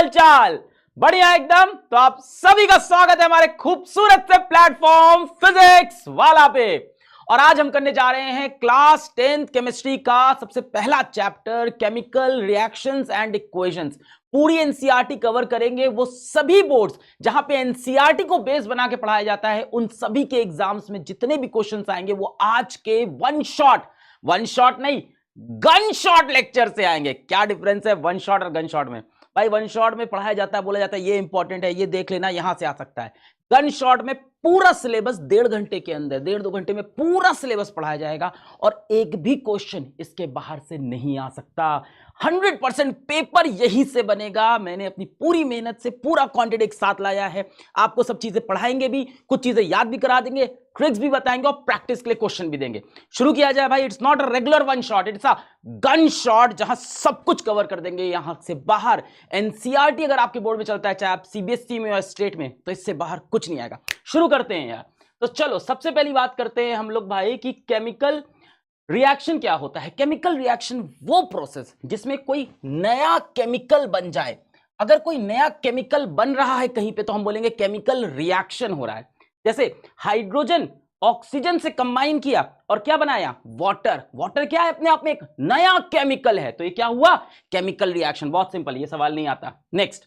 हाल चाल? बढ़िया एकदम। तो आप सभी का स्वागत है हमारे खूबसूरत से प्लेटफॉर्म फिजिक्स वाला पे। और आज हम करने जा रहे हैं क्लास 10th केमिस्ट्री का सबसे पहला chapter chemical reactions and equations. पूरी एनसीईआरटी कवर करेंगे, वो सभी बोर्ड्स जहां पे एनसीईआरटी को बेस बना के पढ़ाया जाता है उन सभी के एग्जाम्स में जितने भी क्वेश्चंस आएंगे वो आज के वन शॉट नहीं गन शॉट लेक्चर से आएंगे। क्या डिफरेंस है वन शॉट और गन शॉट में? भाई वन शॉट में पढ़ाया जाता है, बोला जाता है ये इंपॉर्टेंट है, ये देख लेना, यहां से आ सकता है। गन शॉट में पूरा सिलेबस 1.5 घंटे के अंदर, 1.5-2 घंटे में पूरा सिलेबस पढ़ाया जाएगा और एक भी क्वेश्चन इसके बाहर से नहीं आ सकता। 100% पेपर यही से बनेगा। मैंने अपनी पूरी मेहनत से पूरा कंटेंट एक साथ लाया है। आपको सब चीजें पढ़ाएंगे भी, कुछ चीजें याद भी करा देंगे, ट्रिक्स भी बताएंगे और प्रैक्टिस के लिए क्वेश्चन भी देंगे। शुरू किया जाए भाई। It's not a regular one shot, it's a gun shot जहां सब कुछ कवर कर देंगे यहां से बाहर। एनसीईआरटी अगर आपके बोर्ड में चलता है, चाहे आप सीबीएसई में या स्टेट में, तो इससे बाहर कुछ नहीं आएगा। शुरू करते हैं यार। तो चलो सबसे पहली बात करते हैं हम लोग भाई कि केमिकल रिएक्शन क्या होता है। केमिकल रिएक्शन वो प्रोसेस जिसमें कोई नया केमिकल बन जाए। अगर कोई नया केमिकल बन रहा है कहीं पे तो हम बोलेंगे केमिकल रिएक्शन हो रहा है। जैसे हाइड्रोजन ऑक्सीजन से कंबाइन किया और क्या बनाया? वाटर। वाटर क्या है? अपने आप में एक नया केमिकल है, तो ये क्या हुआ? Chemical reaction. बहुत सिंपल, ये सवाल नहीं आता। Next,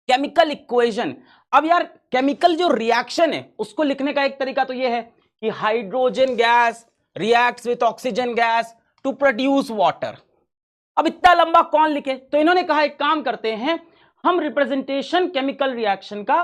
chemical equation. अब यार केमिकल जो रिएक्शन है उसको लिखने का एक तरीका तो ये है कि hydrogen gas reacts with oxygen gas to produce water. अब इतना लंबा कौन लिखे? तो इन्होंने कहा एक काम करते हैं, हम रिप्रेजेंटेशन केमिकल रिएक्शन का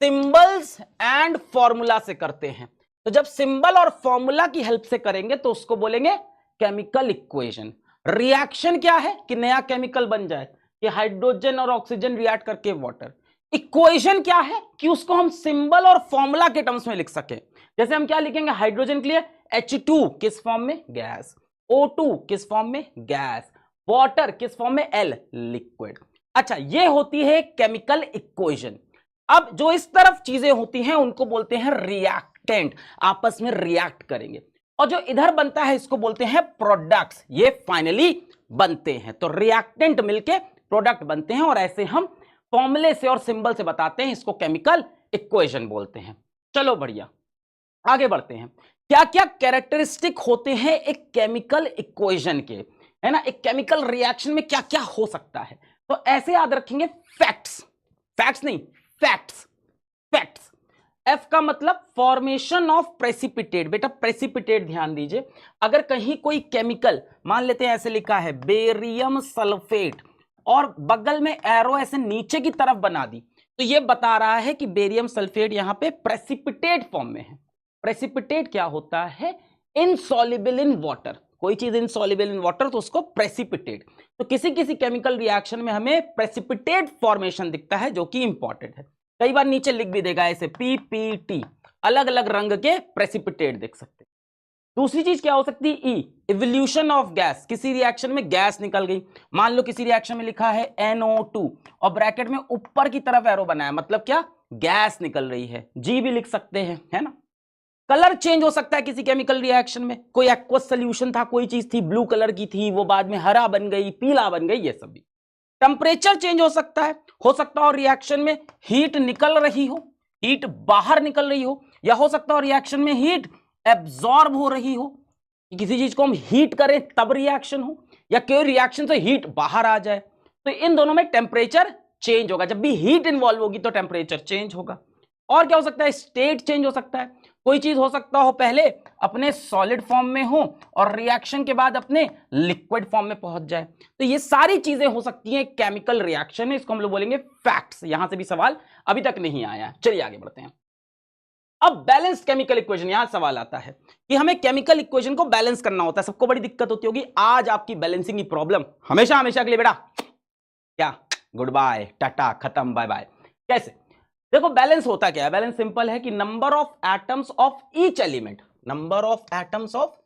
सिंबल्स एंड फॉर्मूला से करते हैं। तो जब सिंबल और फॉर्मूला की हेल्प से करेंगे तो उसको बोलेंगे केमिकल इक्वेशन। रिएक्शन क्या है? कि नया केमिकल बन जाए, कि हाइड्रोजन और ऑक्सीजन रिएक्ट करके वाटर। इक्वेशन क्या है? कि उसको हम सिंबल और फॉर्मूला के टर्म्स में लिख सके। जैसे हम क्या लिखेंगे? हाइड्रोजन के लिए H2 किस फॉर्म में? गैस। O2 किस फॉर्म में? गैस। वाटर किस फॉर्म में? L, liquid. अच्छा, ये होती है केमिकल इक्वेशन। अब जो इस तरफ चीजें होती हैं उनको बोलते हैं रिएक्टेंट, आपस में रिएक्ट करेंगे। और जो इधर बनता है इसको बोलते हैं प्रोडक्ट्स, ये फाइनली बनते हैं। तो रिएक्टेंट मिलके प्रोडक्ट बनते हैं और ऐसे हम फॉर्मूले से और सिंबल से बताते हैं, इसको केमिकल इक्वेशन बोलते हैं। चलो बढ़िया, आगे बढ़ते हैं। क्या क्या कैरेक्टरिस्टिक होते हैं एक केमिकल इक्वेशन के, है ना? एक केमिकल रिएक्शन में क्या क्या हो सकता है, तो ऐसे याद रखेंगे। फैक्ट्स, फैक्ट्स नहीं फैक्ट्स, फैक्ट्स। एफ का मतलब फॉर्मेशन ऑफ प्रेसिपिटेट। बेटा प्रेसिपिटेट ध्यान दीजिए। अगर कहीं कोई केमिकल, मान लेते हैं ऐसे लिखा है बेरियम सल्फेट और बगल में एरो ऐसे नीचे की तरफ बना दी, तो ये बता रहा है कि बेरियम सल्फेट यहां पे प्रेसिपिटेट फॉर्म में है। प्रेसिपिटेट क्या होता है? Insoluble in water. कोई चीज इनसॉल्युबल इन वाटर तो उसको प्रेसिपिटेट। तो किसी किसी केमिकल रिएक्शन में हमें प्रेसिपिटेट फॉर्मेशन दिखता है जो कि इंपॉर्टेंट है। कई बार नीचे लिख भी देगा ऐसे PPT, अलग अलग रंग के प्रेसिपिटेट देख सकते हैं। दूसरी चीज क्या हो सकती है? Evolution of gas. किसी रिएक्शन में गैस निकल गई, मान लो किसी रिएक्शन में लिखा है NO2 और ब्रैकेट में ऊपर की तरफ एरो बनाया, मतलब क्या? गैस निकल रही है। G भी लिख सकते हैं, है ना? कलर चेंज हो सकता है किसी केमिकल रिएक्शन में। कोई एक्वस सॉल्यूशन था, कोई चीज थी ब्लू कलर की थी, वो बाद में हरा बन गई, पीला बन गई, ये सब भी। टेम्परेचर चेंज हो सकता है और रिएक्शन में हीट निकल रही हो, हीट बाहर निकल रही हो, या हो सकता है रिएक्शन में हीट एब्जॉर्ब हो रही हो, किसी चीज को हम हीट करें तब रिएक्शन हो, या कोई रिएक्शन से हीट बाहर आ जाए। तो इन दोनों में टेम्परेचर चेंज होगा। जब भी हीट इन्वॉल्व होगी तो टेम्परेचर चेंज होगा। और क्या हो सकता है? स्टेट चेंज हो सकता है। कोई चीज हो सकता हो पहले अपने सॉलिड फॉर्म में हो और रिएक्शन के बाद अपने लिक्विड फॉर्म में पहुंच जाए। तो ये सारी चीजें हो सकती हैं केमिकल रिएक्शन में, इसको हम लोग बोलेंगे फैक्ट्स। यहां से भी सवाल अभी तक नहीं आया। चलिए आगे बढ़ते हैं। अब बैलेंस्ड केमिकल इक्वेशन, यहां सवाल आता है कि हमें केमिकल इक्वेशन को बैलेंस करना होता है। सबको बड़ी दिक्कत होती होगी। आज आपकी बैलेंसिंग की प्रॉब्लम हमेशा हमेशा के लिए बेटा क्या? गुड बाय, टाटा, खत्म, बाय बाय। कैसे? देखो बैलेंस होता क्या है? बैलेंस सिंपल है कि number of atoms of each element, number of atoms of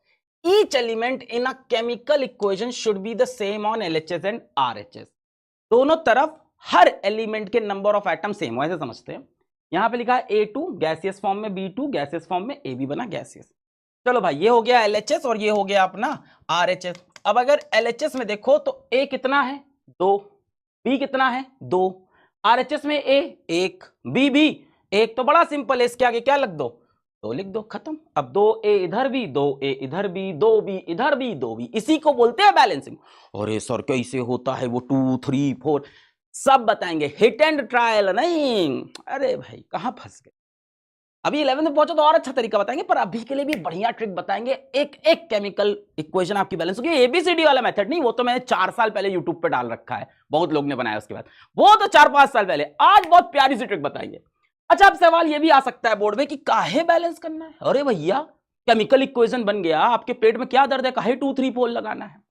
each element in a chemical equation should be the same on LHS and RHS। दोनों तरफ हर एलिमेंट के नंबर ऑफ एटम सेम हो, ऐसे समझते हैं। यहां पे लिखा है A2 गैसियस फॉर्म में, B2 गैसियस फॉर्म में, AB बना गैसियस। चलो भाई, ये हो गया LHS और ये हो गया अपना RHS। अब अगर LHS में देखो तो A कितना है? 2, बी कितना है 2, RHS में ए 1, बी भी 1, तो बड़ा सिंपल है, इसके आगे क्या लिख दो 2 लिख दो, खत्म। अब 2A इधर भी, 2A इधर भी, 2B इधर भी, 2B, इसी को बोलते हैं बैलेंसिंग। अरे सर कैसे होता है वो 2 3 4 सब बताएंगे, हिट एंड ट्रायल नहीं। अरे भाई कहां फंस गए, अभी 11th में पहुंचो तो और अच्छा तरीका बताएंगे, पर अभी के लिए भी बढ़िया ट्रिक बताएंगे। एक एक केमिकल इक्वेशन आपकी बैलेंस होगी, एबीसीडी वाला मेथड नहीं, वो तो मैंने 4 साल पहले यूट्यूब पे डाल रखा है, बहुत लोग ने बनाया उसके बाद, वो तो 4-5 साल पहले। आज बहुत प्यारी सी ट्रिक बताएंगे। अच्छा, अब सवाल ये भी आ सकता है बोर्ड में कि काहे बैलेंस करना है। अरे भैया केमिकल इक्वेशन बन गया, आपके पेट में क्या दर्द है, काहे 2 3 पोल लगाना है।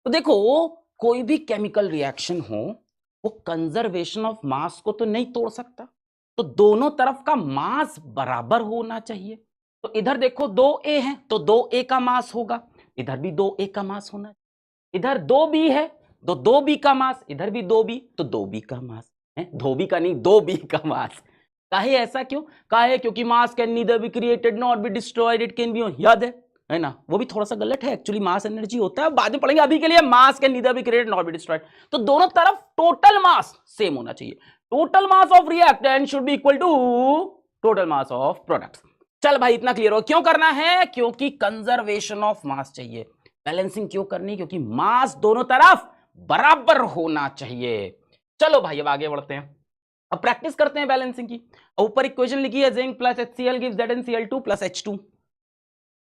तो देखो कोई भी केमिकल रिएक्शन हो वो कंजर्वेशन ऑफ मास को तो नहीं तोड़ सकता, तो दोनों तरफ का मास बराबर होना चाहिए। तो इधर देखो 2A है तो 2A का मास होगा, इधर भी 2A का मास होना चाहिए। इधर 2B है तो 2B का मास, इधर भी 2B तो 2B का मास है, 2B का नहीं 2B का मास। काहे ऐसा क्यों, काहे क्योंकि मास can neither be created not be destroyed, it can be, याद है ना, वो भी थोड़ा सा गलत है, एक्चुअली मास एनर्जी होता है, बाद में पढ़ेंगे, अभी के लिए mass can neither be created not be destroyed. तो दोनों तरफ टोटल मास सेम होना चाहिए, total mass of reactant should be equal to total mass of products. चल भाई इतना क्लियर हो, क्यों करना है, क्योंकि कंजर्वेशन ऑफ मास चाहिए। बैलेंसिंग क्यों करनी, क्योंकि मास दोनों तरफ बराबर होना चाहिए। चलो भाई अब आगे बढ़ते हैं, अब प्रैक्टिस करते हैं बैलेंसिंग की। ऊपर इक्वेशन लिखी है zinc plus HCl gives ZnCl2 plus H2।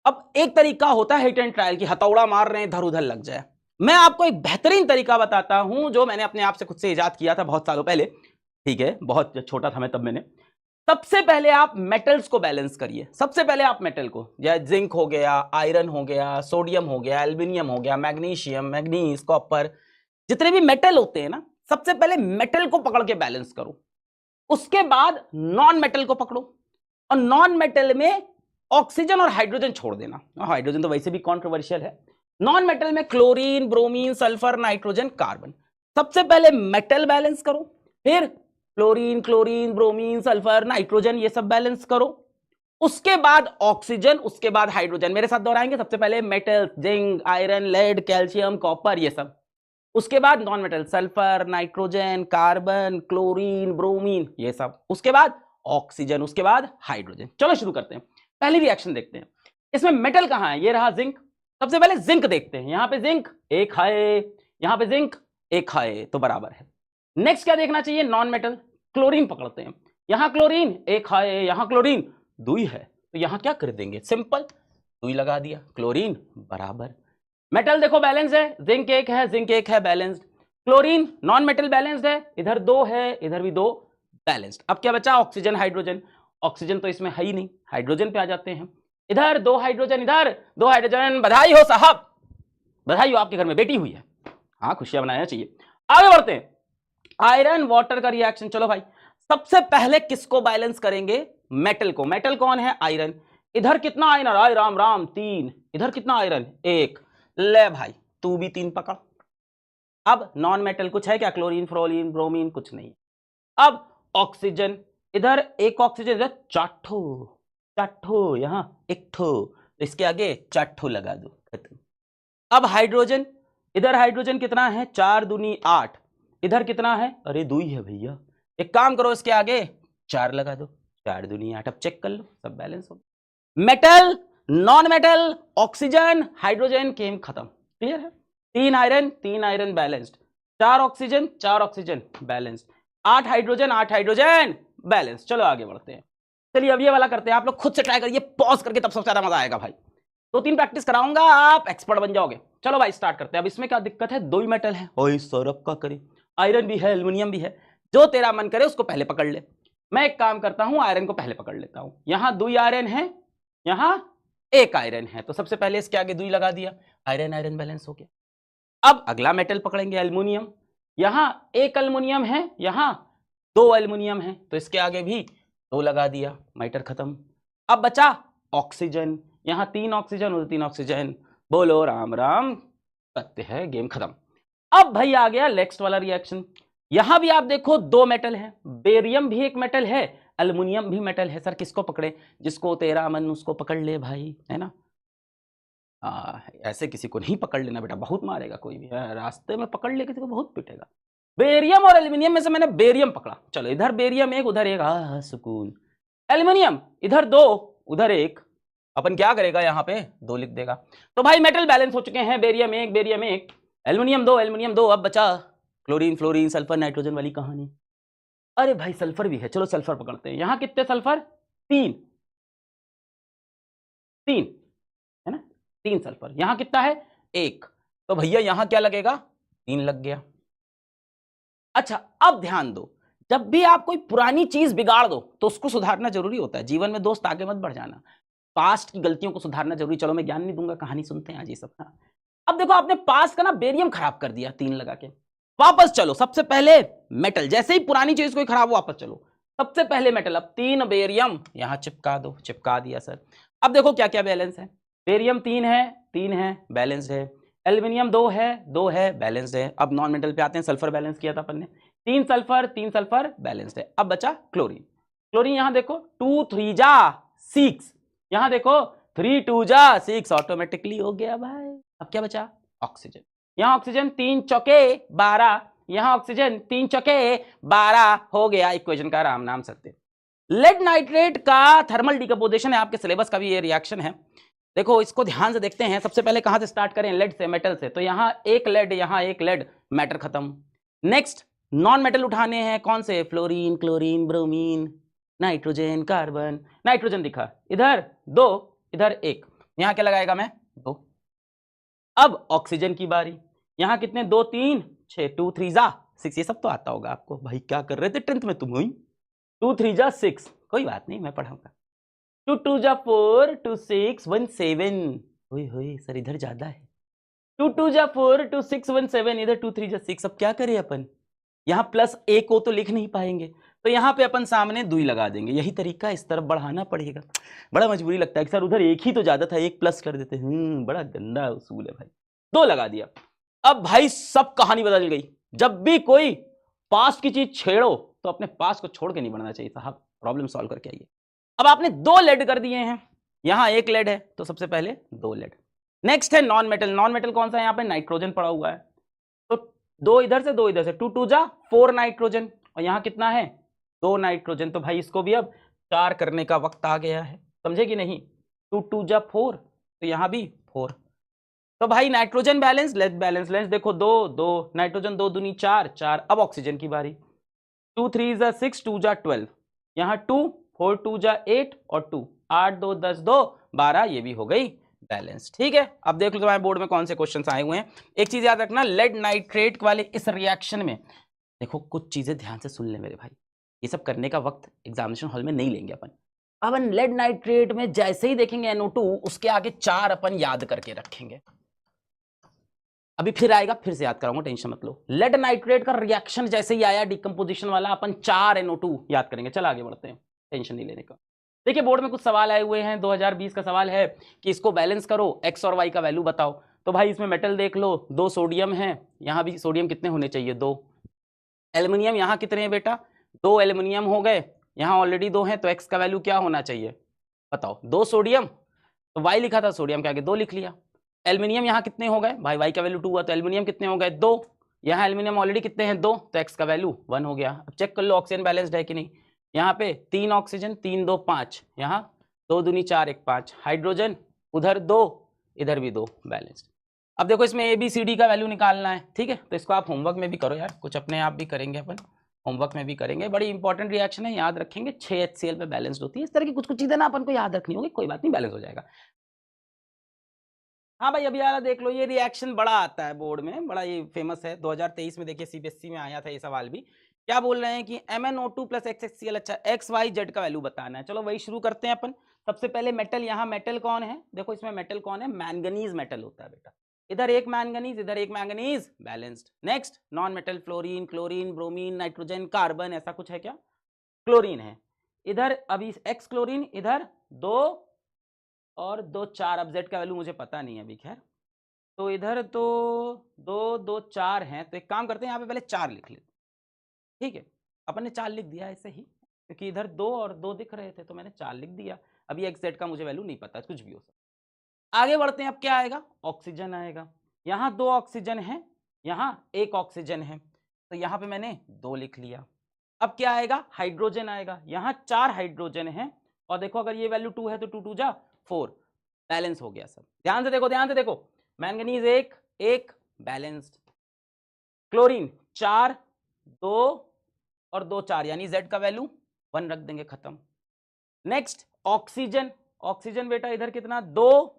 अब एक तरीका होता है हिट एंड ट्रायल की, हथौड़ा मार रहे हैं इधर उधर लग जाए। मैं आपको एक बेहतरीन तरीका बताता हूं जो मैंने अपने आप से खुद से इजाद किया था बहुत सालों पहले, ठीक है, बहुत छोटा था मैं तब। मैंने सबसे पहले आप मेटल्स को बैलेंस करिए, सबसे पहले आप मेटल को, जैसे जिंक हो गया, आयरन हो गया, सोडियम हो गया, एल्युमिनियम हो गया, मैग्नीशियम, मैग्नीज, कॉपर, जितने भी मेटल होते हैं ना, सबसे पहले मेटल को पकड़ के बैलेंस करो। उसके बाद नॉन मेटल को पकड़ो, और नॉन मेटल में ऑक्सीजन और हाइड्रोजन छोड़ देना, हाइड्रोजन तो वैसे भी कॉन्ट्रोवर्शियल है। नॉन मेटल में chlorine, bromine, sulphur, nitrogen, carbon. सबसे पहले मेटल बैलेंस करो, फिर chlorine, chlorine, bromine, sulphur, nitrogen, ये सब बैलेंस करो। उसके बाद ऑक्सीजन, उसके बाद हाइड्रोजन। मेरे साथ दोहराएंगे, सबसे पहले metal zinc, iron, lead, calcium, copper, ये सब। उसके बाद non metal sulphur, nitrogen, carbon, chlorine, bromine, ये सब। उसके बाद ऑक्सीजन, उसके बाद हाइड्रोजन। चलो शुरू करते हैं, पहली रिएक्शन देखते हैं। इसमें मेटल कहां है, ये रहा जिंक। सबसे पहले जिंक देखते हैं, यहां पे जिंक एक है, यहां पे जिंक एक है, तो बराबर है। नेक्स्ट क्या देखना चाहिए, नॉन मेटल, क्लोरीन पकड़ते हैं। यहां क्लोरीन एक है, यहां क्लोरीन 2 है, तो यहां क्या कर देंगे, सिंपल 2 लगा दिया, क्लोरीन बराबर। मेटल देखो बैलेंस है, जिंक एक है, जिंक एक है, balanced. Chlorine non metal balanced है, इधर 2 है, इधर भी 2, बैलेंस्ड। अब क्या बचा, ऑक्सीजन, हाइड्रोजन। ऑक्सीजन तो इसमें है ही नहीं, हाइड्रोजन पे आ जाते हैं। इधर 2 हाइड्रोजन, इधर 2 हाइड्रोजन। बधाई हो साहब, बधाई हो, आपके घर में बेटी हुई है, हाँ खुशियां बनाना चाहिए। आगे बढ़ते हैं, आयरन वाटर का रिएक्शन। चलो भाई सबसे पहले किसको बैलेंस करेंगे, मेटल को। मेटल कौन है, आयरन। इधर कितना आयरन, आय राम राम 3, इधर कितना आयरन 1, ले भाई तू भी 3 पकड़। अब नॉन मेटल कुछ है क्या, क्लोरीन, फ्लोरीन, ब्रोमीन, कुछ नहीं। अब ऑक्सीजन, इधर एक ऑक्सीजन, इधर 4 यहां 1 ठो, इसके आगे 4 लगा दो, खत्म। अब हाइड्रोजन, इधर हाइड्रोजन कितना है, 4 दूनी 8, इधर कितना है, अरे 2 है भैया। एक काम करो, इसके आगे 4 लगा दो, 4 दूनी 8। अब चेक कर लो, सब बैलेंस हो। Metal, non metal, oxygen, hydrogen, game खत्म, क्लियर है। 3 iron, 3 iron balanced, 4 oxygen, 4 oxygen balanced, 8 hydrogen, 8 hydrogen balance. चलो आगे बढ़ते हैं। चलिए अब ये वाला करते हैं, आप लोग खुद से ट्राई करिए, पॉज करके, तब सबसे ज्यादा मजा आएगा भाई। 2-3 प्रैक्टिस कराऊंगा, आप एक्सपर्ट बन जाओगे। चलो भाई स्टार्ट करते हैं। अब इसमें क्या दिक्कत है, 2 ही मेटल है, ओए सौरभ का करे, आयरन भी है, एल्युमिनियम भी है, जो तेरा मन करे उसको पहले पकड़ ले। मैं एक काम करता हूं, आयरन को पहले पकड़ लेता हूं। यहां 2 आयरन है, यहां 1 आयरन है, तो सबसे पहले इसके आगे 2 लगा दिया, आयरन आयरन बैलेंस हो गया। अब अगला मेटल पकड़ेंगे, एल्युमिनियम। यहां 1 एल्युमिनियम है, यहां 2 एल्युमिनियम है, तो इसके आगे भी 2 लगा दिया, मैटर खत्म। अब बचा ऑक्सीजन, यहां 3 ऑक्सीजन और 3 ऑक्सीजन, बोलो राम राम, सत्य है, गेम खत्म। अब भाई आ गया नेक्स्ट वाला रिएक्शन। यहां भी आप देखो 2 मेटल है, बेरियम भी एक मेटल है, एल्युमिनियम भी मेटल है। सर किसको पकड़े, जिसको तेरा मन उसको पकड़ ले भाई, है ना। ऐसे किसी को नहीं पकड़ लेना बेटा, बहुत मारेगा कोई भी, रास्ते में पकड़ ले किसी को बहुत पिटेगा। बेरियम और एल्यूमिनियम में से मैंने बेरियम पकड़ा, चलो इधर बेरियम एक उधर एक, सुकून। एल्यूमिनियम इधर दो उधर एक, अपन क्या करेगा यहाँ पे दो लिख देगा। तो भाई मेटल बैलेंस हो चुके हैं, बेरियम एक एल्यूमिनियम दो। अब बचा क्लोरीन फ्लोरीन सल्फर नाइट्रोजन वाली कहानी। अरे भाई सल्फर भी है, चलो सल्फर पकड़ते हैं। यहां कितने सल्फर, तीन है ना, तीन सल्फर। यहां कितना है, एक। तो भैया यहां क्या लगेगा, तीन लग गया। अच्छा अब ध्यान दो, जब भी आप कोई पुरानी चीज बिगाड़ दो तो उसको सुधारना जरूरी होता है। जीवन में दोस्त आगे मत बढ़ जाना, पास्ट की गलतियों को सुधारना जरूरी। चलो मैं ज्ञान नहीं दूंगा, कहानी सुनते हैं आज ये सब। अब देखो आपने पास्ट का ना बेरियम खराब कर दिया तीन लगा के, वापस चलो। सबसे पहले मेटल, जैसे ही पुरानी चीज कोई खराब हो वापस चलो, सबसे पहले मेटल। अब तीन बेरियम यहां चिपका दो, चिपका दिया सर। अब देखो क्या क्या बैलेंस है, बेरियम तीन है बैलेंस्ड है, एल्यूमिनियम दो है बैलेंस्ड है। अब नॉन मेटल पे आते हैं, सल्फर बैलेंस किया था अपन ने, तीन सल्फर बैलेंस्ड है। अब बचा क्लोरीन, क्लोरीन यहां देखो 2 3 जा 6, यहां देखो 3 2 जा 6, ऑटोमेटिकली हो गया भाई। अब क्या बचा, ऑक्सीजन। यहां ऑक्सीजन 3 चौके 12, यहां ऑक्सीजन 3 चौके 12 हो गया। इक्वेशन का राम नाम सत्य। लेड नाइट्रेट का थर्मल डिकम्पोजिशन है, आपके सिलेबस का भी ये रिएक्शन है। देखो इसको ध्यान से देखते हैं। सबसे पहले कहां से स्टार्ट करें, लेड से, मेटल से। तो यहां एक लेड, मैटर खत्म। नेक्स्ट नॉन मेटल उठाने हैं, कौन से, fluorine chlorine bromine nitrogen carbon. Nitrogen दिखा, इधर दो इधर एक, यहां क्या लगाएगा मैं, दो। अब ऑक्सीजन की बारी, यहां कितने, 2 3 6, 2 3 जा 6, ये सब तो आता होगा आपको। भाई क्या कर रहे थे 10th में तुम, हुई 2 3 जा 6, कोई बात नहीं मैं पढ़ाऊंगा। 2 2 जा 4, 2 6 1 7, हुई सर इधर ज्यादा है। 2 2 जा 4, 2 6 1 7, इधर 2 3 जा 6। अब क्या करें अपन, यहां प्लस एक को तो लिख नहीं पाएंगे, तो यहां पे अपन सामने दुई लगा देंगे। यही तरीका, इस तरफ बढ़ाना पड़ेगा। बड़ा मजबूरी लगता है कि सर उधर एक ही तो ज्यादा था, एक प्लस कर देते। बड़ा गंदा उसूल है भाई। दो लगा दिया। अब भाई सब कहानी बदल गई। जब भी कोई पास्ट की चीज छेड़ो तो अपने पास्ट को छोड़ के नहीं बढ़ना चाहिए साहब, प्रॉब्लम सॉल्व करके आइए। अब आपने दो लेड कर दिए हैं, यहां एक लेड है तो सबसे पहले दो लेड। नेक्स्ट है नॉन मेटल। नॉन मेटल कौन सा है, यहां पे नाइट्रोजन पड़ा हुआ है, तो दो इधर से 2 2 जा 4 नाइट्रोजन, और यहां कितना है, 2 नाइट्रोजन। तो भाई इसको भी अब 4 करने का वक्त आ गया है, समझे कि नहीं। 2 2 जा 4, तो यहां भी 4। तो भाई nitrogen balance, lead balance. Lens देखो 2 2, नाइट्रोजन 2 दूनी 4 4। अब ऑक्सीजन की बारी, 2 3 जा 6, 2 जा 12, यहां 2 4 2 जा 8 और 2 8 2 10 2 12, ये भी हो गई बैलेंस। ठीक है, अब देख लो तुम्हारे बोर्ड में कौन से क्वेश्चंस आए हुए हैं। एक चीज याद रखना, लेड नाइट्रेट वाले इस रिएक्शन में देखो कुछ चीजें ध्यान से सुन ले मेरे भाई, ये सब करने का वक्त एग्जामिनेशन हॉल में नहीं लेंगे अपन। अपन लेड नाइट्रेट में जैसे ही देखेंगे NO2, उसके आगे 4 अपन याद करके रखेंगे। अभी फिर आएगा, फिर से याद कराऊंगा, टेंशन मत लो। लेड नाइट्रेट का रिएक्शन जैसे ही आया डिकम्पोजिशन वाला, अपन 4 NO2 याद करेंगे। चल आगे बढ़ते हैं, टेंशन नहीं लेने का। देखिए बोर्ड में कुछ सवाल आए हुए हैं। 2020 का सवाल है कि इसको बैलेंस करो, एक्स और वाई का वैल्यू बताओ। तो भाई इसमें मेटल देख लो, 2 सोडियम है, यहां भी सोडियम कितने होने चाहिए, 2। एल्यूमिनियम यहां कितने हैं बेटा, 2 एल्यूमिनियम हो गए, यहां ऑलरेडी 2 है, तो एक्स का वैल्यू क्या होना चाहिए बताओ, 2 सोडियम, तो वाई लिखा था, सोडियम के आगे 2 लिख लिया। एल्यूमिनियम यहां कितने हो गए भाई, वाई का वैल्यू 2 हुआ, तो एल्यूमिनियम कितने हो गए, 2। यहां एल्यूमिनियम ऑलरेडी कितने हैं, 2, तो एक्स का वैल्यू 1 हो गया। अब चेक कर लो ऑक्सीजन बैलेंस्ड है कि नहीं। यहाँ पे 3 ऑक्सीजन, 3 2 5, यहाँ 2 दूनी 4 1 5, हाइड्रोजन उधर 2 इधर भी 2, बैलेंस्ड। अब देखो इसमें ABCD का वैल्यू निकालना है, ठीक है, तो इसको आप होमवर्क में भी करो यार, कुछ अपने आप भी करेंगे अपन, होमवर्क में भी करेंगे। बड़ी इंपॉर्टेंट रिएक्शन है, याद रखेंगे। 6 HCl पे बैलेंस्ड होती है। इस तरह की कुछ कुछ चीजें ना अपन को याद रखनी होगी, कोई बात नहीं, बैलेंस हो जाएगा। हाँ भाई अभी यार देख लो, ये रिएक्शन बड़ा आता है बोर्ड में, बड़ा ये फेमस है। 2023 में देखिए CBSE में आया था ये सवाल भी। क्या बोल रहे हैं कि MnO2 प्लस XHCl, अच्छा XYZ का वैल्यू बताना है। चलो वही शुरू करते हैं अपन। सबसे पहले मेटल, यहाँ मेटल कौन है, देखो इसमें मेटल कौन है, मैंगनीज मेटल होता है बेटा। इधर एक मैंगनीज, इधर एक manganese, balanced. Next non metal, fluorine chlorine bromine nitrogen carbon, ऐसा कुछ है क्या, क्लोरीन है। इधर अभी एक्स क्लोरीन, इधर 2 और 2 4, अब जेड का वैल्यू मुझे पता नहीं है अभी, खैर। तो इधर तो 2 2 4 हैं, तो एक काम करते हैं यहाँ पे पहले 4 लिख लेते, ठीक है। अपन ने 4 लिख दिया ऐसे ही, क्योंकि इधर 2 और 2 दिख रहे थे तो मैंने 4 लिख दिया। अभी एक्स जेड का मुझे वैल्यू नहीं पता, कुछ भी हो सकता। आगे बढ़ते हैं, अब क्या आएगा, ऑक्सीजन आएगा। यहाँ 2 ऑक्सीजन है, यहाँ 1 ऑक्सीजन है। तो यहां पे मैंने 2 लिख लिया। अब क्या आएगा, हाइड्रोजन आएगा, यहां 4 हाइड्रोजन है और देखो अगर ये वैल्यू 2 है तो 2 2 जा 4, बैलेंस हो गया सब। ध्यान से देखो, ध्यान से देखो, मैंगनीज एक एक बैलेंस्ड, क्लोरीन 4 2 और 2 4 यानी Z का वैल्यू 1 रख देंगे, खत्म। नेक्स्ट ऑक्सीजन, ऑक्सीजन बेटा इधर कितना 2,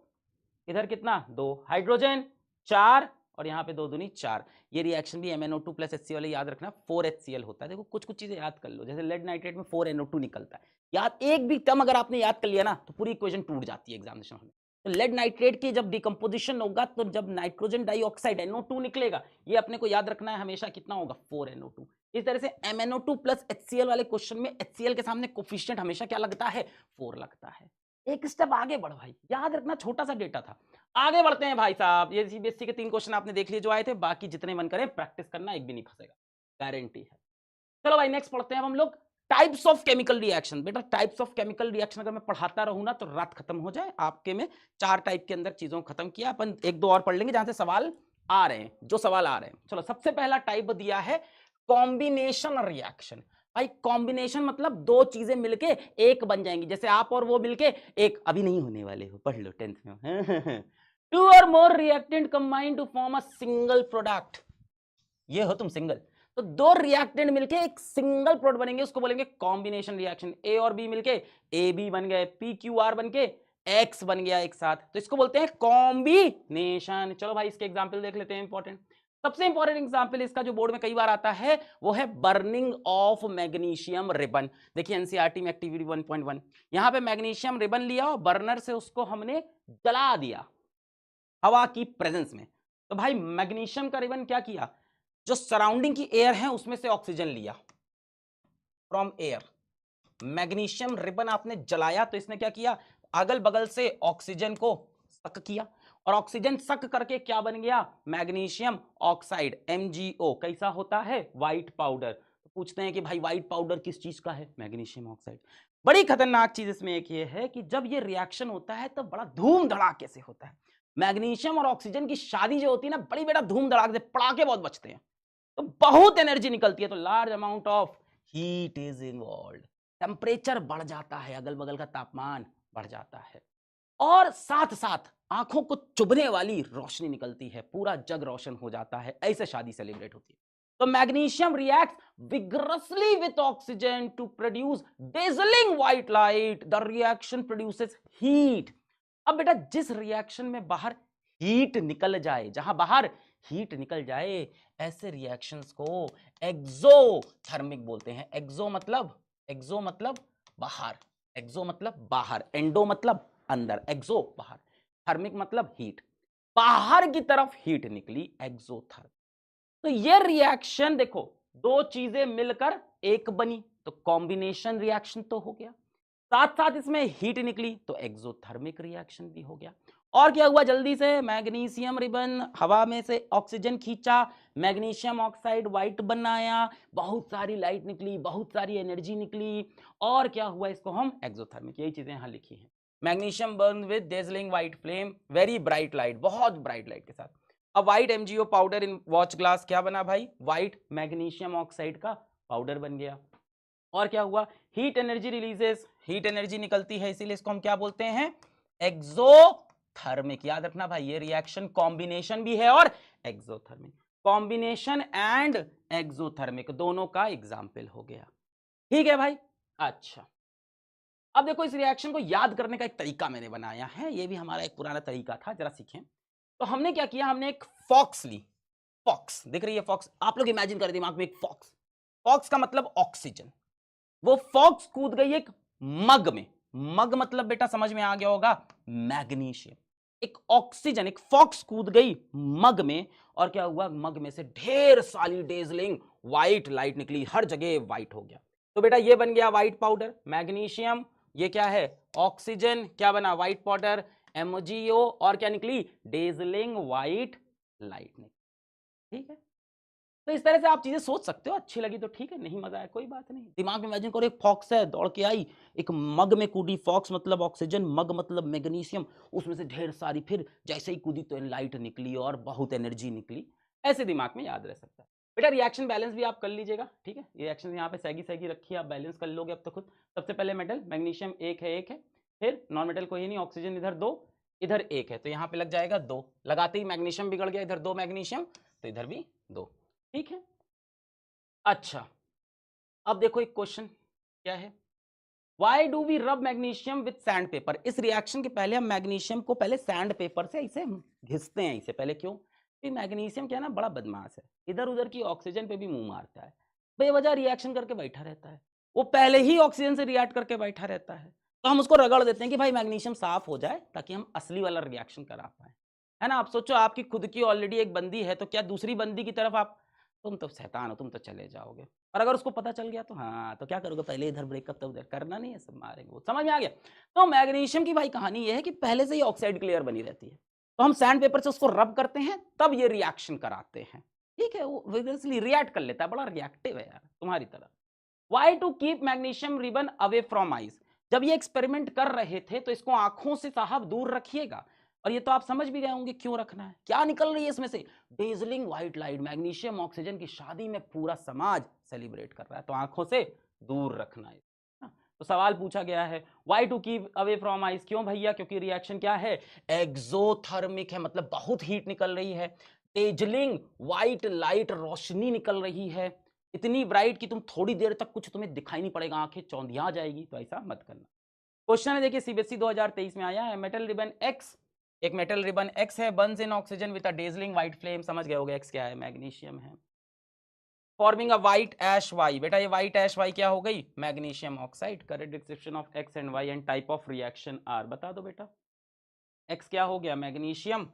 इधर कितना 2, हाइड्रोजन 4 और यहां पे 2 दूनी 4। ये रिएक्शन भी MnO2 प्लस HCl याद रखना 4HCl होता है। देखो कुछ कुछ चीजें याद कर लो, जैसे लेड नाइट्रेट में 4NO2 निकलता है, याद एक भी टर्म अगर आपने याद कर लिया ना तो पूरी इक्वेशन टूट जाती है एग्जामिनेशन में। तो लेड नाइट्रेट की जब डिकम्पोजिशन होगा तो जब नाइट्रोजन डाइऑक्साइड NO2 निकलेगा, ये अपने को याद रखना है हमेशा कितना होगा 4NO2। इस तरह से MnO2 प्लस HCl वाले क्वेश्चन में HCl के सामने कोफिशिएंट हमेशा क्या लगता है 4 लगता है। एक स्टेप आगे बढ़ भाई, याद रखना छोटा सा डेटा था। आगे बढ़ते हैं भाई साहब, ये सीबीएसई के 3 क्वेश्चन आपने देख लिए जो आए थे, बाकी जितने मन करें प्रैक्टिस करना, एक भी नहीं फंसेगा, गारंटी है। चलो भाई नेक्स्ट पढ़ते हैं अब हम लोग टाइप्स ऑफ केमिकल रिएक्शन। बेटा टाइप्स ऑफ केमिकल रिएक्शन अगर मैं पढ़ाता रहूं ना तो रात खत्म हो जाए। आपके में 4 टाइप के अंदर चीजों को खत्म किया, अपन 1 2 और पढ़ लेंगे जहां से सवाल आ रहे हैं, जो सवाल आ रहे हैं। चलो सबसे पहला टाइप दिया है कॉम्बिनेशन रिएक्शन। भाई कॉम्बिनेशन मतलब 2 चीजें मिलके एक बन जाएंगी, जैसे आप और वो मिलके एक, अभी नहीं होने वाले हो, पढ़ लो 10th में। 2 or more reactant combine to form a single product। ये हो तुम सिंगल, तो 2 रिएक्टेंट मिलके एक सिंगल प्रोडक्ट बनेंगे, उसको बोलेंगे कॉम्बिनेशन रिएक्शन। ए और बी मिलके ए बी बन गए, पी क्यू आर बन के एक्स बन गया एक साथ, तो इसको बोलते हैं कॉम्बिनेशन। चलो भाई इसके एग्जांपल देख लेते हैं इंपॉर्टेंट। सबसे इंपॉर्टेंट एग्जांपल इसका जो बोर्ड में कई बार आता है वो है बर्निंग ऑफ मैग्नीशियम रिबन। देखिए एनसीईआरटी में एक्टिविटी 1.1, यहां पे मैग्नीशियम रिबन लिया और बर्नर से उसको हमने जला दिया हवा की प्रेजेंस में। तो भाई मैग्नीशियम का रिबन क्या किया, जो सराउंडिंग की एयर है उसमें से ऑक्सीजन लिया फ्रॉम एयर। मैग्नीशियम रिबन आपने जलाया तो इसने क्या किया, अगल बगल से ऑक्सीजन को सक किया और ऑक्सीजन सक करके क्या बन गया, मैग्नीशियम ऑक्साइड MgO। कैसा होता है, व्हाइट पाउडर। तो पूछते हैं कि भाई व्हाइट पाउडर किस चीज का है, मैग्नीशियम ऑक्साइड। बड़ी खतरनाक चीज इसमें एक ये है कि जब ये रिएक्शन होता है तो बड़ा धूम धड़ाके से होता है। मैग्नीशियम और ऑक्सीजन की शादी जो होती है ना, बड़ी बेटा धूम धड़ाके से, पड़ाके बहुत बचते हैं, तो बहुत एनर्जी निकलती है, तो large amount of heat is involve. Temperature बढ़ जाता है, अगल बगल का तापमान बढ़ जाता है और साथ साथ आंखों को चुभने वाली रोशनी निकलती है, पूरा जग रोशन हो जाता है। ऐसे शादी सेलिब्रेट होती है। तो magnesium react vigorously with oxygen to produce dazzling white light. The reaction produces heat. अब बेटा जिस रिएक्शन में बाहर हीट निकल जाए, जहां बाहर हीट निकल जाए, ऐसे रिएक्शंस को एक्सोथर्मिक बोलते हैं। एक्सो मतलब बाहर, एक्सो मतलब बाहर, एंडो मतलब अंदर, एक्सो बाहर, थर्मिक मतलब हीट, बाहर की तरफ हीट निकली, एक्सोथर्मिक। तो ये रिएक्शन देखो 2 चीजें मिलकर एक बनी तो कॉम्बिनेशन रिएक्शन तो हो गया, साथ साथ इसमें हीट निकली तो एक्सोथर्मिक रिएक्शन भी हो गया। और क्या हुआ, जल्दी से मैग्नीशियम रिबन हवा में से ऑक्सीजन खींचा, मैग्नीशियम ऑक्साइड व्हाइट बनाया, बहुत सारी लाइट निकली, बहुत सारी एनर्जी निकली, और क्या हुआ, इसको हम एक्सोथर्मिक, यही चीजें यहां लिखी हैं। Magnesium burn with dazzling white flame, very bright light, बहुत ब्राइट लाइट के साथ। अब white MgO powder in watch glass क्या बना भाई, व्हाइट मैग्नीशियम ऑक्साइड का पाउडर बन गया। और क्या हुआ, heat energy releases, heat energy निकलती है, इसीलिए इसको हम क्या बोलते हैं, एक्सोथर्मिक। याद रखना भाई ये रिएक्शन कॉम्बिनेशन भी है और एक्सोथर्मिक। कॉम्बिनेशन एंड एक्सोथर्मिक दोनों का एग्जाम्पल हो गया, ठीक है भाई। अच्छा अब देखो इस रिएक्शन को याद करने का एक तरीका मैंने बनाया है, ये भी हमारा एक पुराना तरीका था, जरा सीखें। तो हमने क्या किया, हमने एक फॉक्स ली, फॉक्स दिख रही है फॉक्स, आप लोग इमेजिन करें दिमाग में एक फॉक्स, फॉक्स का मतलब ऑक्सीजन। वो फॉक्स कूद गई एक मग में, मग मतलब बेटा समझ में आ गया होगा मैग्नीशियम, एक ऑक्सीजन, एक फॉक्स कूद गई मग में, और क्या हुआ, मग में से ढेर सारी डेजलिंग व्हाइट लाइट निकली, हर जगह व्हाइट हो गया। तो बेटा ये बन गया व्हाइट पाउडर, मैग्नीशियम, ये क्या है ऑक्सीजन, क्या बना व्हाइट पाउडर MgO, और क्या निकली डेजलिंग व्हाइट लाइट निकली, ठीक है। तो इस तरह से आप चीजें सोच सकते हो, अच्छी लगी तो ठीक है, नहीं मजा आया कोई बात नहीं। दिमाग में इमेजिन करो एक फॉक्स है, दौड़ के आई, एक मग में कूदी, फॉक्स मतलब ऑक्सीजन, मग मतलब मैग्नीशियम, उसमें से ढेर सारी, फिर जैसे ही कूदी तो लाइट निकली और बहुत एनर्जी निकली, ऐसे दिमाग में याद रह सकता है। बेटा रिएक्शन बैलेंस भी आप कर लीजिएगा, ठीक है, रिएक्शन यहाँ पे सैगी सैगी रखी है, आप बैलेंस कर लोगे अब तो खुद। सबसे पहले मेटल मैग्नीशियम एक है, फिर नॉन मेटल कोई नहीं, ऑक्सीजन इधर 2, इधर 1 है, तो यहाँ पे लग जाएगा 2, लगाते ही मैग्नीशियम बिगड़ गया, इधर 2 मैग्नीशियम तो इधर भी 2, ठीक है। अच्छा अब देखो एक क्वेश्चन क्या है, वाई डू वी रब मैग्नीशियम विथ सैंड पेपर। इस रिएक्शन के पहले हम मैग्नीशियम को पहले सैंड पेपर से इसे घिसते हैं इसे पहले, क्यों? मैग्नीशियम क्या है ना, बड़ा बदमाश है, इधर उधर की ऑक्सीजन पे भी मुंह मारता है, बेवजह रिएक्शन करके बैठा रहता है, वो पहले ही ऑक्सीजन से रिएक्ट करके बैठा रहता है, तो हम उसको रगड़ देते हैं कि भाई मैग्नीशियम साफ हो जाए ताकि हम असली वाला रिएक्शन करा पाए, है ना। आप सोचो आपकी खुद की ऑलरेडी एक बंदी है, तो क्या दूसरी बंदी की तरफ आप, तुम तो शैतान हो, तुम तो चले जाओगे, और अगर उसको पता चल गया तो हाँ, तो क्या करोगे, पहले इधर ब्रेकअप तो उधर करना नहीं है, सब मारेंगे, वो समझ में आ गया। तो मैग्नीशियम की भाई कहानी ये है कि पहले से ही ऑक्साइड क्लियर बनी रहती है, तो हम सैंड पेपर से उसको रब करते हैं तब ये रिएक्शन कराते हैं, ठीक है, वो विग्रसली रिएक्ट कर लेता है, बड़ा रिएक्टिव है यार तुम्हारी तरह। Why to keep magnesium ribbon away from eyes. जब ये एक्सपेरिमेंट कर रहे थे तो इसको आंखों से साहब दूर रखिएगा, और ये तो आप समझ भी गए होंगे क्यों रखना है, क्या निकल रही है इसमें से, dazzling white light, magnesium oxygen की शादी में पूरा समाज सेलिब्रेट कर रहा है, तो आंखों से दूर रखना है। तो सवाल पूछा गया है why to keep away from eyes, क्यों भैया, क्योंकि रिएक्शन क्या है, एक्सोथर्मिक है, मतलब बहुत हीट निकल रही है, डेजलिंग व्हाइट लाइट, रोशनी निकल रही है, इतनी ब्राइट कि तुम थोड़ी देर तक कुछ तुम्हें दिखाई नहीं पड़ेगा, आंखें चौंधिया जाएगी, तो ऐसा मत करना। क्वेश्चन है देखिए सीबीएसई 2023 में आया है, मेटल रिबन एक्स, एक मेटल रिबन एक्स है, burns in oxygen with a dazzling white flame, समझ गए होगे एक्स क्या है, मैग्नीशियम है, forming a white ash Y, बेटा ये व्हाइट ऐश वाई क्या हो गई, magnesium oxide. Correct description of X and Y and type of reaction are, बता दो बेटा, एक्स क्या हो गया मैग्नीशियम,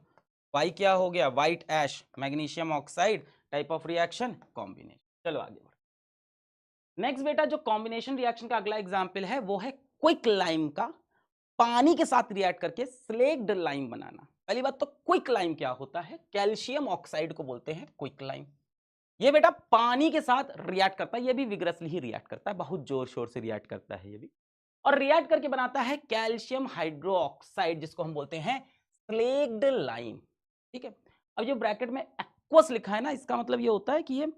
वाई क्या हो गया white ash, magnesium oxide, type of reaction combination. चलो आगे बढ़ो। नेक्स्ट बेटा जो कॉम्बिनेशन रिएक्शन का अगला एग्जांपल है वो है क्विक लाइम का पानी के साथ रिएक्ट करके स्लेक्ड लाइम बनाना। पहली बात तो क्विक लाइम क्या होता है, कैल्शियम ऑक्साइड को बोलते हैं क्विक लाइम। ये बेटा पानी के साथ रिएक्ट करता है, ये भी विग्रसली ही रिएक्ट करता है, बहुत जोर शोर से रिएक्ट करता है ये भी, और रिएक्ट करके बनाता है कैल्शियम हाइड्रोक्साइड जिसको हम बोलते हैं स्लेक्ड लाइम, ठीक है। अब जो ब्रैकेट में एक्वस लिखा है ना, इसका मतलब ये होता है कि ये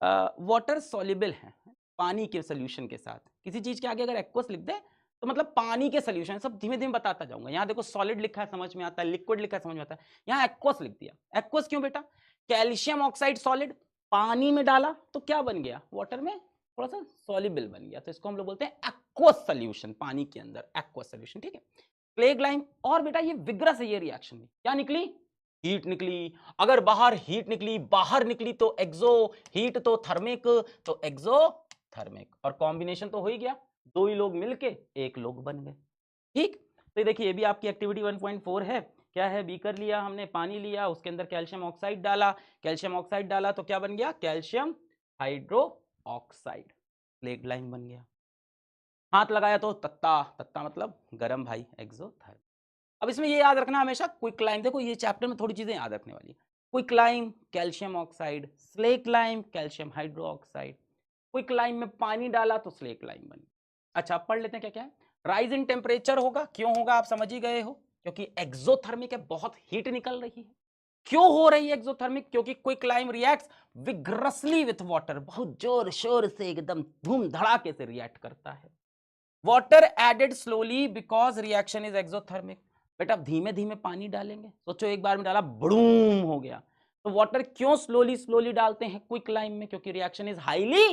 वाटर सॉल्युबल है, पानी के सोल्यूशन के साथ, किसी चीज के आगे अगर एक्वस लिख दे तो मतलब पानी के सोल्यूशन, सब धीमे धीमे बताता जाऊंगा। यहाँ देखो सॉलिड लिखा है समझ में आता है, लिक्विड लिखा है समझ में आता है, यहाँ एक्वस लिख दिया। एक्वस क्यों बेटा, कैल्शियम ऑक्साइड सॉलिड, पानी में डाला तो क्या बन गया, वाटर में थोड़ा सा सॉल्युबल बन गया, तो इसको हम लोग बोलते हैं एक्वस सोल्यूशन, पानी के अंदर एक्वस सोल्यूशन, ठीक है। स्लेक्ड लाइम, और बेटा ये विग्रस है, ये रिएक्शन में क्या निकली, हीट निकली, अगर बाहर हीट निकली, बाहर निकली तो एक्सो, हीट तो थर्मिक, तो एक्सो थर्मिक, और कॉम्बिनेशन तो हो ही गया, दो ही लोग मिलके एक लोग बन गए, ठीक। तो देखिए ये भी आपकी एक्टिविटी 1.4 है, क्या है, बीकर लिया हमने, पानी लिया, उसके अंदर कैल्शियम ऑक्साइड डाला, कैल्शियम ऑक्साइड डाला तो क्या बन गया, calcium hydro oxide, slaked lime बन गया। हाथ लगाया तो तत्ता, तत्ता मतलब गरम भाई, एक्सोथर्मिक। अब इसमें ये याद रखना हमेशा क्विक लाइम, देखो ये चैप्टर में थोड़ी चीजें याद रखने वाली, quick lime calcium oxide, slaked lime calcium hydro oxide, quick lime में पानी डाला तो स्लेक्ड लाइम बनी। अच्छा अब पढ़ लेते हैं क्या क्या है, राइज इन टेम्परेचर होगा, क्यों होगा आप समझ ही गए हो, क्योंकि एक्सोथर्मिक है, बहुत हीट निकल रही है। क्यों हो रही है एक्सोथर्मिक, क्योंकि quick lime reacts vigorously with water, बहुत जोर शोर से एकदम धूम धड़ाके से रिएक्ट करता है। Water added slowly because reaction is exothermic, बेटा धीमे धीमे पानी डालेंगे, सोचो एक बार में डाला बड़ूम हो गया, तो वाटर क्यों स्लोली स्लोली डालते हैं क्विक लाइम में, क्योंकि रिएक्शन इज हाईली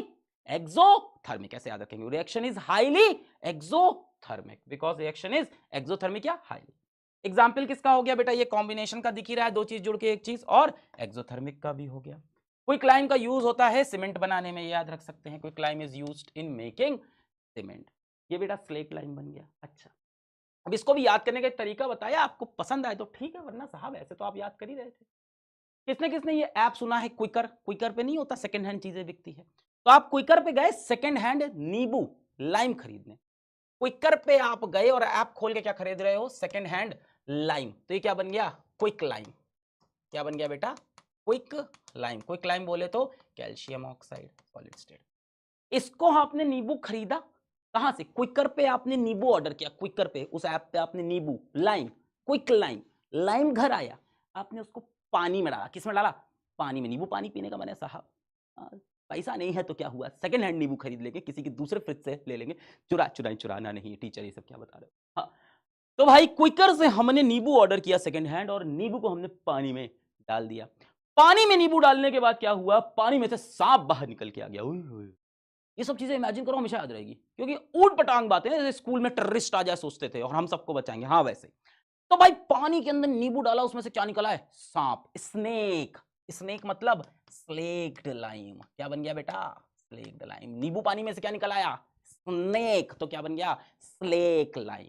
एक्सोथर्मिक, ऐसे याद रखेंगे, reaction is highly exothermic because reaction is exothermic या हाईली। एग्जाम्पल किसका हो गया बेटा, ये कॉम्बिनेशन का दिख ही रहा है, दो चीज जुड़ के एक चीज, और एक्सोथर्मिक का भी हो गया। क्विक लाइम का यूज होता है सीमेंट बनाने में, याद रख सकते हैं, quick lime is used in making cement, ये बेटा स्लेक्ड लाइम बन गया। अच्छा अब इसको भी याद करने का एक तरीका बताया, आपको पसंद आए तो ठीक है, वरना साहब ऐसे तो आप याद कर ही रहे थे। किसने किसने ये ऐप सुना है क्विकर, क्विकर पे नहीं होता सेकंड हैंड चीजें बिकती है, तो आप क्विकर पे गए सेकंड हैंड नींबू लाइम खरीदने, क्विकर पे आप गए और ऐप खोल के क्या खरीद रहे हो, सेकंड हैंड लाइम, तो ये क्या बन गया, क्विक लाइम, क्या बन गया बेटा, क्विक लाइम। क्विक लाइम बोले तो कैल्शियम ऑक्साइड सॉलिड स्टेट। इसको आपने नींबू खरीदा कहां से, क्विकर पे आपने नींबू ऑर्डर किया, क्विकर पे उस ऐप पे आपने नींबू लाइम, क्विक लाइम, लाइम घर आया, आपने उसको पानी में डाला, किस में डाला, पानी में, नींबू पानी पीने का मन है साहब, पैसा नहीं है तो क्या हुआ, सेकंड हैंड नींबू खरीद लेंगे, किसी के दूसरे फ्रिज से ले लेंगे। चुराना नहीं, टीचर ये सब क्या बता रहे हो। हाँ, तो भाई क्विकर से हमने नींबू ऑर्डर किया सेकंड हैंड, और नींबू को हमने पानी में डाल दिया। पानी में नींबू डालने के बाद क्या हुआ, पानी में से सांप बाहर निकल के आ गया। ये सब चीजें इमेजिन करो, हमेशा याद रहेगी, क्योंकि ऊट पटांग बातें हैं, जैसे स्कूल में टेररिस्ट आ जाए सोचते थे और हम सबको बचाएंगे, हाँ वैसे। तो भाई पानी के अंदर नींबू डाला, उसमें से क्या निकला है, सांप, स्नेक। स्नेक मतलब स्लेक्ड लाइम। क्या बन गया बेटा, स्लेक्ड लाइम। नींबू पानी में से क्या निकल आया, स्नेक, तो क्या बन गया, स्लेक लाइम।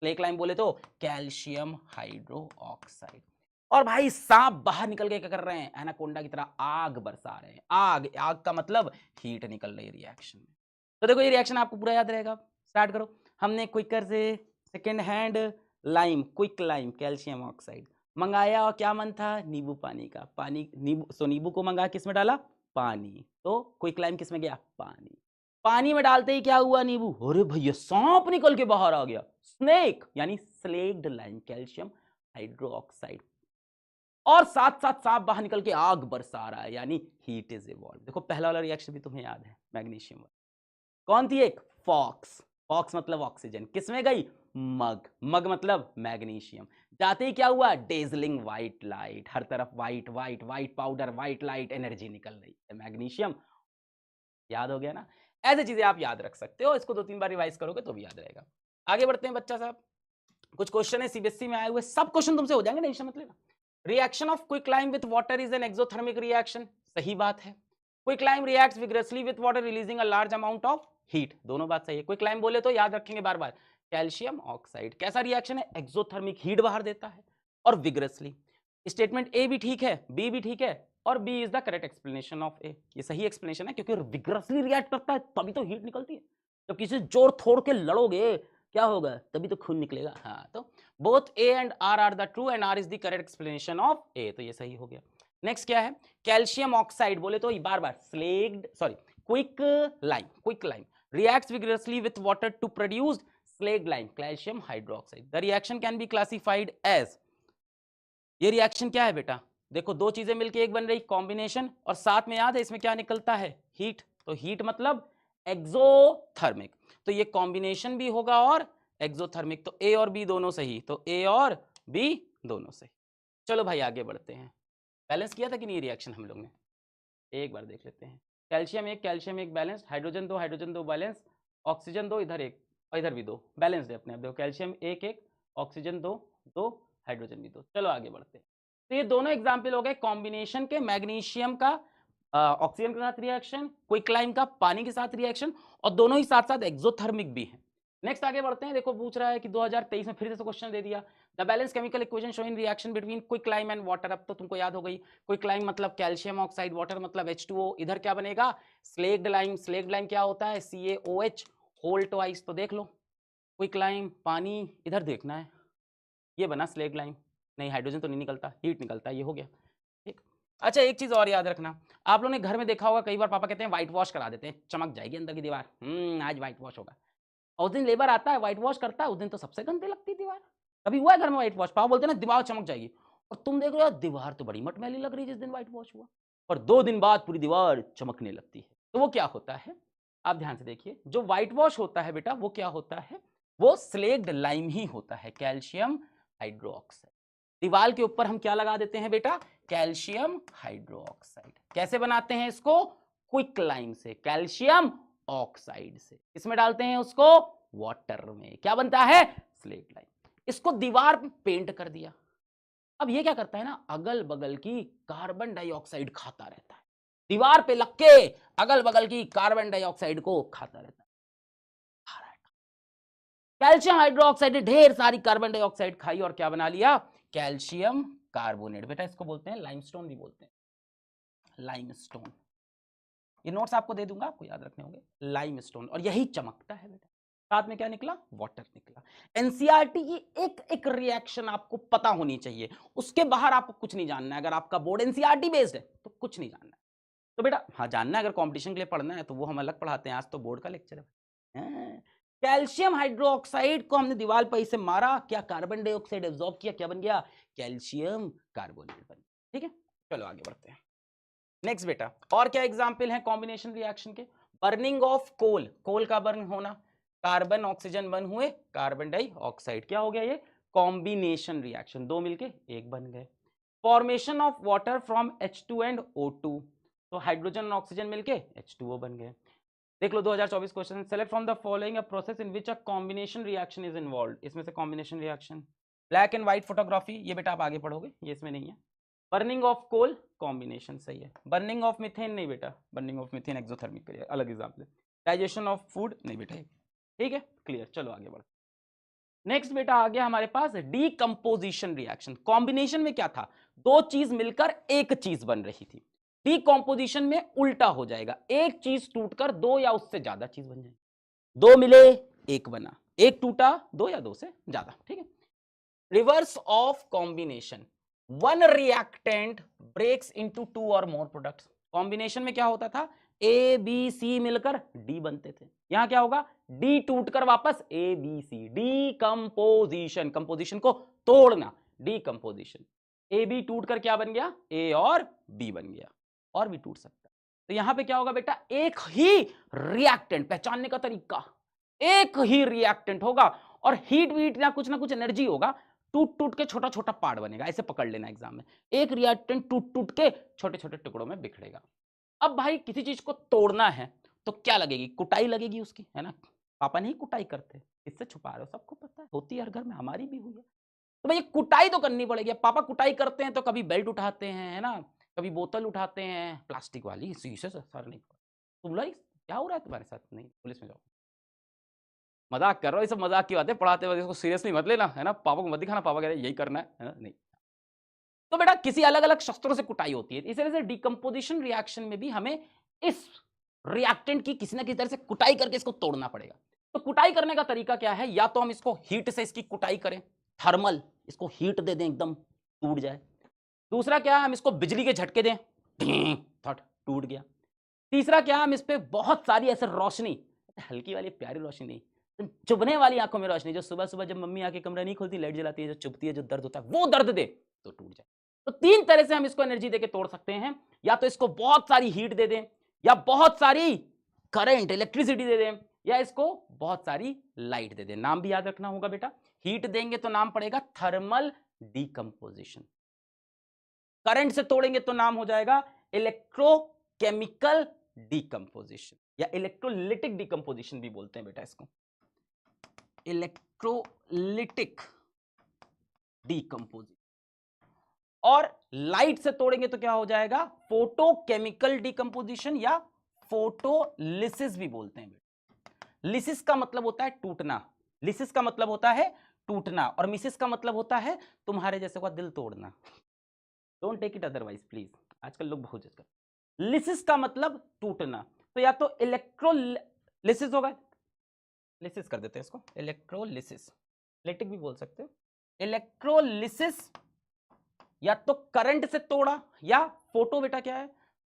स्लेक लाइम बोले तो कैल्शियम हाइड्रो ऑक्साइड। और भाई सांप बाहर निकल के क्या कर रहे हैं, एनाकोंडा की तरह आग बरसा रहे हैं। आग, आग का मतलब हीट निकल रही है रिएक्शन में। तो देखो ये रिएक्शन आपको पूरा याद रहेगा। स्टार्ट करो। हमने क्विकर से second hand lime, quick lime, calcium oxide मंगाया, और क्या मन था, नींबू पानी का। पानी, नींबू, सो नींबू को मंगा किस में डाला, पानी, तो क्विक लाइम किस में गया, पानी। पानी में डालते ही क्या हुआ, नींबू, अरे भैया सांप निकल के बाहर आ गया, स्नेक, यानी slaked lime, calcium hydro oxide. और साथ साथ सांप बाहर निकल के आग बरसा रहा है, यानी हीट इज इवॉल्व। देखो पहला वाला रिएक्शन भी तुम्हें याद है, मैग्नीशियम। कौन थी एक, फॉक्स। फॉक्स मतलब ऑक्सीजन, किसमें गई, मग। मग मतलब मैग्नीशियम। जाते ही क्या हुआ, डेजलिंग व्हाइट लाइट, हर तरफ white white white powder, white light, energy निकल रही है, मैग्नीशियम। याद हो गया ना। ऐसी चीजें आप याद रख सकते हो, इसको 2-3 बार रिवाइज करोगे तो भी याद रहेगा। आगे बढ़ते हैं बच्चा साहब। कुछ क्वेश्चन है सीबीएसई में आए हुए, सब क्वेश्चन तुमसे हो जाएंगे, टेंशन मत लेना। Reaction of quicklime with water is an exothermic reaction, सही बात है। Quicklime reacts vigorously with water releasing a large amount of heat, दोनों बात सही है। क्विकलाइम बोले तो याद रखेंगे बार बार, कैल्शियम ऑक्साइड कैसा रिएक्शन है, एक्सोथर्मिक, हीट बाहर देता है, और विग्रसली। स्टेटमेंट ए भी ठीक है, बी भी ठीक है, और B is the correct explanation of A, ये सही एक्सप्लेनेशन है, क्योंकि विग्रसली रिएक्ट करता है तभी तो हीट निकलती है। जब किसी जोर थोड़ के लड़ोगे क्या होगा, तभी तो खून निकलेगा। हाँ, तो both A and R the true, and R is the correct explanation of A, तो ये सही हो गया। नेक्स्ट क्या है, कैल्शियम ऑक्साइड बोले तो बार बार slaked, sorry, quick lime reacts vigorously with water to produce slaked lime, calcium hydroxide. The reaction can be classified as, ये रिएक्शन क्या है बेटा, देखो दो चीजें मिलकर एक बन रही, कॉम्बिनेशन, और साथ में याद है इसमें क्या निकलता है, हीट। तो हीट मतलब एक्सोथर्मिक, तो ये कॉम्बिनेशन भी होगा और एक्सोथर्मिक, तो ए और बी दोनों सही, तो ए और बी दोनों सही। चलो भाई आगे बढ़ते हैं। बैलेंस किया था कि नहीं रिएक्शन हम लोग ने, एक बार देख लेते हैं। कैल्शियम एक बैलेंस, हाइड्रोजन दो बैलेंस, ऑक्सीजन दो, इधर एक और इधर भी दो, बैलेंस है अपने आप। देखो कैल्शियम एक, ऑक्सीजन दो, हाइड्रोजन भी दो। चलो आगे बढ़ते हैं। तो ये दोनों एग्जाम्पल हो गए कॉम्बिनेशन के, मैग्नीशियम का ऑक्सीजन के साथ रिएक्शन, क्विकलाइम का पानी के साथ रिएक्शन, और दोनों ही साथ साथ एक्सोथर्मिक भी है। नेक्स्ट आगे बढ़ते हैं। देखो पूछ रहा है कि 2023 में फिर से क्वेश्चन दे दिया, the balance chemical equation showing reaction between quicklime and water. अब तो तुमको याद हो गई, क्विकलाइम मतलब कैल्शियम ऑक्साइड, वाटर मतलब H2O। इधर क्या बनेगा, स्लेक्ड लाइम। स्लेक्ड लाइम क्या होता है, CaOH होल ट्वाइस। तो देख लो, क्विकलाइम पानी, इधर देखना है, ये बना स्लेक्ड लाइम, नहीं हाइड्रोजन तो नहीं निकलता, हीट निकलता है, ये हो गया ठीक। अच्छा एक चीज और याद रखना, आप लोगों ने घर में देखा होगा, कई बार पापा कहते हैं व्हाइट वॉश करा देते हैं, चमक जाएगी अंदर की दीवार, आज व्हाइट वॉश होगा। और उस दिन लेबर आता है व्हाइट वॉश करता है, उस दिन तो सबसे गंदी लगती दीवार। कभी हुआ है घर में व्हाइट वॉश, पापा बोलते हैं ना दीवार चमक जाएगी, और तुम देख रहे हो दीवार तो बड़ी मटमैली लग रही है जिस दिन व्हाइट वॉश हुआ, और 2 दिन बाद पूरी दीवार चमकने लगती है। तो वो क्या होता है, आप ध्यान से देखिए, जो व्हाइट वॉश होता है बेटा वो क्या होता है, वो स्लेक्ड लाइम ही होता है, कैल्शियम हाइड्रोक्साइड। दीवार के ऊपर हम क्या लगा देते हैं बेटा, कैल्शियम हाइड्रोक्साइड। कैसे बनाते हैं इसको, क्विक लाइम से, कैल्शियम ऑक्साइड से। इसमें डालते हैं उसको वाटर में, क्या बनता है, स्लेट लाइम। इसको दीवार पे पेंट कर दिया। अब ये क्या करता है ना, अगल बगल की कार्बन डाइऑक्साइड खाता रहता है, दीवार पे लग के अगल बगल की कार्बन डाइऑक्साइड को खाता रहता है। कैल्शियम हाइड्रोक्साइड ने ढेर सारी कार्बन डाइऑक्साइड खाई और क्या बना लिया, कैल्शियम कार्बोनेट। बेटा इसको बोलते हैं लाइमस्टोन भी बोलते हैं, लाइमस्टोन। ये नोट्स आपको दे दूंगा, आपको याद रखने होंगे, लाइमस्टोन। और यही चमकता है बेटा। साथ में क्या निकला, वाटर निकला। एनसीईआरटी की एक एक रिएक्शन आपको पता होनी चाहिए, उसके बाहर आपको कुछ नहीं जानना है। अगर आपका बोर्ड एनसीईआरटी बेस्ड है तो कुछ नहीं जानना है। तो बेटा हाँ जानना है, अगर कंपटीशन के लिए पढ़ना है तो वो हम अलग पढ़ाते हैं, आज तो बोर्ड का लेक्चर है। कैल्शियम हाइड्रोक्साइड को हमने दीवार पर इसे मारा, क्या कार्बन डाइऑक्साइड एब्जॉर्ब किया, क्या बन गया, कैल्शियम कार्बोनेट बन गया। ठीक है, चलो आगे बढ़ते हैं। नेक्स्ट बेटा, और क्या एग्जाम्पल है कॉम्बिनेशन रिएक्शन के? बर्निंग ऑफ कोल, कोल का बर्न होना, कार्बन ऑक्सीजन बर्न हुए, कार्बन डाइऑक्साइड, क्या हो गया ये? कॉम्बिनेशन रिएक्शन, दो मिलके एक बन गए। Formation of water from H2 and O2, तो हाइड्रोजन और ऑक्सीजन मिलके H2O बन गए। देख लो 2024 question, select from the following a process in which a combination reaction is involved, इसमें से combination reaction. Black and white photography, ये बेटा आप आगे पढ़ोगे, ये इसमें नहीं है। बर्निंग ऑफ कोल, कॉम्बिनेशन सही है। बर्निंग ऑफ मिथेन नहीं बेटा, बर्निंग ऑफ मिथेन एक्सोथर्मिक करिए, अलग एग्जाम्पल। डाइजेशन ऑफ फूड नहीं बेटा, ठीक है, क्लियर। चलो आगे बढ़ो। नेक्स्ट बेटा आ गया हमारे पास डीकंपोजिशन रिएक्शन। कॉम्बिनेशन में क्या था? दो चीज मिलकर एक चीज बन रही थी। डीकंपोजिशन में उल्टा हो जाएगा, एक चीज टूटकर दो या उससे ज्यादा चीज बन जाएगी। दो मिले एक बना, एक टूटा दो या दो से ज्यादा, ठीक है। Reverse of combination, one reactant breaks into two or more products. Combination में क्या होता था? ए बी सी मिलकर डी बनते थे, यहां क्या होगा? डी टूटकर वापस A B C, decomposition, composition को तोड़ना, डीकंपोजिशन। ए बी टूटकर क्या बन गया? ए और बी बन गया, और भी टूट सकता है। तो यहां पे क्या होगा बेटा? एक ही रिएक्टेंट, पहचानने का तरीका, एक ही रिएक्टेंट होगा और हीट वीट या कुछ ना कुछ एनर्जी होगा, टूट टूट के छोटा छोटा पार्ट बनेगा। ऐसे पकड़ लेना एग्जाम में, एक रिएक्टेंट टूट टूट के छोटे छोटे टुकड़ों में बिखरेगा। अब भाई किसी चीज को तोड़ना है तो क्या लगेगी? कुटाई लगेगी उसकी, है ना? पापा नहीं कुटाई करते, इससे छुपा रहे हो, सबको पता है, होती है हर घर में, हमारी भी हुई है। तो भाई कुटाई तो करनी पड़ेगी। पापा कुटाई करते हैं तो कभी बेल्ट उठाते हैं, है ना, कभी बोतल उठाते हैं प्लास्टिक वाली, शीशे से सर नहीं। तुम लोग क्या हो रहा है तुम्हारे साथ? नहीं, पुलिस में जाओ। मजाक कर रहा हूँ, ये सब मजाक की बात है, पढ़ाते वक्त इसको सीरियसली मत लेना, है ना। पापा को मत दिखाना, पापा कह रहे हैं यही करना है ना, नहीं। तो बेटा किसी अलग अलग शस्त्रों से कुटाई होती है, इस तरह से डिकम्पोजिशन रिएक्शन में भी हमें इस रिएक्टेंट की किसी ना किसी तरह से कुटाई करके इसको तोड़ना पड़ेगा। तो कुटाई करने का तरीका क्या है? या तो हम इसको हीट से इसकी कुटाई करें, थर्मल, इसको हीट दे दें एकदम टूट जाए। दूसरा क्या है? हम इसको बिजली के झटके दें, टूट गया। तीसरा क्या, हम इस पे बहुत सारी ऐसे रोशनी, हल्की वाली प्यारी रोशनी नहीं, चुभने वाली आंखों में रोशनी, जो सुबह सुबह जब मम्मी आके कमरा नहीं खोलती, लाइट जलाती है, जो चुभती है, जो दर्द होता है, वो दर्द दे तो टूट जाए। तो तीन तरह से हम इसको एनर्जी देके तोड़ सकते हैं। या तो इसको बहुत सारी हीट दे दें, या बहुत सारी करंट इलेक्ट्रिसिटी दे दें, या इसको बहुत सारी लाइट दे दें। नाम भी याद रखना होगा बेटा, हीट देंगे तो नाम पड़ेगा थर्मल डीकंपोजिशन, करंट से तोड़ेंगे तो नाम हो जाएगा इलेक्ट्रोकेमिकल डीकंपोजिशन, या इलेक्ट्रोलिटिक डीकंपोजिशन भी बोलते हैं बेटा इसको, इलेक्ट्रोलिटिक डीकंपोजिशन। और लाइट से तोड़ेंगे तो क्या हो जाएगा? फोटोकेमिकल डीकंपोजिशन, या फोटोलिसिस भी बोलते हैं बेटा। लिसिस का मतलब होता है टूटना, लिसिस का मतलब होता है टूटना, और मिसिस का मतलब होता है तुम्हारे जैसे का दिल तोड़ना। Don't take it otherwise please, आजकल लोग बहुत जज करते। लिसिस का मतलब टूटना, तो या तो इलेक्ट्रोलिसिस होगा, लिसिस कर देते हैं इसको, इलेक्ट्रोलिसिस, लिटिक भी बोल सकते हो, इलेक्ट्रोलिसिस। या तो करंट से तोड़ा, या फोटो बेटा क्या है?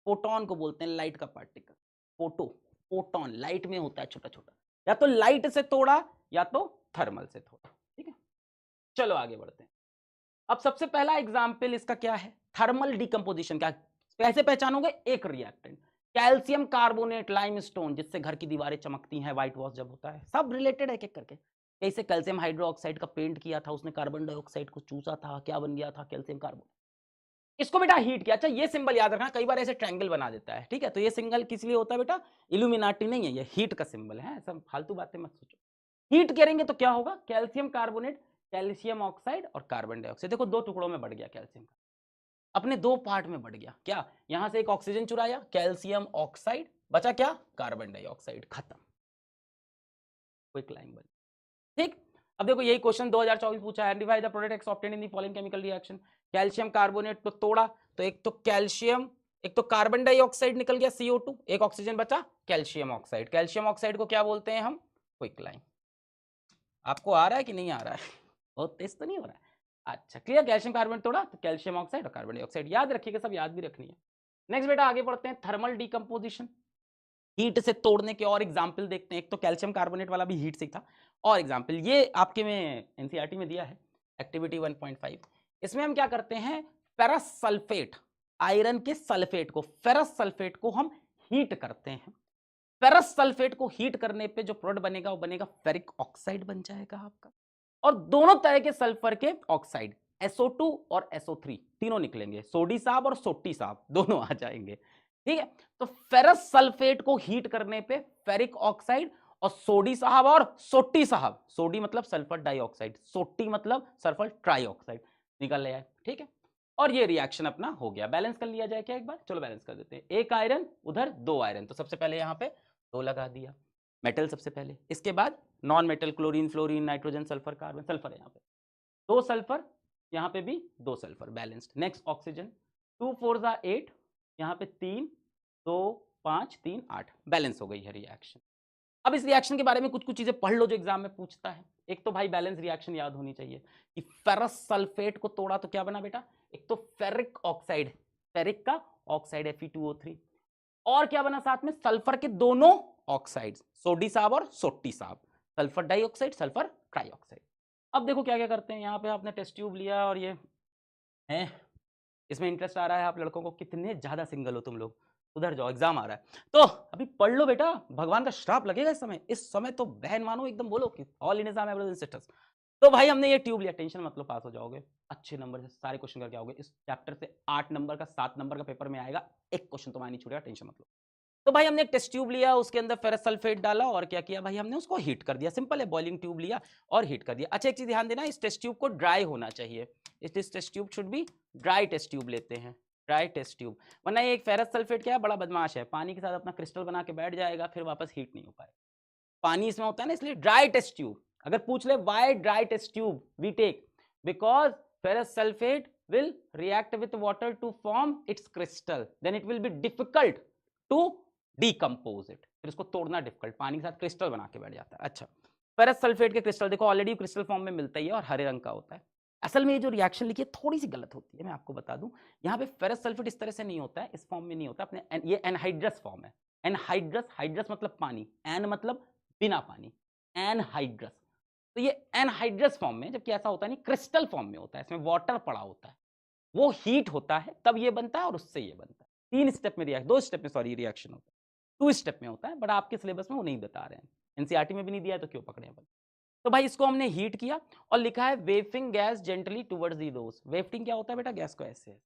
फोटोन को बोलते हैं, लाइट का पार्टिकल, फोटो, फोटोन लाइट में होता है छोटा छोटा। या तो लाइट से तोड़ा, या तो थर्मल से तोड़ा, ठीक है। चलो आगे बढ़ते हैं। अब सबसे पहला एग्जाम्पल इसका क्या है? Thermal decomposition. क्या कैसे पहचानोगे? एक रिएक्टेंट, कैल्शियम कार्बोनेट लाइमस्टोन, जिससे घर की दीवारें चमकती हैं, व्हाइट वॉश जब होता है, सब रिलेटेड है एक एक करके। कैसे कैल्शियम हाइड्रोक्साइड का पेंट किया था, उसने कार्बन डाइऑक्साइड को चूसा था, क्या बन गया था? Calcium carbonate. इसको बेटा हीट किया। अच्छा ये सिंबल याद रखना, कई बार ऐसे ट्रायंगल बना देता है, ठीक है। तो ये सिंबल किस लिए होता है बेटा? इल्यूमिनाटी नहीं है, ये हीट का सिंबल है, सब फालतू बातें मत सोचो। हीट करेंगे तो क्या होगा? कैल्शियम कार्बोनेट, कैल्शियम ऑक्साइड और कार्बन डाइऑक्साइड, देखो दो टुकड़ों में बढ़ गया कैल्शियम का, अपने दो पार्ट में बढ़ गया। क्या? यहां से एक ऑक्सीजन चुराया, कैल्शियम ऑक्साइड, बचा क्या? कार्बन डाइऑक्साइड, खत्म, क्विक लाइन बनी, ठीक। अब देखो यही क्वेश्चन 2024 पूछा है, identify the products obtained in the following chemical reaction. Calcium carbonate तो तोड़ा, तो एक तो कैल्शियम, एक तो कार्बन डाइऑक्साइड निकल गया CO2, एक ऑक्सीजन बचा कैल्शियम ऑक्साइड। कैल्शियम ऑक्साइड को क्या बोलते हैं हम? Quick line. आपको आ रहा है कि नहीं आ रहा है? बहुत तेज तो नहीं हो रहा है? अच्छा क्लियर। कैल्शियम कार्बोनेट तोड़ा तो कैल्शियम ऑक्साइड और कार्बन डाइऑक्साइड, याद रखिएगा, सब याद भी रखनी है। नेक्स्ट बेटा आगे बढ़ते हैं, थर्मल डीकंपोजिशन, हीट से तोड़ने के और एग्जाम्पल देखते हैं। एक तो कैल्शियम कार्बोनेट वाला भी हीट से था, और एग्जाम्पल ये आपके में एनसीईआरटी में दिया है, एक्टिविटी 1.5। इसमें हम क्या करते हैं? फेरस सल्फेट आयरन के सल्फेट को, फेरस सल्फेट को हम हीट करते हैं। फेरस सल्फेट को हीट करने पे जो प्रोडक्ट बनेगा वो बनेगा फेरिक ऑक्साइड बन जाएगा आपका। और दोनों तरह के सल्फर के ऑक्साइड SO2 और SO3 तीनों निकलेंगे, सोडी साहब और सोटी साहब दोनों आ जाएंगे। ठीक है, तो फेरस सल्फेट को हीट करने पे फेरिक ऑक्साइड और सोडी साहब और सोटी साहब, सोडी मतलब सल्फर डाइऑक्साइड, सोटी मतलब सल्फर ट्राइऑक्साइड निकल आया। ठीक है, और ये रिएक्शन अपना हो गया। बैलेंस कर लिया जाए क्या एक बार? चलो बैलेंस कर देते हैं। एक आयरन उधर, दो आयरन, तो सबसे पहले यहां पे दो लगा दिया, मेटल सबसे पहले, इसके बाद non metal, chlorine, fluorine, nitrogen, sulphur, carbon, sulphur है यहाँ पे दो सल्फर, यहाँ पे भी दो सल्फर, बैलेंस्ड। नेक्स्ट ऑक्सीजन, 2 4 8, यहाँ पे 3 2 5 3 8, बैलेंस हो गई है रिएक्शन। अब इस रिएक्शन के बारे में कुछ कुछ चीजें पढ़ लो जो एग्जाम में पूछता है। एक तो भाई बैलेंस रिएक्शन याद होनी चाहिए कि फेरस सल्फेट को तोड़ा तो क्या बना बेटा? एक तो फेरिक ऑक्साइड, फेरिक का ऑक्साइड Fe2O3, और क्या बना साथ में? सल्फर के दोनों ऑक्साइड्स, सोडी साहब और सोटी साहब, सल्फर डाइऑक्साइड, सल्फर ट्राइऑक्साइड। अब देखो क्या क्या करते हैं। यहाँ पे आपने टेस्ट ट्यूब लिया और ये है, इसमें इंटरेस्ट आ रहा है आप लड़कों को, कितने ज्यादा सिंगल हो तुम लोग, उधर जाओ, एग्जाम आ रहा है तो अभी पढ़ लो बेटा, भगवान का श्राप लगेगा इस समय। इस समय तो बहन मानो एकदम बोलो कि ऑल इन एग्जाम सिस्टर्स। तो भाई हमने ये ट्यूब लिया, टेंशन मतलब पास हो जाओगे अच्छे नंबर से, सारे क्वेश्चन करके आओगे। इस चैप्टर से 8 नंबर का 7 नंबर का पेपर में आएगा, एक क्वेश्चन तुम्हारा नहीं छूटेगा, टेंशन मतलब। तो भाई हमने एक टेस्ट ट्यूब लिया, उसके अंदर फेरस सल्फेट डाला और क्या किया भाई, हमने उसको हीट कर दिया। सिंपल है, बॉइलिंग ट्यूब लिया और हीट कर दिया। अच्छा एक चीज ध्यान देना, इस टेस्ट ट्यूब को ड्राई होना चाहिए, इस test tube should be dry test tube लेते हैं, ड्राई टेस्ट ट्यूब। वरना ये एक फेरस सल्फेट क्या है, बड़ा बदमाश है, पानी के साथ अपना क्रिस्टल बना के बैठ जाएगा, फिर वापस हीट नहीं हो पाएगा। पानी इसमें होता है ना, इसलिए ड्राई टेस्ट ट्यूब। अगर पूछ ले why dry test tube we take, because ferrous sulphate will react with water to form its crystal, then it will be difficult to decompose it, फिर इसको तोड़ना डिफिकल्ट, पानी के साथ क्रिस्टल बना के बैठ जाता है। अच्छा, फेरस सल्फेट के क्रिस्टल देखो ऑलरेडी क्रिस्टल फॉर्म में मिलता ही है और हरे रंग का होता है। असल में ये जो रिएक्शन लिखी है थोड़ी सी गलत होती है, मैं आपको बता दूं। यहाँ पे फेरस सल्फेट इस तरह से नहीं होता है, इस फॉर्म में नहीं होता अपने, ये एनहाइड्रस फॉर्म है। एनहाइड्रस, हाइड्रस मतलब पानी, एन मतलब बिना पानी, एनहाइड्रस। तो ये एनहाइड्रस फॉर्म में, जबकि ऐसा होता नहीं, क्रिस्टल फॉर्म में होता है, इसमें वाटर पड़ा होता है, वो हीट होता है तब ये बनता है और उससे ये बनता है। 3 स्टेप में रिएक्शन, 2 स्टेप में सॉरी रिएक्शन होता है, 2 स्टेप में होता है, बट आपके सिलेबस में वो नहीं बता रहे हैं, एनसीईआरटी में भी नहीं दिया है तो क्यों पकड़े अपन। तो भाई इसको हमने हीट किया और लिखा है wafting gas gently towards the dose. Wafting क्या होता है बेटा? गैस को ऐसे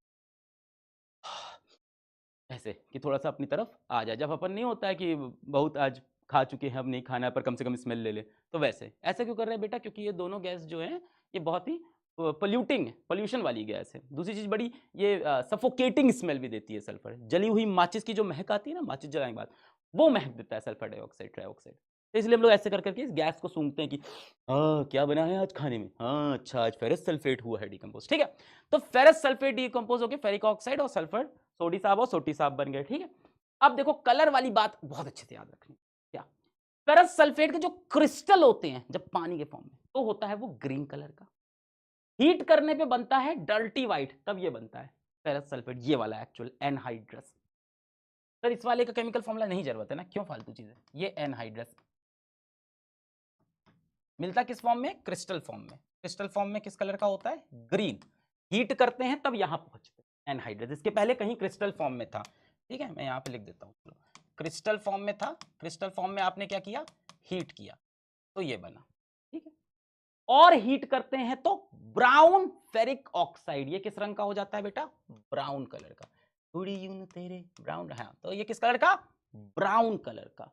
ऐसे कि थोड़ा सा अपनी तरफ आ जाए, जब अपन नहीं होता है कि बहुत आज खा चुके हैं अब नहीं खाना है पर कम से कम स्मेल ले ले, तो वैसे ऐसे क्यों कर रहे हैं बेटा? क्योंकि ये दोनों गैस जो है ये बहुत ही पोल्यूटिंग, पोल्यूशन वाली गैस है। दूसरी चीज बड़ी ये सफोकेटिंग स्मेल भी देती है सल्फर, जली हुई माचिस की जो महक आती है ना, माचिस जलाने के बाद वो महक देता है सल्फर डाइऑक्साइड, ट्राइऑक्साइड। तो इसलिए हम लोग ऐसे कर करके इस गैस को सूंघते हैं कि हाँ क्या बना है आज खाने में, हाँ अच्छा आज फेरस सल्फेट हुआ है डिकम्पोज। ठीक है, तो फेरस सल्फेट डिकम्पोज होकर फेरिक ऑक्साइड और सल्फर, सोडी साहब और सोटी साहब बन गए। ठीक है, अब देखो कलर वाली बात बहुत अच्छे से याद रखनी। क्या? फेरस सल्फेट के जो क्रिस्टल होते हैं जब पानी के फॉर्म में, तो होता है वो ग्रीन कलर का, हीट करने पे बनता है डर्टी व्हाइट, तब ये बनता है फेरस सल्फेट, ये वाला एक्चुअल एनहाइड्रस। सर इस वाले का केमिकल फॉर्मूला नहीं जरूरत है ना, क्यों फालतू चीज है। ये एनहाइड्रस मिलता किस फॉर्म में? क्रिस्टल फॉर्म में। क्रिस्टल फॉर्म में किस कलर का होता है? ग्रीन। हीट करते हैं तब यहां पहुंचते हैं एनहाइड्रस, इसके पहले कहीं क्रिस्टल फॉर्म में था। ठीक है, मैं यहां पे लिख देता हूं, क्रिस्टल फॉर्म में था, क्रिस्टल फॉर्म में आपने क्या किया? हीट किया तो ये बना। ठीक है, और हीट करते हैं तो ब्राउन फेरिक ऑक्साइड, ये किस रंग का हो जाता है बेटा? ब्राउन कलर का। तेरे ब्राउन, हाँ तो ये किस कलर का? ब्राउन कलर का।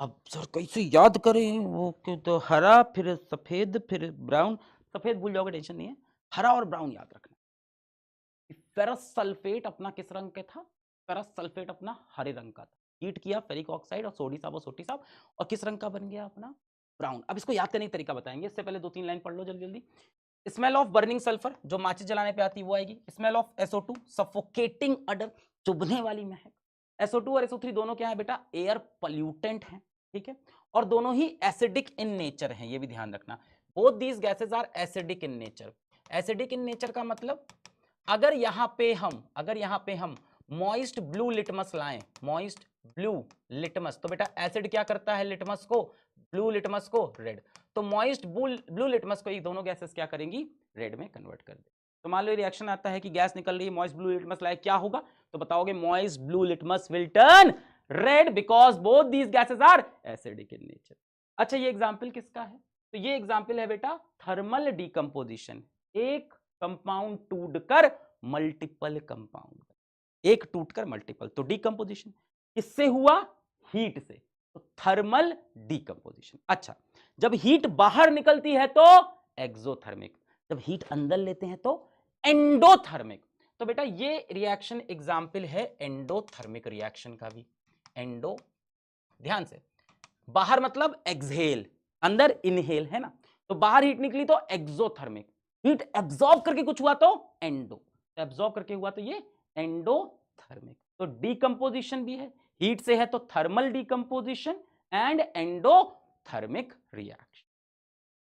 अब सर कैसे याद करें वो, तो हरा फिर सफेद फिर ब्राउन, सफेद भूल जाओगे टेंशन नहीं है, हरा और ब्राउन याद रखना। फेरस सल्फेट अपना किस रंग का था? फेरस सल्फेट अपना हरे रंग का था, हीट किया फेरिक ऑक्साइड और सोडी साहब और सोटी साहब, और किस रंग का बन गया? अपना ब्राउन। अब इसको याद करने का तरीका बताएंगे, इससे पहले 2-3 लाइन पढ़ लो जल्दी जल्दी। स्मेल ऑफ बर्निंग सल्फर, जो माचिस जलाने पे आती है वो आएगी। स्मेल ऑफ SO2, सफोकेटिंग अडर, चुभने वाली महक। SO2 और SO3 दोनों क्या है बेटा? एयर पॉल्यूटेंट हैं। ठीक है, और दोनों ही एसिडिक इन नेचर हैं, ये भी ध्यान रखना। Both these gases are acidic in nature. Acidic in nature का मतलब अगर यहां पे हम मॉइस्ट ब्लू लिटमस लाएं, मॉइस्ट ब्लू लिटमस, तो बेटा एसिड क्या करता है लिटमस को? ब्लू लिटमस को रेड। तो मॉइस्ट ब्लू लिटमस को ये दोनों गैसेस क्या करेंगी? रेड में कन्वर्ट कर दे। तो मान लो रिएक्शन आता है कि गैस निकल रही है, मॉइस्ट ब्लू लिटमस लाइक, क्या होगा? तो बताओगे moist blue litmus will turn red because both these gases are acidic in nature. अच्छा, ये एग्जांपल किसका है? तो ये एग्जांपल है बेटा थर्मल डिकम्पोजिशन। एक कंपाउंड टूटकर मल्टीपल कंपाउंड, एक टूटकर मल्टीपल, तो डिकम्पोजिशन किससे हुआ? हीट से, तो थर्मल डिकम्पोजिशन। अच्छा, जब हीट बाहर निकलती है तो एक्सोथर्मिक, जब हीट अंदर लेते हैं तो एंडोथर्मिक। तो बेटा ये रिएक्शन एग्जाम्पल है एंडोथर्मिक रिएक्शन का भी। एंडो, ध्यान से, बाहर मतलब एक्सहेल, अंदर इनहेल है ना, तो बाहर हीट निकली तो एक्सोथर्मिक, हीट एब्जॉर्ब करके कुछ हुआ तो एंडो, एब्जॉर्ब करके हुआ तो ये एंडोथर्मिक। तो डिकम्पोजिशन भी है, हीट से है तो thermal decomposition and endothermic reaction.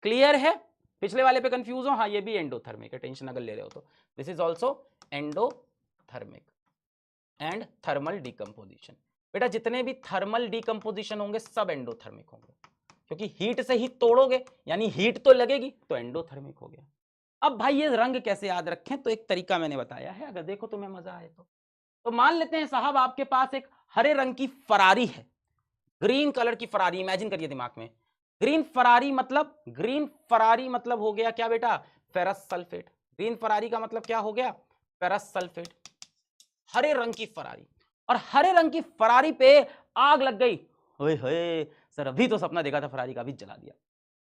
Clear है? पिछले वाले पे कंफ्यूज हो? हाँ, ये भी एंडोथर्मिक है, टेंशन अगर ले रहे हो तो। This is also endothermic and thermal decomposition. बेटा जितने भी थर्मल डिकम्पोजिशन होंगे सब एंडोथर्मिक होंगे, क्योंकि हीट से ही तोड़ोगे यानी हीट तो लगेगी, तो एंडोथर्मिक हो गया। अब भाई ये रंग कैसे याद रखें? तो एक तरीका मैंने बताया है, अगर देखो तुम्हें मजा आए तो मान लेते हैं साहब आपके पास एक हरे रंग की फरारी है, ग्रीन कलर की फरारी, इमेजिन करिए दिमाग में। ग्रीन फरारी मतलब हो गया क्या बेटा? Ferrous sulphate. ग्रीन फरारी का मतलब क्या हो गया? Ferrous sulphate. हरे रंग की फरारी, और हरे रंग की फरारी पे आग लग गई। ओए होए सर, अभी तो सपना देखा था फरारी का, अभी जला दिया।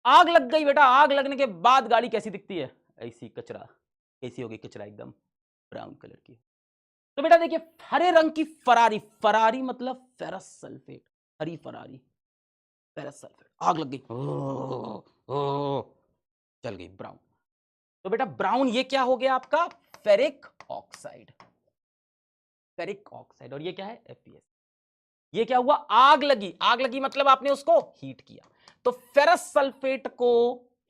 आग लग गई बेटा, आग लगने के बाद गाड़ी कैसी दिखती है? ऐसी कचरा, कैसी होगी? कचरा एकदम ब्राउन कलर की। तो बेटा देखिए, हरे रंग की फरारी, फरारी मतलब फेरस सल्फेट, हरी फरारी, फेरस सल्फेट, आग लग गई, चल गई ब्राउन। तो बेटा ब्राउन ये क्या हो गया आपका? Ferric oxide, ferric oxide. और ये क्या है? FeS। ये क्या हुआ? आग लगी, आग लगी मतलब आपने उसको हीट किया, तो फेरस सल्फेट को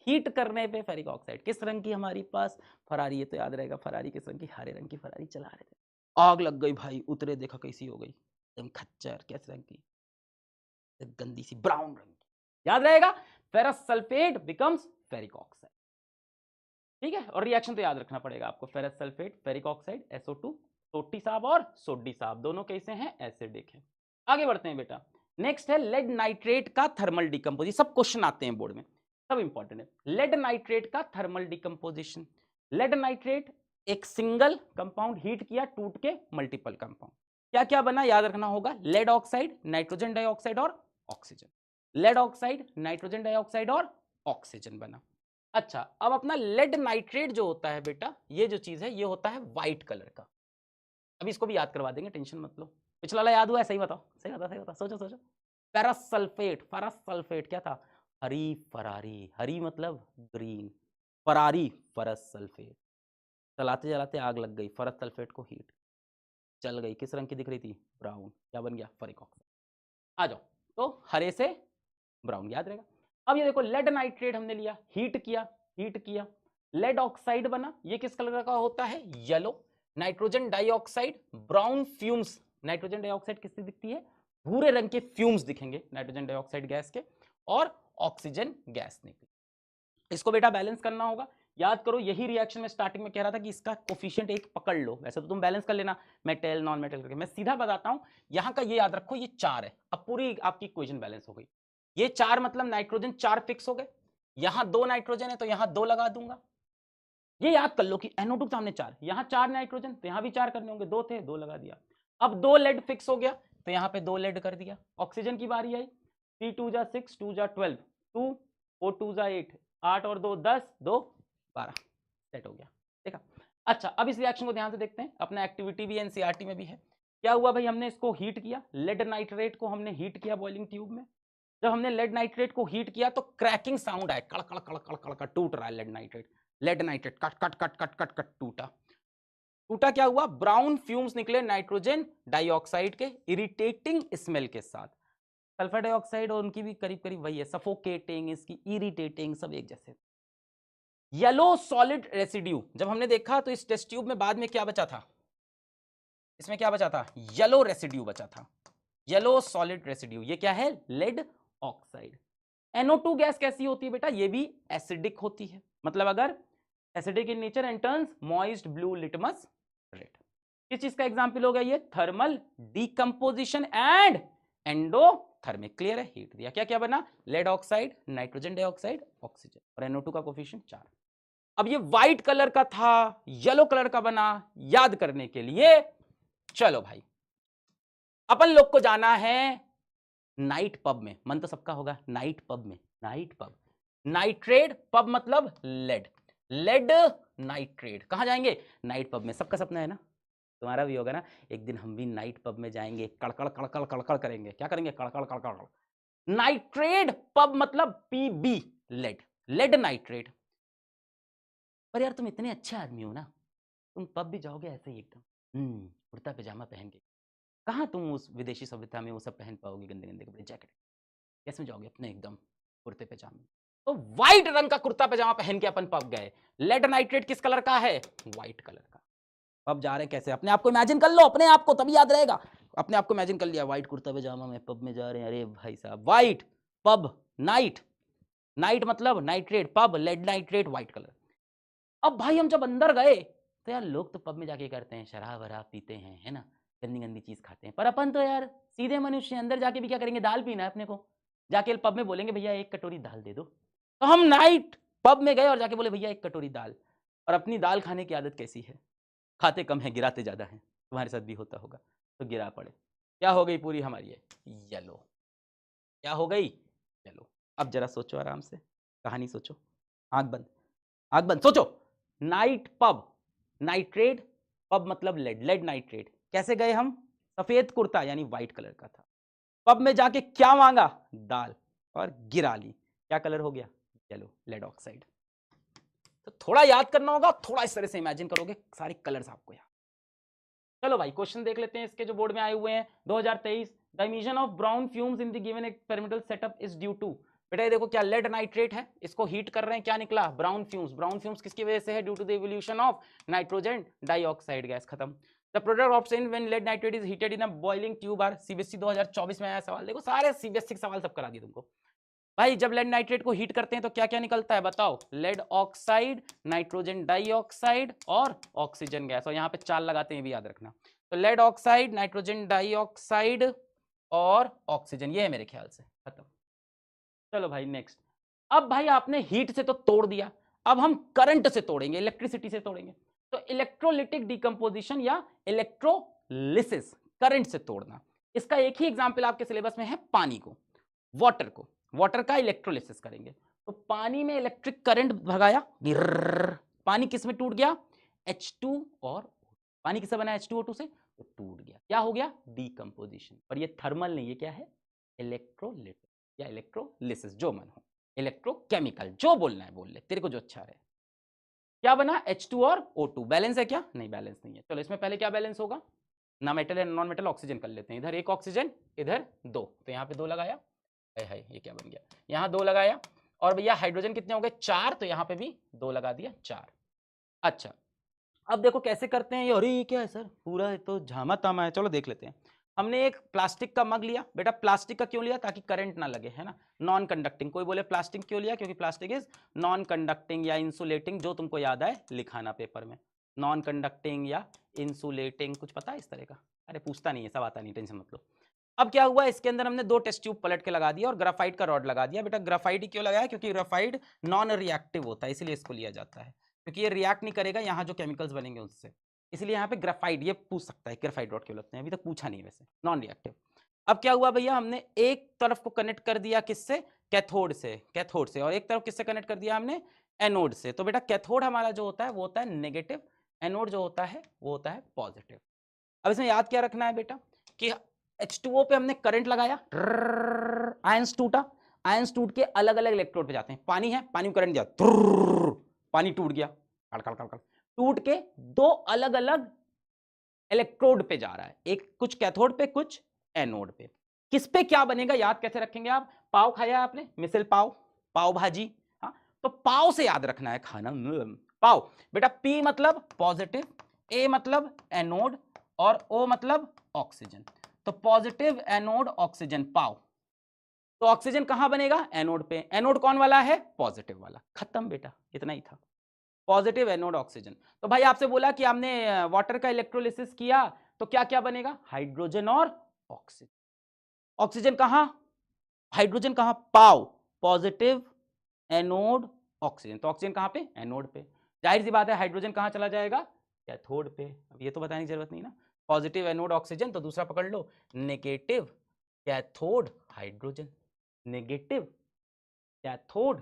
हीट करने पे फेरिक ऑक्साइड। किस रंग की हमारी पास फरारी है? तो याद रहेगा फरारी किस रंग की? हरे रंग की फरारी चला रहे थे, आग लग गई भाई, उतरे देखा कैसी हो गई, एकदम खच्चर, कैसे रंग की? गंदी सी ब्राउन रंग की। याद रहेगा, ferrous sulphate becomes ferric oxide. ठीक है, और रिएक्शन तो याद रखना पड़ेगा आपको, ferrous sulphate, ferric oxide, SO2, सोटी साहब और सोडी साहब, दोनों कैसे हैं? एसिडिक है। आगे बढ़ते हैं बेटा, नेक्स्ट है लेड नाइट्रेट का थर्मल डिकम्पोजिशन। सब क्वेश्चन आते हैं बोर्ड में, सब इंपॉर्टेंट है। लेड नाइट्रेट का थर्मल डिकम्पोजिशन। लेड नाइट्रेट एक सिंगल कंपाउंड हीट किया, टूट के मल्टीपल कंपाउंड, क्या क्या बना? याद रखना होगा, लेड ऑक्साइड, नाइट्रोजन डाइऑक्साइड और oxygen. Lead oxide, nitrogen dioxide और ऑक्सीजन बना। अच्छा, अब अपना लेड नाइट्रेट जो होता है बेटा, ये जो चीज है ये होता है व्हाइट कलर का। अभी इसको भी याद करवा देंगे, टेंशन मत लो। पिछला वाला याद हुआ है? सही बताओ, सही बताओ, सही बताओ, सोचो सोचो। फेरस सल्फेट, फेरस सल्फेट क्या था? हरी फरारी, हरी मतलब ग्रीन, फरारी फेरस सल्फेट। चलाते चलाते आग लग गई, फेरस सल्फेट को हीट, चल गई, किस रंग की दिख रही थी? ब्राउन। क्या बन गया? Ferric oxide. आ जाओ, तो हरे से ब्राउन, याद रहेगा। अब ये देखो, लेड नाइट्रेट हमने लिया, हीट किया, हीट किया, लेड ऑक्साइड बना, ये किस कलर का होता है? Yellow. Nitrogen dioxide, brown fumes, nitrogen dioxide किससे दिखती है? भूरे रंग के फ्यूम्स दिखेंगे नाइट्रोजन डाइऑक्साइड गैस के, और ऑक्सीजन गैस निकली। इसको बेटा बैलेंस करना होगा। याद करो, यही रिएक्शन में स्टार्टिंग में कह रहा था कि इसका कोफिशिएंट एक पकड़ लो, वैसे तो तुम बैलेंस कर लेना मेटल नॉन मेटल करके, मैं सीधा बताता हूं। यहां का ये याद रखो, ये 4 है, अब पूरी आपकी इक्वेशन बैलेंस हो गई। ये 4 मतलब नाइट्रोजन 4 फिक्स हो गए, यहां 2 नाइट्रोजन है तो यहां 2 लगा दूंगा। ये याद कर लो कि NO2 के सामने 4, यहां 4 नाइट्रोजन तो यहां भी 4 करने होंगे, 2 थे 2 लगा दिया। अब 2 लेड फिक्स हो गया तो यहां पे 2 लेड कर दिया। ऑक्सीजन की बारी आई, 3 2 जा 6, 2 जा 12, 2 4 2 जा 8, 8 और 2 10, 2 12, सेट हो गया। देखा? अच्छा, अब इस रिएक्शन को ध्यान से देखते हैं, अपना एक्टिविटी भी NCERT में भी है। क्या हुआ भाई? हमने इसको हीट किया, लेड नाइट्रेट को हमने हीट किया बॉइलिंग ट्यूब में। जब हमने लेड नाइट्रेट को हीट किया तो क्रैकिंग साउंड आया, कड़ कड़ कड़ कड़ कड़ कड़, टूट रहा है लेड नाइट्रेट। लेड नाइट्रेट कट कट कट कट कट कट टूटा। टूटा, क्या हुआ? ब्राउन फ्यूम्स निकले नाइट्रोजन डाइऑक्साइड के इरिटेटिंग स्मेल के साथ। सल्फर डाइऑक्साइड और उनकी भी करीब करीब वही है, सफोकेटिंग, इसकी इरिटेटिंग, सब एक जैसे। येलो सॉलिड रेसिड्यू जब हमने देखा तो इस टेस्ट ट्यूब में बाद में क्या बचा था? इसमें क्या बचा था? येलो रेसिड्यू बचा था, येलो सॉलिड रेसिड्यू। ये क्या है? Lead oxide. NO2 गैस कैसी होती है बेटा? ये भी एसिडिक होती है, मतलब अगर acidic in nature and turns moist blue litmus red. किस चीज का एग्जाम्पल हो गया ये? Thermal decomposition and endothermic. Clear है? हीट दिया, क्या क्या बना? Lead oxide, nitrogen dioxide, oxygen, और NO2 का कोफिशिएंट 4। अब ये व्हाइट कलर का था, येलो कलर का बना, याद करने के लिए चलो भाई अपन लोग को जाना है नाइट पब में। मन तो सबका होगा नाइट पब में, नाइट पब, नाइट्रेट पब मतलब लेड, लेड नाइट्रेट। कहां जाएंगे? नाइट पब में। सबका सपना है ना, तुम्हारा भी होगा ना, एक दिन हम भी नाइट पब में जाएंगे, कड़कड़ कड़कड़ कड़कड़ करेंगे। क्या करेंगे? कड़कड़ कड़कड़। नाइट्रेट पब मतलब PB, लेड, लेड नाइट्रेट। पर यार तुम इतने अच्छे आदमी हो ना, तुम पब भी जाओगे ऐसे ही एकदम कुर्ता पैजामा पहन के। कहाँ तुम उस विदेशी सभ्यता में वो सब पहन पाओगे, गंदे गंदे कपड़े, जैकेट? कैसे जाओगे अपने एकदम कुर्ते पैजामे? तो व्हाइट रंग का कुर्ता पैजामा पहन के अपन पब गए। लेड नाइट्रेट किस कलर का है? व्हाइट कलर का। पब जा रहे कैसे? अपने आप को इमेजिन कर लो, अपने आप को, तभी याद रहेगा। अपने आप को इमेजिन कर लिया, व्हाइट कुर्ता पैजामा में पब में जा रहे हैं। अरे भाई साहब, व्हाइट पब, नाइट, नाइट मतलब नाइट्रेट, पब लेड नाइट्रेट, व्हाइट कलर। अब भाई हम जब अंदर गए तो यार लोग तो पब में जाके करते हैं, शराब वराब पीते हैं, है ना, गंदी गंदी चीज खाते हैं। पर अपन तो यार सीधे मनुष्य, अंदर जाके भी क्या करेंगे? दाल पीना है अपने को। जाके पब में बोलेंगे भैया एक कटोरी दाल दे दो। तो हम नाइट पब में गए और जाके बोले भैया एक कटोरी दाल। और अपनी दाल खाने की आदत कैसी है? खाते कम है, गिराते ज्यादा है। तुम्हारे साथ भी होता होगा। तो गिरा पड़े, क्या हो गई पूरी हमारी येलो। क्या हो गई? येलो। अब जरा सोचो आराम से, कहानी सोचो, आंख बंद, आंख बंद, सोचो। नाइट पब, नाइट्रेट पब मतलब लेड, लेड नाइट्रेट। कैसे गए हम? सफेद कुर्ता यानी व्हाइट कलर का था। पब में जाके क्या मांगा? दाल, और गिरा ली। क्या कलर हो गया? Yellow, lead oxide. तो थोड़ा याद करना होगा, थोड़ा इस तरह से इमेजिन करोगे सारे कलर्स आपको याद। चलो भाई क्वेश्चन देख लेते हैं इसके जो बोर्ड में आए हुए हैं 2023। The emission of brown fumes in the given experimental setup is due to. बेटा ये देखो, क्या लेड नाइट्रेट है, इसको हीट कर रहे हैं, क्या निकला? Brown fumes. ब्राउन फ्यूम्स किसकी वजह से है? Due to the evolution of nitrogen dioxide gas. खत्म। The product obtained when lead nitrate is heated in a boiling tube are. CBSE 2024 में आया सवाल। देखो सारे CBSE के सवाल सब करा दिए तुमको भाई। जब लेड नाइट्रेट को हीट करते हैं तो क्या क्या निकलता है बताओ? लेड ऑक्साइड, नाइट्रोजन डाइऑक्साइड और ऑक्सीजन गैस। और यहाँ पे 4 लगाते हैं, भी याद रखना। तो लेड ऑक्साइड, नाइट्रोजन डाइऑक्साइड और ऑक्सीजन, ये है मेरे ख्याल से। खत्म। चलो भाई नेक्स्ट। अब भाई आपने हीट से तो तोड़ दिया, अब हम करंट से तोड़ेंगे, इलेक्ट्रिसिटी से तोड़ेंगे। तो इलेक्ट्रोलिटिक डिकम्पोजिशन या इलेक्ट्रोलिसिस, करंट से तोड़ना। इसका एक ही एग्जाम्पल आपके सिलेबस में है, पानी को, वाटर को, वाटर का इलेक्ट्रोलिसिस करेंगे। तो पानी में इलेक्ट्रिक करंट भगाया, पानी किस में टूट गया? H2 और पानी किससे बना? H2O2 से, तो टूट गया। क्या हो गया? डीकंपोजिशन। पर ये थर्मल नहीं, ये क्या है? इलेक्ट्रोलिटिक या इलेक्ट्रोलिसिस, जो मन हो। इलेक्ट्रोकेमिकल, जो बोलना है बोल ले, तेरे को जो अच्छा रहे। क्या बना? H2 और O2। बैलेंस है क्या? नहीं, बैलेंस नहीं है। चलो इसमें पहले क्या बैलेंस होगा? ना मेटल है नॉन मेटल, ऑक्सीजन कर लेते हैं। इधर एक ऑक्सीजन, इधर 2, तो यहाँ पे 2 लगाया। है ये क्या बन गया? यहाँ 2 लगाया। और भैया हाइड्रोजन कितने हो गए? 4, तो यहाँ पे भी 2 लगा दिया, 4। अच्छा अब देखो कैसे करते हैं ये। अरे ये क्या है सर, पूरा तो झामा तामा है। चलो देख लेते हैं। हमने एक प्लास्टिक का मग लिया। बेटा प्लास्टिक का क्यों लिया? ताकि करंट ना लगे, है ना, नॉन कंडक्टिंग। कोई बोले प्लास्टिक क्यों लिया? क्योंकि प्लास्टिक इज नॉन कंडक्टिंग या इंसुलेटिंग, जो तुमको याद आए लिखाना पेपर में। नॉन कंडक्टिंग या इंसुलेटिंग, कुछ पता है इस तरह का? अरे पूछता नहीं है, सब आता नहीं, टेंशन मत लो। अब क्या हुआ, इसके अंदर हमने 2 टेस्ट ट्यूब पलट के लगा दिया और ग्राफाइट का रॉड लगा दिया। बेटा ग्राफाइट ही क्यों लगाया? क्योंकि ग्राफाइट नॉन रिएक्टिव होता है, इसलिए इसको लिया जाता है। क्योंकि ये रिएक्ट नहीं करेगा यहाँ जो केमिकल्स बनेंगे उससे, इसलिए यहाँ पे ग्राफाइट। ये पूछ सकता है ग्राफाइट रॉड क्यों लगते हैं, अभी तक पूछा नहीं वैसे, नॉन रिएक्टिव। अब क्या हुआ भैया, हमने एक तरफ को कनेक्ट कर दिया किससे? कैथोड से, कैथोड से। और एक तरफ किससे कनेक्ट कर दिया हमने? एनोड से। तो बेटा कैथोड हमारा जो होता है वो होता है नेगेटिव, एनोड जो होता है वो होता है पॉजिटिव। अब इसमें याद क्या रखना है बेटा कि H2O पे हमने करंट लगाया, आयंस टूटा, आयंस टूट के अलग अलग इलेक्ट्रोड पे जाते हैं। पानी है, पानी में करंट दिया, पानी टूट गया, टूट के 2 अलग अलग इलेक्ट्रोड पे जा रहा है, एक कुछ कैथोड पे कुछ एनोड पे। किस पे क्या बनेगा याद कैसे रखेंगे आप? पाव खाया आपने, मिसल पाव, पाव भाजी, हाँ, तो पाव से याद रखना है खाना, पाव। बेटा P मतलब पॉजिटिव, A मतलब एनोड और O मतलब ऑक्सीजन। तो पॉजिटिव एनोड ऑक्सीजन, पाव। तो ऑक्सीजन कहां बनेगा? एनोड पे। एनोड कौन वाला है? पॉजिटिव वाला। खत्म बेटा, इतना ही था। Positive anode oxygen. तो भाई आपसे बोला कि आपने वाटर का इलेक्ट्रोलिसिस किया तो क्या क्या बनेगा, हाइड्रोजन और ऑक्सीजन। ऑक्सीजन कहां, हाइड्रोजन कहां, पाओ पॉजिटिव एनोड ऑक्सीजन, तो ऑक्सीजन कहां पे, एनोड पे। जाहिर सी बात है हाइड्रोजन कहां चला जाएगा, कैथोड पे। अब ये तो बताने की जरूरत नहीं ना, पॉजिटिव एनोड ऑक्सीजन, तो दूसरा पकड़ लो negative cathode hydrogen, negative cathode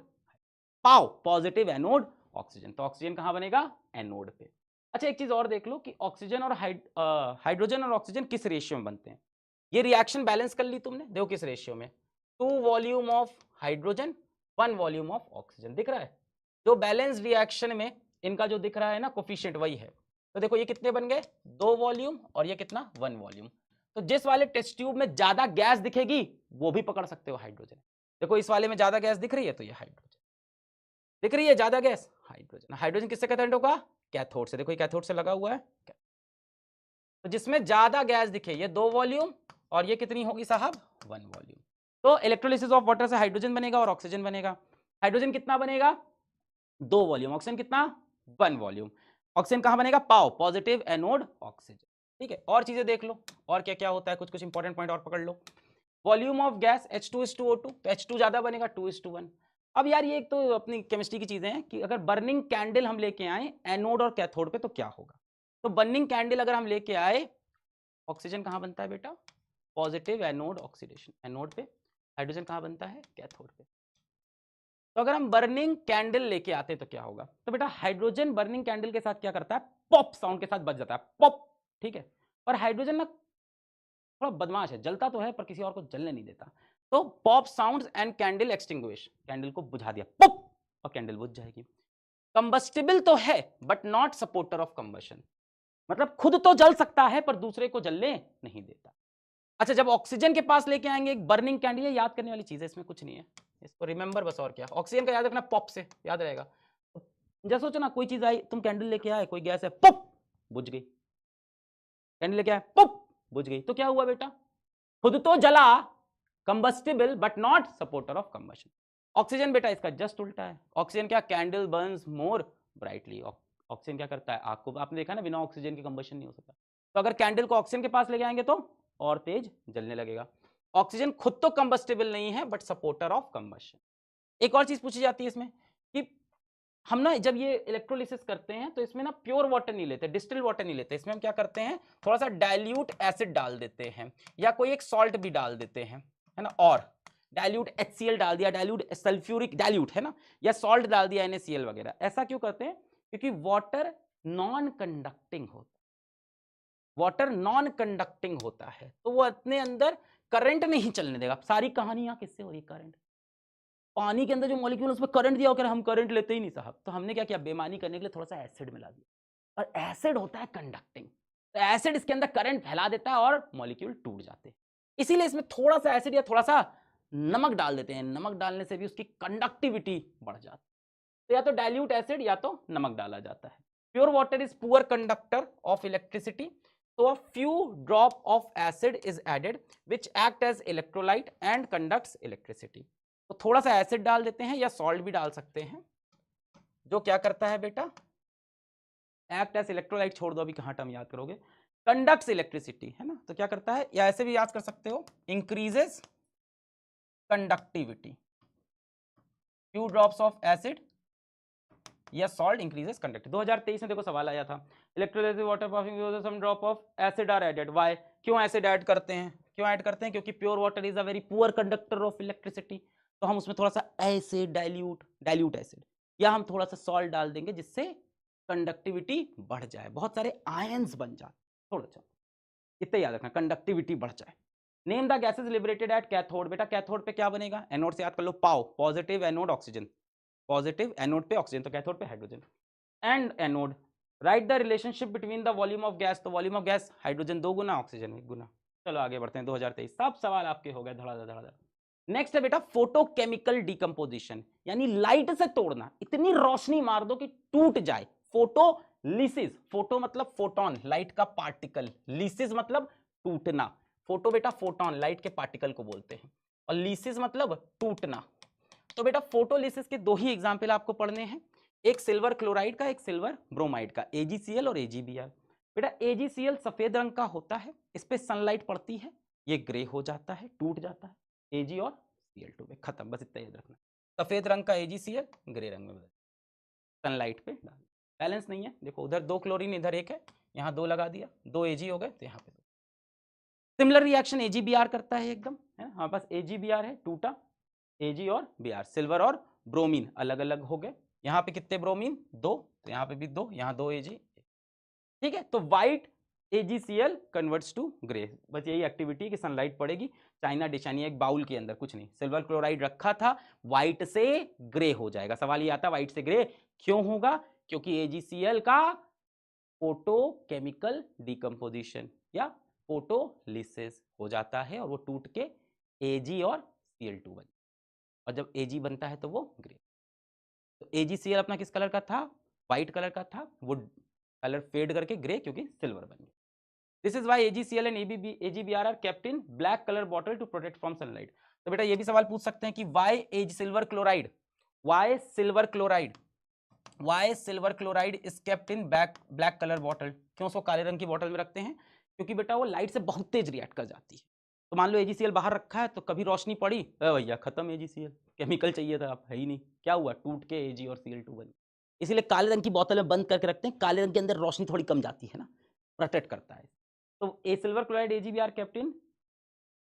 पाओ पॉजिटिव एनोड ऑक्सीजन, तो ऑक्सीजन कहां बनेगा, एनोड पे। अच्छा एक चीज और देख लो कि ऑक्सीजन और हाइड्रोजन और ऑक्सीजन किस रेशियो में बनते हैं। ये रिएक्शन बैलेंस कर ली तुमने, देखो किस रेशियो में, 2 volume of hydrogen 1 volume of oxygen, दिख रहा है। जो बैलेंस रिएक्शन में इनका जो दिख रहा है ना कोफिशिएंट वही है। तो देखो ये कितने बन गए, 2 वॉल्यूम और ये कितना, 1 वॉल्यूम। तो जिस वाले टेस्ट ट्यूब में ज्यादा गैस दिखेगी वो भी पकड़ सकते हो हाइड्रोजन। देखो इस वाले में ज्यादा गैस दिख रही है तो ये हाइड्रोजन दिख रही है, ज्यादा गैस हाइड्रोजन। हाइड्रोजन किससे कंटेंट होगा, कैथोड से। देखो ये कैथोड से लगा हुआ है, तो जिसमें ज्यादा गैस दिखे ये 2 वॉल्यूम और ये कितनी होगी साहब, 1 वॉल्यूम। तो इलेक्ट्रोलिसिस ऑफ वाटर से हाइड्रोजन बनेगा और ऑक्सीजन बनेगा। हाइड्रोजन कितना बनेगा, 2 वॉल्यूम, ऑक्सीजन कितना, 1 वॉल्यूम। ऑक्सीजन कहां बनेगा, पाओ पॉजिटिव एनोड ऑक्सीजन। ठीक है, और चीजें देख लो और क्या क्या होता है, कुछ कुछ इंपॉर्टेंट पॉइंट और पकड़ लो। वॉल्यूम ऑफ गैस H2:O2, तो H2 ज्यादा बनेगा 2:1। अब यार ये एक तो अपनी केमिस्ट्री की चीजें हैं कि अगर बर्निंग कैंडल हम लेके आए एनोड और कैथोड पे तो क्या होगा। तो बर्निंग कैंडल अगर हम लेके आए, ऑक्सीजन कहां बनता है बेटा, पॉजिटिव एनोड ऑक्सीडेशन, एनोड पे। हाइड्रोजन कहां बनता है, कैथोड पे। तो अगर हम बर्निंग कैंडल लेके आते तो क्या होगा, तो बेटा हाइड्रोजन बर्निंग कैंडल के साथ क्या करता है, पॉप साउंड के साथ बज जाता है, पॉप। ठीक है, और हाइड्रोजन ना थोड़ा बदमाश है, जलता तो है पर किसी और को जलने नहीं देता। तो pop sounds and candle extinguish, candle को बुझा दिया, पॉप, और कैंडल बुझ जाएगी। कंबस्टिबल तो है but not supporter of combustion, मतलब खुद तो जल सकता है पर दूसरे को जलने नहीं देता। अच्छा जब ऑक्सीजन के पास लेके आएंगे एक बर्निंग कैंडल, ये याद करने वाली चीज है, इसमें कुछ नहीं है, इसको रिमेंबर बस। और क्या, ऑक्सीजन का याद रखना, पॉप से याद रहेगा। जैसे सोचो ना कोई चीज आई, तुम कैंडल लेके आए, कोई गैस है, पॉप बुझ गई, कैंडल लेके आए, पॉप बुझ गई, तो क्या हुआ बेटा, खुद तो जला, combustible but not supporter of combustion. Oxygen बेटा इसका जस्ट उल्टा है। ऑक्सीजन क्या, कैंडल बर्न्स मोर ब्राइटली। ऑक्सीजन क्या करता है, आग को, आपने देखा ना बिना ऑक्सीजन के कंबशन नहीं हो सकता। तो अगर कैंडल को ऑक्सीजन के पास ले जाएंगे तो और तेज जलने लगेगा। ऑक्सीजन खुद तो कंबस्टिबल नहीं है बट सपोर्टर ऑफ कंबशन। एक और चीज पूछी जाती है इसमें कि हम ना जब ये इलेक्ट्रोलिसिस करते हैं तो इसमें ना प्योर वाटर नहीं लेते, डिस्टिल वाटर नहीं लेते, इसमें हम क्या करते हैं, थोड़ा सा डाइल्यूट एसिड डाल देते हैं या कोई एक सॉल्ट भी डाल देते हैं, है ना। और डाइल्यूट HCl डाल दिया, डाइल्यूट सल्फ्यूरिक डाइल्यूट, है ना, या सॉल्ट डाल दिया NaCl वगैरह। ऐसा क्यों करते हैं, क्योंकि वाटर नॉन कंडक्टिंग होता है, वाटर नॉन कंडक्टिंग होता है, तो वो अपने अंदर करंट नहीं चलने देगा। सारी कहानी यहाँ किससे हो रही है, करंट। पानी के अंदर जो मॉलिक्यूल उसमें करंट दिया होकर हम करंट लेते ही नहीं साहब, तो हमने क्या किया, बेईमानी करने के लिए थोड़ा सा एसिड मिला दिया, और एसिड होता है कंडक्टिंग, तो एसिड इसके अंदर करंट फैला देता है और मॉलिक्यूल टूट जाते हैं। इसीलिए इसमें थोड़ा सा एसिड या थोड़ा सा नमक डाल देते हैं, नमक डालने से भी उसकी कंडक्टिविटी बढ़ जाती है। तो या तो डाइल्यूट एसिड या तो नमक डाला जाता है। Pure water is poor conductor of electricity, so a few drop of acid is added which act as electrolyte and conducts electricity। तो थोड़ा सा एसिड डाल देते हैं या सॉल्ट भी डाल सकते हैं, जो क्या करता है बेटा, एक्ट एज इलेक्ट्रोलाइट, छोड़ दो अभी कहाँ टर्म याद करोगे, कंडक्ट्स इलेक्ट्रिसिटी, है ना। तो क्या करता है, या ऐसे भी याद कर सकते हो, increases conductivity, few drops of acid या सॉल्ट इंक्रीजेस कंडक्टिविटी। 2023 में देखो सवाल आया था, electrolysis water passing some drop of acid are added, why, क्यों एसिड ऐड करते हैं, क्यों ऐड करते हैं, क्योंकि pure water is a very poor conductor of electricity, तो हम उसमें थोड़ा सा एसिड डाइल्यूट एसिड या हम थोड़ा सा सॉल्ट डाल देंगे जिससे कंडक्टिविटी बढ़ जाए, बहुत सारे आयंस बन जाए, थोड़ा सा इतना याद रखना, कंडक्टिविटी बढ़ जाए। Name the gases liberated at cathode, बेटा कैथोड पे क्या बनेगा, एनोड से याद कर लो, पाओ positive anode oxygen, positive anode पे ऑक्सीजन, तो कैथोड पे hydrogen. And anode, write the relationship between the volume of gas, तो वॉल्यूम ऑफ गैस हाइड्रोजन 2 गुना, ऑक्सीजन 1 गुना। चलो आगे बढ़ते हैं, 2023 सब सवाल आपके हो गए धड़ाधड़। नेक्स्ट है बेटा फोटोकेमिकल डिकम्पोजिशन, यानी लाइट से तोड़ना, इतनी रोशनी मार दो कि टूट जाए, फोटोलिसिस, फोटो मतलब फोटोन, लाइट का पार्टिकल, लिसिस मतलब टूटना। फोटो बेटा फोटोन, लाइट के पार्टिकल को बोलते हैं, और लिसिस मतलब टूटना। तो बेटा फोटोलिसिस के 2 ही एग्जाम्पल आपको पढ़ने हैं, एक सिल्वर क्लोराइड का, एक सिल्वर ब्रोमाइड का, AgCl और AgBr। बेटा AgCl सफेद रंग का होता है, इस पे सनलाइट पड़ती है, ये ग्रे हो जाता है, टूट जाता है, Ag और Cl2 में खत्म, बस इतना याद रखना। सफेद रंग का AgCl ग्रे रंग में बदल, सनलाइट पे डाल, बैलेंस नहीं है। देखो उधर 2 क्लोरीन, इधर 1 है, यहाँ 2 लगा दिया, 2 Ag हो गए, तो यहाँ पे 2। सिमिलर रिएक्शन AgBr करता है एकदम, है हमारे पास AgBr है, टूटा, Ag और Br, सिल्वर और ब्रोमीन अलग अलग हो गए। यहाँ पे कितने ब्रोमीन? 2, तो यहाँ पे भी 2, यहाँ 2 Ag, ठीक है। तो white AgCl converts to grey, बस यही एक्टिविटी कि सनलाइट पड़ेगी, चाइना डिश यानी एक बाउल के अंदर, कुछ नहीं, सिल्वर क्लोराइड रखा था, व्हाइट से ग्रे हो जाएगा। सवाल ये आता है व्हाइट से ग्रे क्यों होगा? क्योंकि AgCl का फोटोकेमिकल डिकम्पोजिशन या फोटोलिसिस हो जाता है और वो टूट के Ag और Cl2 बन, और जब Ag बनता है तो वो ग्रे। तो AgCl अपना किस कलर का था? व्हाइट कलर का था, वो कलर फेड करके ग्रे क्योंकि सिल्वर बन गया। This is why AgCl and AgBr are kept in black colour bottle to protect from sunlight. तो बेटा ये भी सवाल पूछ सकते हैं कि why silver chloride is kept in black colour bottle, क्यों उसको काले रंग की बॉटल में रखते हैं? क्योंकि बेटा वो लाइट से बहुत तेज रिएक्ट कर जाती है। तो मान लो AgCl बाहर रखा है, तो कभी रोशनी पड़ी, भैया खत्म AgCl, केमिकल चाहिए था, आप है ही नहीं, क्या हुआ? टूट के Ag और Cl2 बन। इसीलिए काले रंग की बोतल में बंद करके रखते हैं, काले रंग के अंदर रोशनी थोड़ी कम जाती है ना, प्रोटेक्ट करता है। तो a silver chloride AgBr kept in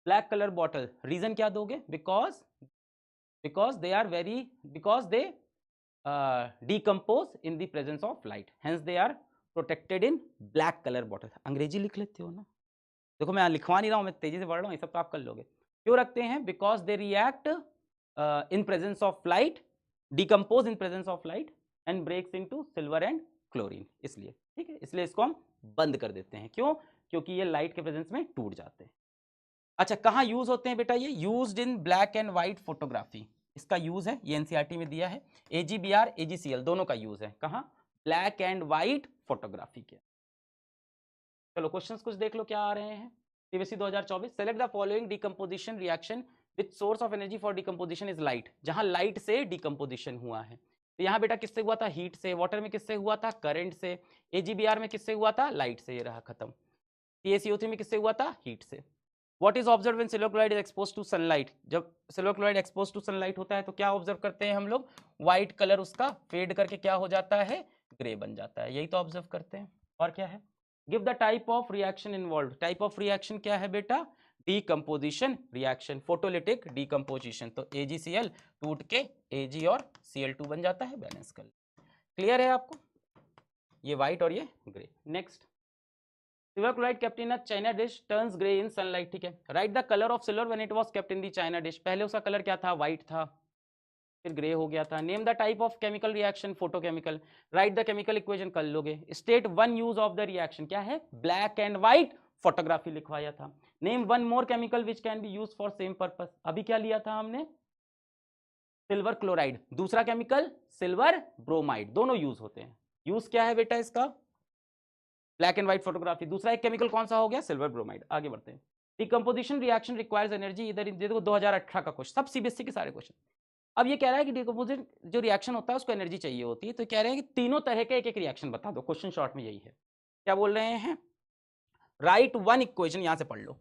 black colour bottle, reason क्या दोगे? Because they decompose in the presence of light, hence they are protected in black color bottle। अंग्रेजी लिख लेते हो ना, देखो मैं लिखवा नहीं रहा हूं, मैं तेजी से पढ़ रहा हूं, ये सब तो आप कर लोगे। क्यों रखते हैं? Because they react in presence of light, decompose in presence of light and breaks into silver and chlorine, इसलिए, ठीक है, इसलिए इसको हम बंद कर देते हैं। क्यों? क्योंकि ये लाइट के प्रेजेंस में टूट जाते हैं। अच्छा, कहाँ यूज होते हैं बेटा? ये used in black and white photography, इसका यूज है, ये एनसीईआरटी में दिया है। AgBr AgCl दोनों का यूज है, कहाँ? ब्लैक एंड व्हाइट फोटोग्राफी के। चलो क्वेश्चंस कुछ देख लो क्या आ रहे हैं। CBSE 2024, select the following decomposition reaction with source of energy for decomposition is light, जहां लाइट से डिकम्पोजिशन हुआ है। तो यहाँ बेटा किससे हुआ था? हीट से। वाटर में किससे हुआ था? करंट से। AgBr में किससे हुआ था? लाइट से, ये रहा खत्म। TaCO3 में किससे हुआ था? हीट से। What is observed when silver chloride is exposed to sunlight? जब silver chloride expose to sunlight होता है तो क्या ऑब्जर्व करते हैं हम लोग? व्हाइट कलर उसका फेड करके क्या हो जाता है? ग्रे बन जाता है, यही तो ऑब्जर्व करते हैं। और क्या है? Give the type of reaction involve. Type of reaction क्या है बेटा? Decomposition reaction, photolytic decomposition. तो AgCl टूट के Ag और Cl2 बन जाता है, बैलेंस कर। क्लियर है आपको? ये व्हाइट और ये grey. Next, silver chloride kept in a China dish turns grey in sunlight, ठीक है। Right the colour of silver when it was kept in the China dish, पहले उसका कलर क्या था? व्हाइट था, फिर ग्रे हो गया था। Name the type of chemical reaction, photochemical. Right the chemical equation, कर लोगे। State one use of the reaction, क्या है? ब्लैक एंड व्हाइट फोटोग्राफी लिखवाया था। Name one more chemical which can be use for same purpose, अभी क्या लिया था हमने? सिल्वर क्लोराइड, दूसरा केमिकल सिल्वर ब्रोमाइड, दोनों यूज होते हैं। यूज क्या है बेटा इसका? Black and white photography. दूसरा एक केमिकल कौन सा हो गया? Silver bromide. आगे बढ़ते हैं। डिकम्पोजिशन रिएक्शन रिक्वायर्स एनर्जी, इधर देखो 2018 का क्वेश्चन, सब CBSE के सारे क्वेश्चन। अब ये कह रहा है कि डिकम्पोजिशन जो रिएक्शन होता है उसको एनर्जी चाहिए होती है, तो कह रहे हैं कि तीनों तरह के एक एक रिएक्शन बता दो। क्वेश्चन शॉर्ट में यही है। क्या बोल रहे हैं? राइट वन इक्वेशन, यहां से पढ़ लो।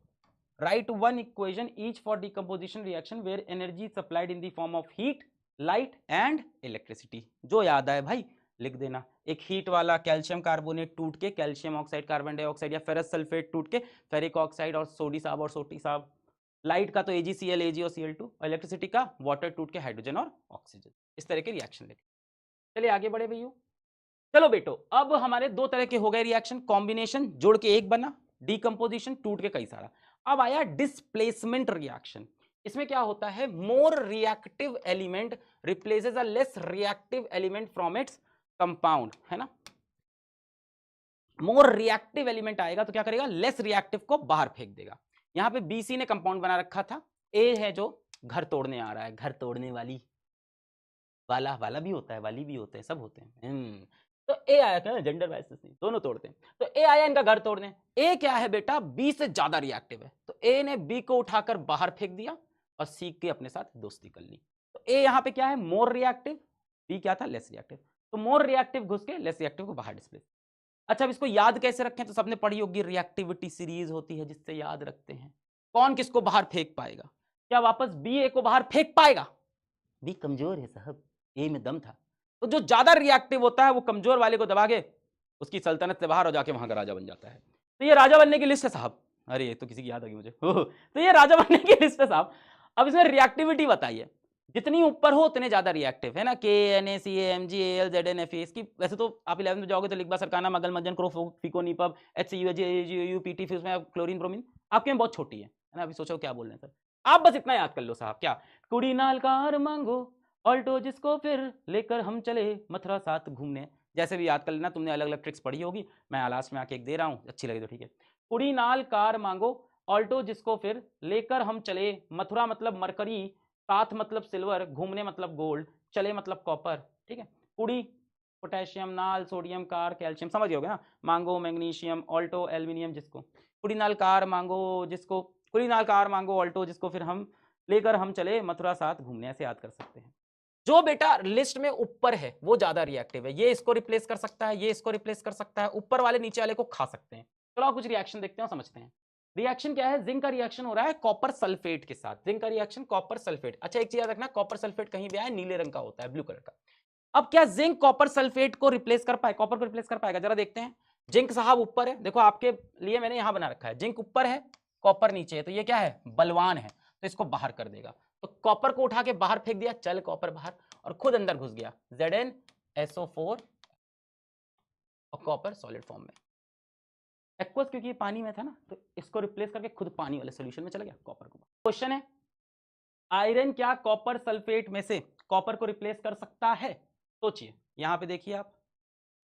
Write one equation each for decomposition reaction where energy supplied in the form of heat, light and electricity. जो याद आए भाई लिख देना। एक हीट वाला कैल्शियम कार्बोनेट टूट के कैल्शियम ऑक्साइड, कार्बन डाइऑक्साइड, या फेरस सल्फेट टूट के फेरिक ऑक्साइड और सोडी साहब और सोटी साहब। लाइट का तो AgCl, Ag और Cl2, और इलेक्ट्रिसिटी का वाटर टूट के हाइड्रोजन और ऑक्सीजन। इस तरह के रिएक्शन लिखे। चलिए आगे बढ़े भैया। चलो बेटो, अब हमारे दो तरह के हो गए रिएक्शन, कॉम्बिनेशन जोड़ के एक बना, डिकम्पोजिशन टूट के कई सारा। अब आया डिस्प्लेसमेंट रिएक्शन। इसमें क्या होता है? More reactive element replaces a less reactive element from its compound, है ना। मोर रिएक्टिव एलिमेंट आएगा तो क्या करेगा? लेस रिएक्टिव को बाहर फेंक देगा। यहां पे BC ने कंपाउंड बना रखा था, A है जो घर तोड़ने आ रहा है, घर तोड़ने वाली, वाला भी होता है, वाली भी होते हैं, सब होते हैं। तो A आया था, जेंडर वाइसेस नहीं, दोनों तोड़ते हैं। तो A आया इनका घर तोड़ने। A क्या है बेटा? B से ज्यादा रिएक्टिव है, तो A ने B को उठाकर बाहर फेंक दिया और C के अपने साथ दोस्ती कर ली। तो A यहां पे क्या है? मोर रिएक्टिव, B क्या था? Less reactive. तो मोर रिएक्टिव घुस के लेस रिएक्टिव को बाहर डिस्प्लेस। अच्छा, अब इसको याद कैसे रखें? तो सबने पढ़ी होगी रिएक्टिविटी सीरीज होती है जिससे याद रखते हैं। कौन किसको बाहर फेंक पाएगा? क्या वापस बी ए को बाहर फेंक पाएगा? बी कमजोर है साहब, ए में दम था। तो जो ज्यादा रिएक्टिव होता है वो कमजोर वाले को दबा के उसकी सल्तनत से बाहर हो जाके वहां का राजा बन जाता है। तो ये राजा बनने की लिस्ट है साहब। अरे ये तो किसी की याद आ गई मुझे। तो ये राजा बनने की लिस्ट है साहब। अब इसमें रिएक्टिविटी बताइए, जितनी ऊपर हो उतने ज्यादा रिएक्टिव है ना। K N A C M G L Z N F. इसकी वैसे तो आप 11th में जाओगे तो लिखबा सरकाना मगल मजन क्रो फिको नीपब एच सी यू पी टी, फिर उसमें क्लोरीन ब्रोमीन आपके में बहुत छोटी है ना। अभी सोचो क्या बोल रहे हैं सर। आप बस इतना याद कर लो साहब, क्या कुड़ी नाल कार मांगो ऑल्टो जिसको फिर लेकर हम चले मथुरा साथ घूमने। जैसे भी याद कर लेना, तुमने अलग अलग ट्रिक्स पढ़ी होगी, मैं लास्ट में आके एक दे रहा हूं, अच्छी लगी तो ठीक है। कुड़ी नाल कार मांगो ऑल्टो जिसको फिर लेकर हम चले मथुरा मतलब मरकरी, साथ मतलब सिल्वर, घूमने मतलब गोल्ड, चले मतलब कॉपर। ठीक है, कुड़ी पोटेशियम, नाल सोडियम, कार कैल्शियम, समझ गए ना। मांगो मैग्नीशियम, ऑल्टो एल्यूमिनियम जिसको। कुड़ी नाल कार मांगो जिसको, कुड़ी नाल कार मांगो ऑल्टो जिसको फिर हम लेकर हम चले मथुरा साथ घूमने, ऐसे याद कर सकते हैं। जो बेटा लिस्ट में ऊपर है वो ज्यादा रिएक्टिव है, ये इसको रिप्लेस कर सकता है, ये इसको रिप्लेस कर सकता है, ऊपर वाले नीचे वाले को खा सकते हैं। चलो कुछ रिएक्शन देखते हैं, समझते हैं। रिएक्शन क्या है? जिंक का रिएक्शन हो रहा है कॉपर सल्फेट के साथ। जिंक का रिएक्शन कॉपर सल्फेट। अच्छा एक चीज याद रखना, कॉपर सल्फेट कहीं भी आए नीले रंग का होता है, ब्लू कलर का। अब क्या जिंक कॉपर सल्फेट को रिप्लेस कर पाए, कॉपर को रिप्लेस कर पाएगा? जरा देखते हैं। जिंक साहब ऊपर है, देखो आपके लिए मैंने यहां बना रखा है, जिंक ऊपर है कॉपर नीचे है, तो ये क्या है? बलवान है, तो इसको बाहर कर देगा। तो कॉपर को उठा के बाहर फेंक दिया, चल कॉपर बाहर, और खुद अंदर घुस गया ZnSO4 और कॉपर सॉलिड फॉर्म में। एक्वस क्योंकि ये पानी में था ना, तो इसको रिप्लेस करके खुद पानी वाले सॉल्यूशन में चला गया कॉपर को। क्वेश्चन है, आयरन क्या कॉपर सल्फेट में से कॉपर को रिप्लेस कर सकता है? सोचिए, यहां पे देखिए आप,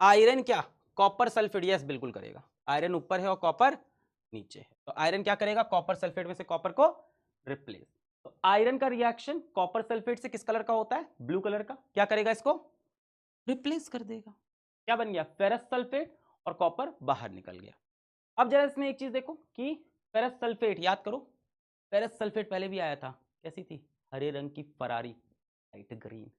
आयरन क्या कॉपर सल्फेट? यस बिल्कुल करेगा। आयरन ऊपर है और कॉपर नीचे है, तो आयरन क्या करेगा? कॉपर सल्फेट में से कॉपर को रिप्लेस। तो आयरन का रिएक्शन कॉपर सल्फेट से किस कलर का होता है? ब्लू कलर का। क्या करेगा? इसको रिप्लेस कर देगा। क्या बन गया? फेरस सल्फेट, और कॉपर बाहर निकल गया। अब जरा इसमें एक चीज देखो कि फेरस सल्फेट, याद करो फेरस सल्फेट पहले भी आया था, कैसी थी? हरे रंग की फरारी, लाइट ग्रीन।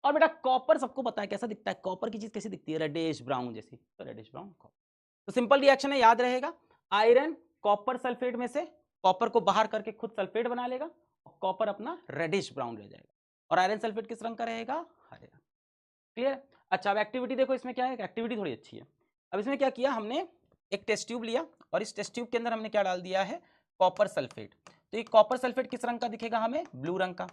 और बेटा कॉपर सबको पता है कैसा दिखता है, कॉपर की चीज कैसी दिखती है? रेडिश ब्राउन जैसी, तो रेडिश ब्राउन कॉपर। तो सिंपल रिएक्शन है, याद रहेगा। आयरन कॉपर सल्फेट में से कॉपर को बाहर करके खुद सल्फेट बना लेगा, और कॉपर अपना रेडिश ब्राउन रह जाएगा, और आयरन सल्फेट किस रंग का रहेगा? हरे रंग। क्लियर? अच्छा अब एक्टिविटी देखो, इसमें क्या है? एक्टिविटी थोड़ी अच्छी है। अब इसमें क्या किया हमने, एक टेस्ट ट्यूब लिया, और इस टेस्ट ट्यूब के अंदर हमने क्या डाल दिया है? Copper sulphate. तो ये कॉपर सल्फेट किस रंग का दिखेगा हमें? ब्लू रंग का।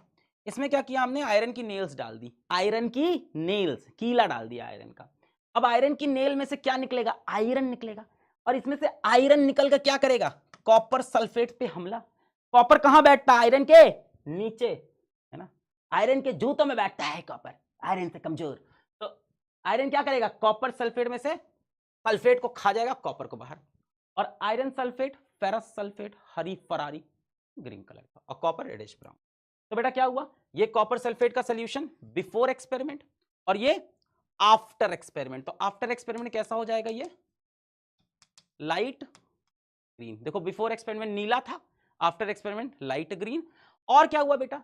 इसमें क्या किया हमने? आयरन की नेल्स डाल दी, आयरन की नेल्स, कीला डाल दिया आयरन का। अब आयरन की नेल में से क्या निकलेगा? आयरन निकलेगा, और इसमें से आयरन निकल कर क्या करेगा? कॉपर सल्फेट पे हमला। कॉपर कहां बैठता है? आयरन के नीचे, है ना। आयरन के जूतों में बैठता है कॉपर, आयरन से कमजोर। तो आयरन क्या करेगा? कॉपर सल्फेट में से सल्फेट को खा जाएगा, कॉपर को बाहर। और आयरन सल्फेट, फेरस सल्फेट हरी फरारी ग्रीन कलर का, और कॉपर रेडिश ब्राउन। तो बेटा क्या हुआ? ये कॉपर सल्फेट का सॉल्यूशन बिफोर एक्सपेरिमेंट, और ये आफ्टर एक्सपेरिमेंट। तो आफ्टर एक्सपेरिमेंट कैसा हो जाएगा? ये लाइट ग्रीन। देखो बिफोर एक्सपेरिमेंट नीला था, आफ्टर एक्सपेरिमेंट लाइट ग्रीन। और क्या हुआ बेटा?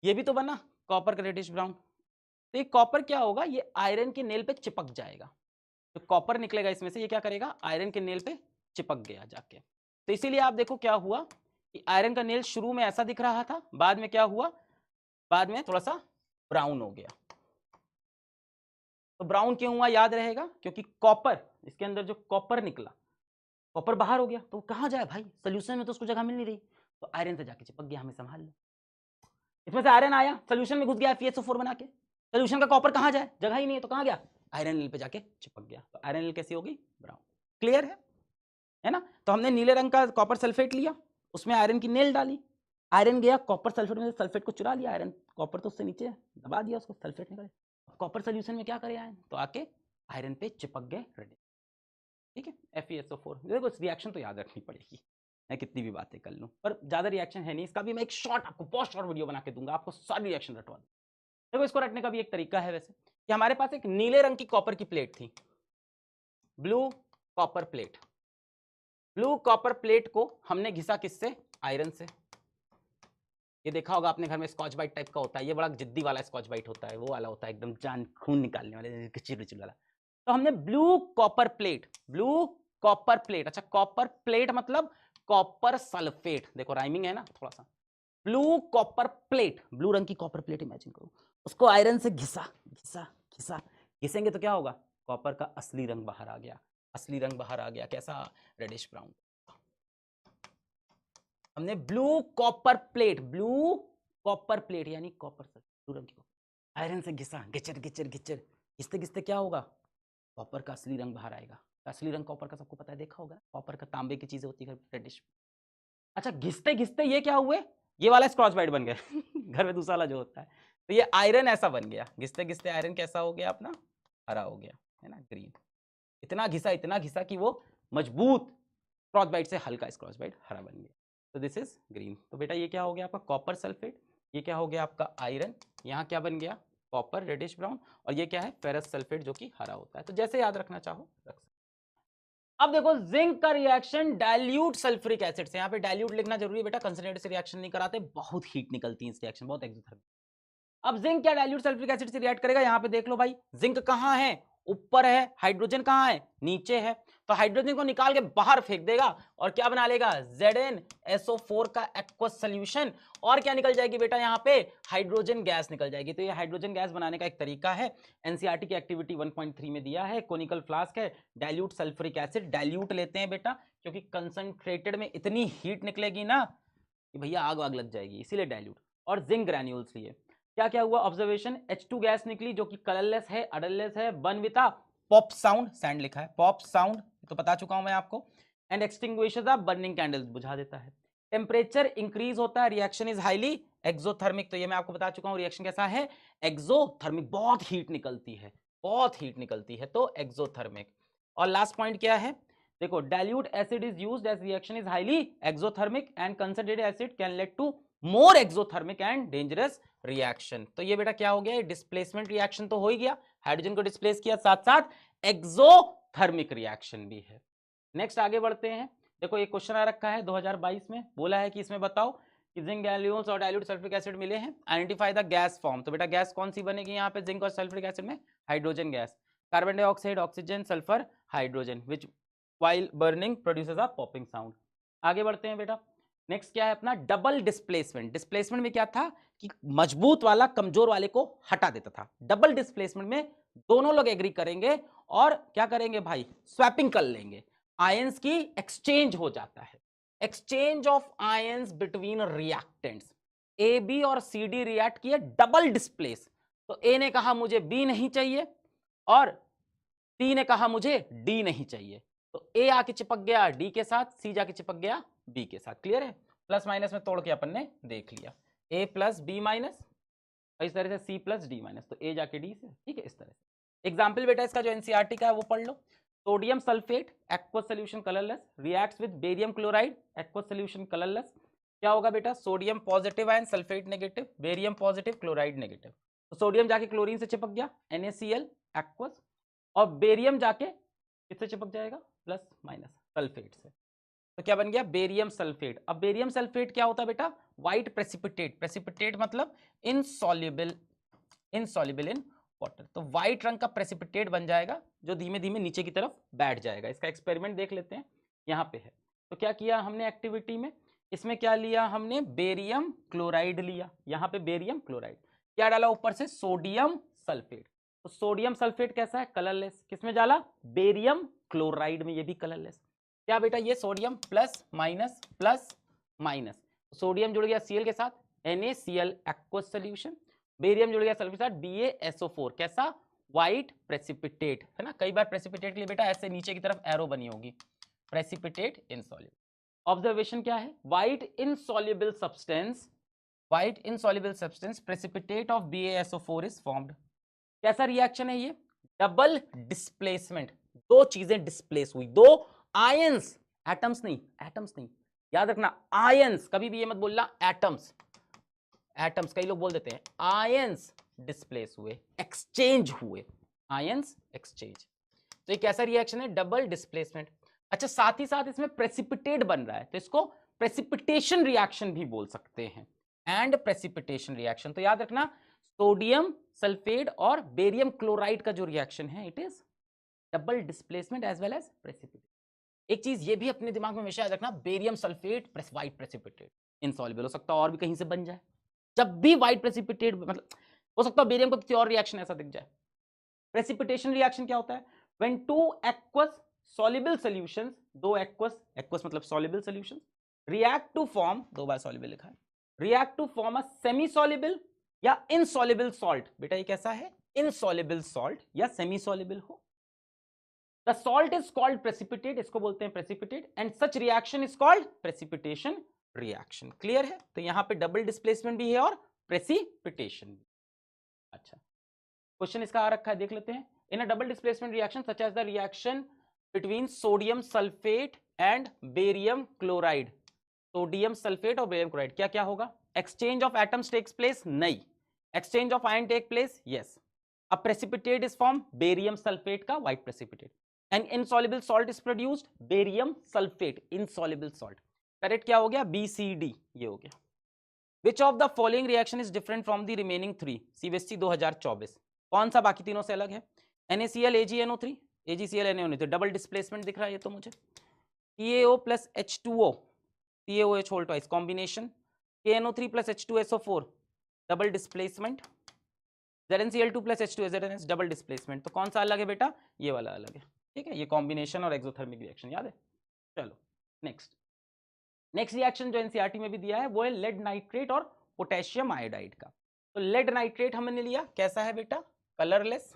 ये भी तो बना कॉपर का रेडिश ब्राउन। तो ये कॉपर क्या होगा? ये आयरन के नेल पे चिपक जाएगा। तो कॉपर निकलेगा इसमें से, ये क्या करेगा? आयरन के नेल पे चिपक गया जाके। तो इसीलिए आप देखो क्या हुआ कि आयरन का नेल शुरू में ऐसा दिख रहा था, बाद में क्या हुआ? बाद में थोड़ा सा ब्राउन हो गया। तो ब्राउन क्यों हुआ? याद रहेगा, क्योंकि कॉपर, इसके अंदर जो कॉपर निकला, कॉपर बाहर हो गया, तो कहां जाए भाई? सोल्यूशन में तो उसको जगह मिल नहीं रही, तो आयरन से जाके चिपक गया। हमें संभाल लो, इसमें से आयरन आया, सोल्यूशन में घुस गया FeSO4 बना के। सोल्यूशन का कॉपर कहां जाए? जगह ही नहीं है, तो कहां गया? आयरन नील पे जाके चिपक गया। तो आयरन नील कैसी होगी? ब्राउन। क्लियर है ना। तो हमने नीले रंग का कॉपर सल्फेट लिया, उसमें आयरन की नेल डाली, आयरन गया कॉपर सल्फेट में, सल्फेट को चुरा लिया, आयरन कॉपर तो उससे नीचे दबा दिया, उसको सल्फेट निकले। कॉपर सोल्यूशन में क्या करे आयरन? तो आके आयरन पे चिपक गए, रेडी। ठीक है, FeSO4। देखो रिएक्शन तो याद रखनी पड़ेगी, मैं कितनी भी बातें कर लूं, पर ज्यादा रिएक्शन है नहीं। इसका भी मैं एक शॉर्ट, आपको बहुत शॉर्ट वीडियो बना के दूंगा, आपको सारी रिएक्शन रटवा दूं। देखो इसको रटने का भी एक तरीका है वैसे, कि हमारे पास एक नीले रंग की कॉपर की प्लेट थी, blue copper plate. Blue copper plate को हमने घिसा किससे? आयरन से। ये देखा होगा आपने घर में, स्कॉच बाइट टाइप का होता है, ये बड़ा जिद्दी वाला स्कॉच बाइट होता है, वो वाला होता है एकदम जान खून निकालने वाले किचिर वाला। तो हमने blue copper plate, blue copper plate, अच्छा कॉपर प्लेट मतलब कॉपर सल्फेट, देखो राइमिंग है ना थोड़ा सा। ब्लू कॉपर प्लेट, ब्लू रंग की कॉपर प्लेट इमेजिन करो, उसको आयरन से घिसा घिसा घिसा, घिसेंगे तो क्या होगा, कॉपर का असली रंग बाहर आ गया, असली रंग बाहर आ गया, कैसा, रेडिश ब्राउन। हमने blue copper plate, blue copper plate यानी कॉपर ब्लू रंग की आयरन से घिसा, गिचर गिचर गिचर, घिसते घिसते क्या होगा, कॉपर का असली रंग बाहर आएगा। असली रंग कॉपर का सबको पता है, देखा होगा, कॉपर का तांबे की चीजें होती है रेडिश। अच्छा घिसते घिसते ये क्या हुए, ये वाला स्क्रॉच बाइट बन गया घर में दूसरा वाला जो होता है, तो ये आयरन ऐसा बन गया, घिसते घिसते आयरन कैसा हो गया अपना, हरा हो गया, है ना, ग्रीन। इतना घिसा कि वो मजबूत स्क्रॉच बाइट से हल्का स्क्रॉच बाइट हरा बन गया, तो दिस इज ग्रीन। तो बेटा ये क्या हो गया आपका कॉपर सल्फेट, ये क्या हो गया आपका आयरन, यहाँ क्या बन गया कॉपर रेडिश ब्राउन, और ये क्या है फेरस सल्फेट जो कि हरा होता है। तो जैसे याद रखना चाहो रख सकते। अब देखो जिंक का रिएक्शन डाइल्यूट सल्फ्यूरिक एसिड से, यहाँ पे डाइल्यूट लिखना जरूरी है बेटा, कंसंट्रेटेड से रिएक्शन नहीं कराते, बहुत हीट निकलती है इस रिएक्शन, बहुत एक्सोथर्मिक। अब जिंक क्या डाइल्यूट सल्फ्यूरिक एसिड से रिएक्ट करेगा, यहाँ पे देख लो भाई, जिंक कहाँ है, ऊपर है, हाइड्रोजन कहाँ है, नीचे है, तो हाइड्रोजन को निकाल के बाहर फेंक देगा और क्या बना लेगा, ZnSO4 का एक्वस सॉल्यूशन, और क्या निकल जाएगी बेटा यहाँ पे, हाइड्रोजन गैस निकल जाएगी। तो ये हाइड्रोजन गैस बनाने का एक तरीका है, एनसीईआरटी की एक्टिविटी 1.3 में दिया है, कोनिकल फ्लास्क है, डाइल्यूट सल्फ्यूरिक एसिड, डाइल्यूट लेते हैं बेटा क्योंकि कंसंट्रेटेड में इतनी हीट निकलेगी ना कि भैया आग वाग लग जाएगी, इसीलिए डाइल्यूट। और जिंक ग्रैन्यूल्स लिए क्या क्या हुआ ऑब्जर्वेशन, H2 गैस निकली जो कि कलरलेस है, अडरलेस है, burn with a pop sound, sand लिखा है पॉप साउंड तो बता चुका हूं मैं आपको, and extinguishes the burning candles, बुझा देता है। टेम्परेचर इंक्रीज होता है, रिएक्शन इज हाईली एक्सोथर्मिक, तो ये मैं आपको बता चुका हूं रिएक्शन कैसा है, एक्सोथर्मिक, बहुत हीट निकलती है, बहुत हीट निकलती है, तो एक्सोथर्मिक। और लास्ट पॉइंट क्या है, देखो dilute acid is used as reaction is highly exothermic and concentrated acid can lead to more exothermic and dangerous reaction. तो ये बेटा क्या हो गया, डिस्प्लेसमेंट रिएक्शन तो हो ही गया, हाइड्रोजन को डिस्प्लेस किया, साथ साथ एक्सोथर्मिक रिएक्शन भी है। नेक्स्ट आगे बढ़ते हैं, देखो ये क्वेश्चन आ रखा है 2022 में, बोला है कि इसमें बताओ कि जिंक ग्रैन्यूल्स और डाइल्यूट सल्फ्यूरिक एसिड मिले हैं, आइडेंटिफाई द गैस फॉर्म। तो बेटा गैस कौन सी बनेगी यहाँ पे जिंक और सल्फ्यूरिक एसिड में, hydrogen gas, carbon dioxide, oxygen, sulphur, hydrogen, विच व्हाइल बर्निंग प्रोड्यूसेस अ पॉपिंग साउंड। आगे बढ़ते हैं बेटा, नेक्स्ट क्या है अपना डबल डिस्प्लेसमेंट। डिस्प्लेसमेंट में क्या था कि मजबूत वाला कमजोर वाले को हटा देता था, डबल डिस्प्लेसमेंट में दोनों लोग एग्री करेंगे और क्या करेंगे भाई, स्वैपिंग कर लेंगे, आयंस की एक्सचेंज हो जाता है, exchange of ions between reactants. A B और सी डी रिएक्ट किए, डबल डिस्प्लेस, तो ए ने कहा मुझे बी नहीं चाहिए और सी ने कहा मुझे डी नहीं चाहिए, तो ए आके चिपक गया डी के साथ, सी जाके चिपक गया बी के साथ। क्लियर है, प्लस माइनस में तोड़ के अपन ने देख लिया, ए प्लस बी माइनस, इस तरह से सी प्लस डी माइनस, तो ए जाके डी से, ठीक है इस तरह से। एग्जाम्पल बेटा इसका जो एनसीईआरटी का है वो पढ़ लो, sodium sulphate aqueous solution colourless reacts with barium chloride aqueous solution colourless, क्या होगा बेटा, sodium positive ion, sulphate negative, barium positive, chloride negative, तो सोडियम जाके क्लोरीन से चिपक गया NaCl एक्वस, और बेरियम जाके किससे चिपक जाएगा, प्लस माइनस सल्फेट से, तो क्या बन गया बेरियम सल्फेट। अब बेरियम सल्फेट क्या होता है बेटा, व्हाइट प्रेसिपिटेट, प्रेसिपिटेट मतलब इनसॉल्युबल, इनसॉल्युबल इन वाटर, तो व्हाइट रंग का प्रेसिपिटेट बन जाएगा जो धीमे धीमे नीचे की तरफ बैठ जाएगा। इसका एक्सपेरिमेंट देख लेते हैं, यहाँ पे है। तो क्या किया हमने एक्टिविटी में, इसमें क्या लिया हमने, बेरियम क्लोराइड लिया, यहाँ पे बेरियम क्लोराइड, क्या डाला ऊपर से, सोडियम सल्फेट, तो सोडियम सल्फेट कैसा है, कलरलेस, किसमें डाला, बेरियम क्लोराइड में, ये भी कलरलेस, क्या बेटा ये सोडियम प्लस माइनस, सोडियम जुड़ गया Cl के साथ NaCl एक्वस सॉल्यूशन, बेरियम जुड़ गया सल्फर के साथ BaSO4, कैसा, व्हाइट प्रेसिपिटेट, है ना, कई बार प्रेसिपिटेट के लिए बेटा ऐसे नीचे की तरफ एरो बनी होगी, प्रेसिपिटेट इनसॉल्युबल। ऑब्जर्वेशन क्या है, white insoluble substance, white insoluble substance precipitate of BaSO4 is formed. कैसा रिएक्शन है ये, डबल डिस्प्लेसमेंट, दो चीजें डिस्प्लेस हुई, दो आयंस, एटम्स नहीं, याद रखना आयंस, कभी भी ये मत बोलना एटम्स, एटम्स कई लोग बोल देते हैं, आयंस डिस्प्लेस हुए, एक्सचेंज हुए, आयंस एक्सचेंज, तो ये कैसा रिएक्शन है, डबल डिस्प्लेसमेंट। अच्छा साथ ही साथ इसमें प्रेसिपिटेट बन रहा है, तो इसको प्रेसिपिटेशन रिएक्शन भी बोल सकते हैं, एंड प्रेसिपिटेशन रिएक्शन। तो याद रखना सोडियम सल्फेट और बेरियम क्लोराइड का जो रिएक्शन है it is double displacement as well as precipitation. एक चीज ये भी अपने दिमाग में हमेशा याद रखना, barium sulphate white precipitate insoluble हो सकता है और भी कहीं से बन जाए। जब भी व्हाइट प्रेसिपिटेट मतलब हो सकता है बेरियम को किसी और रिएक्शन ऐसा दिख जाए। प्रेसिपिटेशन रिएक्शन क्या होता है? When two aqueous soluble solutions, दो एक्वस मतलब soluble solutions, react to form, दो बार सॉल्युबल लिखा है, react to form a semi soluble या इनसॉल्युबल सॉल्ट। बेटा ये कैसा है? इनसॉल्युबल सॉल्ट या सेमी सॉल्युबल हो। The salt is called precipitate, इसको बोलते हैं precipitate, and such reaction is called precipitation reaction. Clear है? तो यहां पे डबल डिस्प्लेसमेंट भी है और precipitation भी। अच्छा, क्वेश्चन इसका आ रखा है, देख लेते हैं। In a double displacement reaction such as the reaction between sodium sulfate and barium chloride, sodium sulphate और बेरियम क्लोराइड, क्या क्या होगा? Exchange of atoms takes place? नहीं। Exchange of ion take place? Yes. A precipitate is form barium sulphate का white precipitate. An insoluble salt is produced, barium sulphate insoluble salt. Correct क्या हो गया? B C D, ये हो गया। Which of the following reaction is different from the remaining three? CBSE 2024। कौन सा बाकी तीनों से अलग है? NaCl AgNO3, AgCl NaOH, double displacement दिख रहा है ये तो मुझे। TaO plus H2O, TaOH whole twice combination, KNO3 plus H2SO4 double displacement, ZnCl2 plus H2 ZnS double displacement. तो कौन सा अलग है बेटा? ये वाला अलग है, ठीक है। ये कॉम्बिनेशन और एक्सोथर्मिक रिएक्शन याद है। चलो नेक्स्ट रिएक्शन जो एनसीईआरटी में भी दिया है वो है लेड नाइट्रेट और पोटेशियम आयोडाइड का। तो लेड नाइट्रेट हमने लिया, कैसा है बेटा? कलरलेस।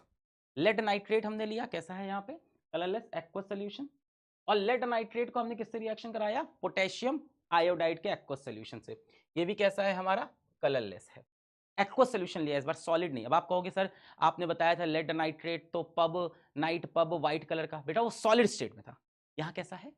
लेड नाइट्रेट हमने लिया, कैसा है यहाँ पे? Colourless aqueous solution. और लेड नाइट्रेट को हमने किससे रिएक्शन कराया? पोटेशियम आयोडाइड के एक्वस सोल्यूशन से। ये भी कैसा है हमारा? कलरलेस है। एक्वस सोल्यूशन लिया इस बार, सॉलिड नहीं। अब आप कहोगे सर आपने बताया था लेड नाइट्रेट तो pub night pub white colour का, बेटा वो सॉलिड स्टेट में था। यहाँ कैसा है?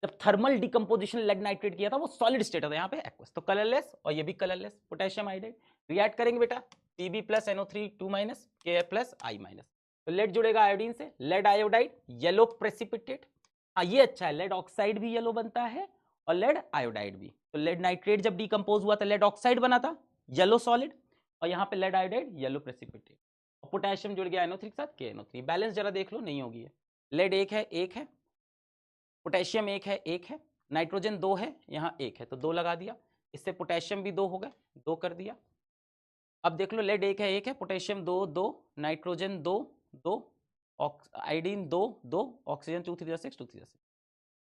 जब थर्मल डिकम्पोजिशन लेड नाइट्रेट किया था वो सॉलिड स्टेट था, यहाँ पे एक्वस। तो कलरलेस और ये भी कलरलेस। पोटेशियम आयोडाइड रिएक्ट करेंगे बेटा, Pb plus NO3 2 minus Ka plus I minus. तो लेड जुड़ेगा आयोडीन से, लेड आयोडाइड येलो प्रेसिपिटेट। हाँ ये अच्छा है, लेड ऑक्साइड भी येलो बनता है और लेड आयोडाइड भी। तो लेड नाइट्रेट जब डिकम्पोज हुआ था लेड ऑक्साइड बना था येलो सॉलिड, और यहाँ पे लेड आयोडाइड येलो प्रेसिपिटेट। और पोटेशियम जुड़ गया NO3 के साथ KNO3। बैलेंस जरा देख लो, नहीं होगी। लेड एक है, पोटेशियम एक है, नाइट्रोजन 2 है, यहाँ 1 है तो 2 लगा दिया। इससे पोटेशियम भी 2 हो गए, 2 कर दिया। अब देख लो लेड 1 है, पोटेशियम 2, नाइट्रोजन 2, आयोडीन 2, ऑक्सीजन 2 3 6 2 3 6।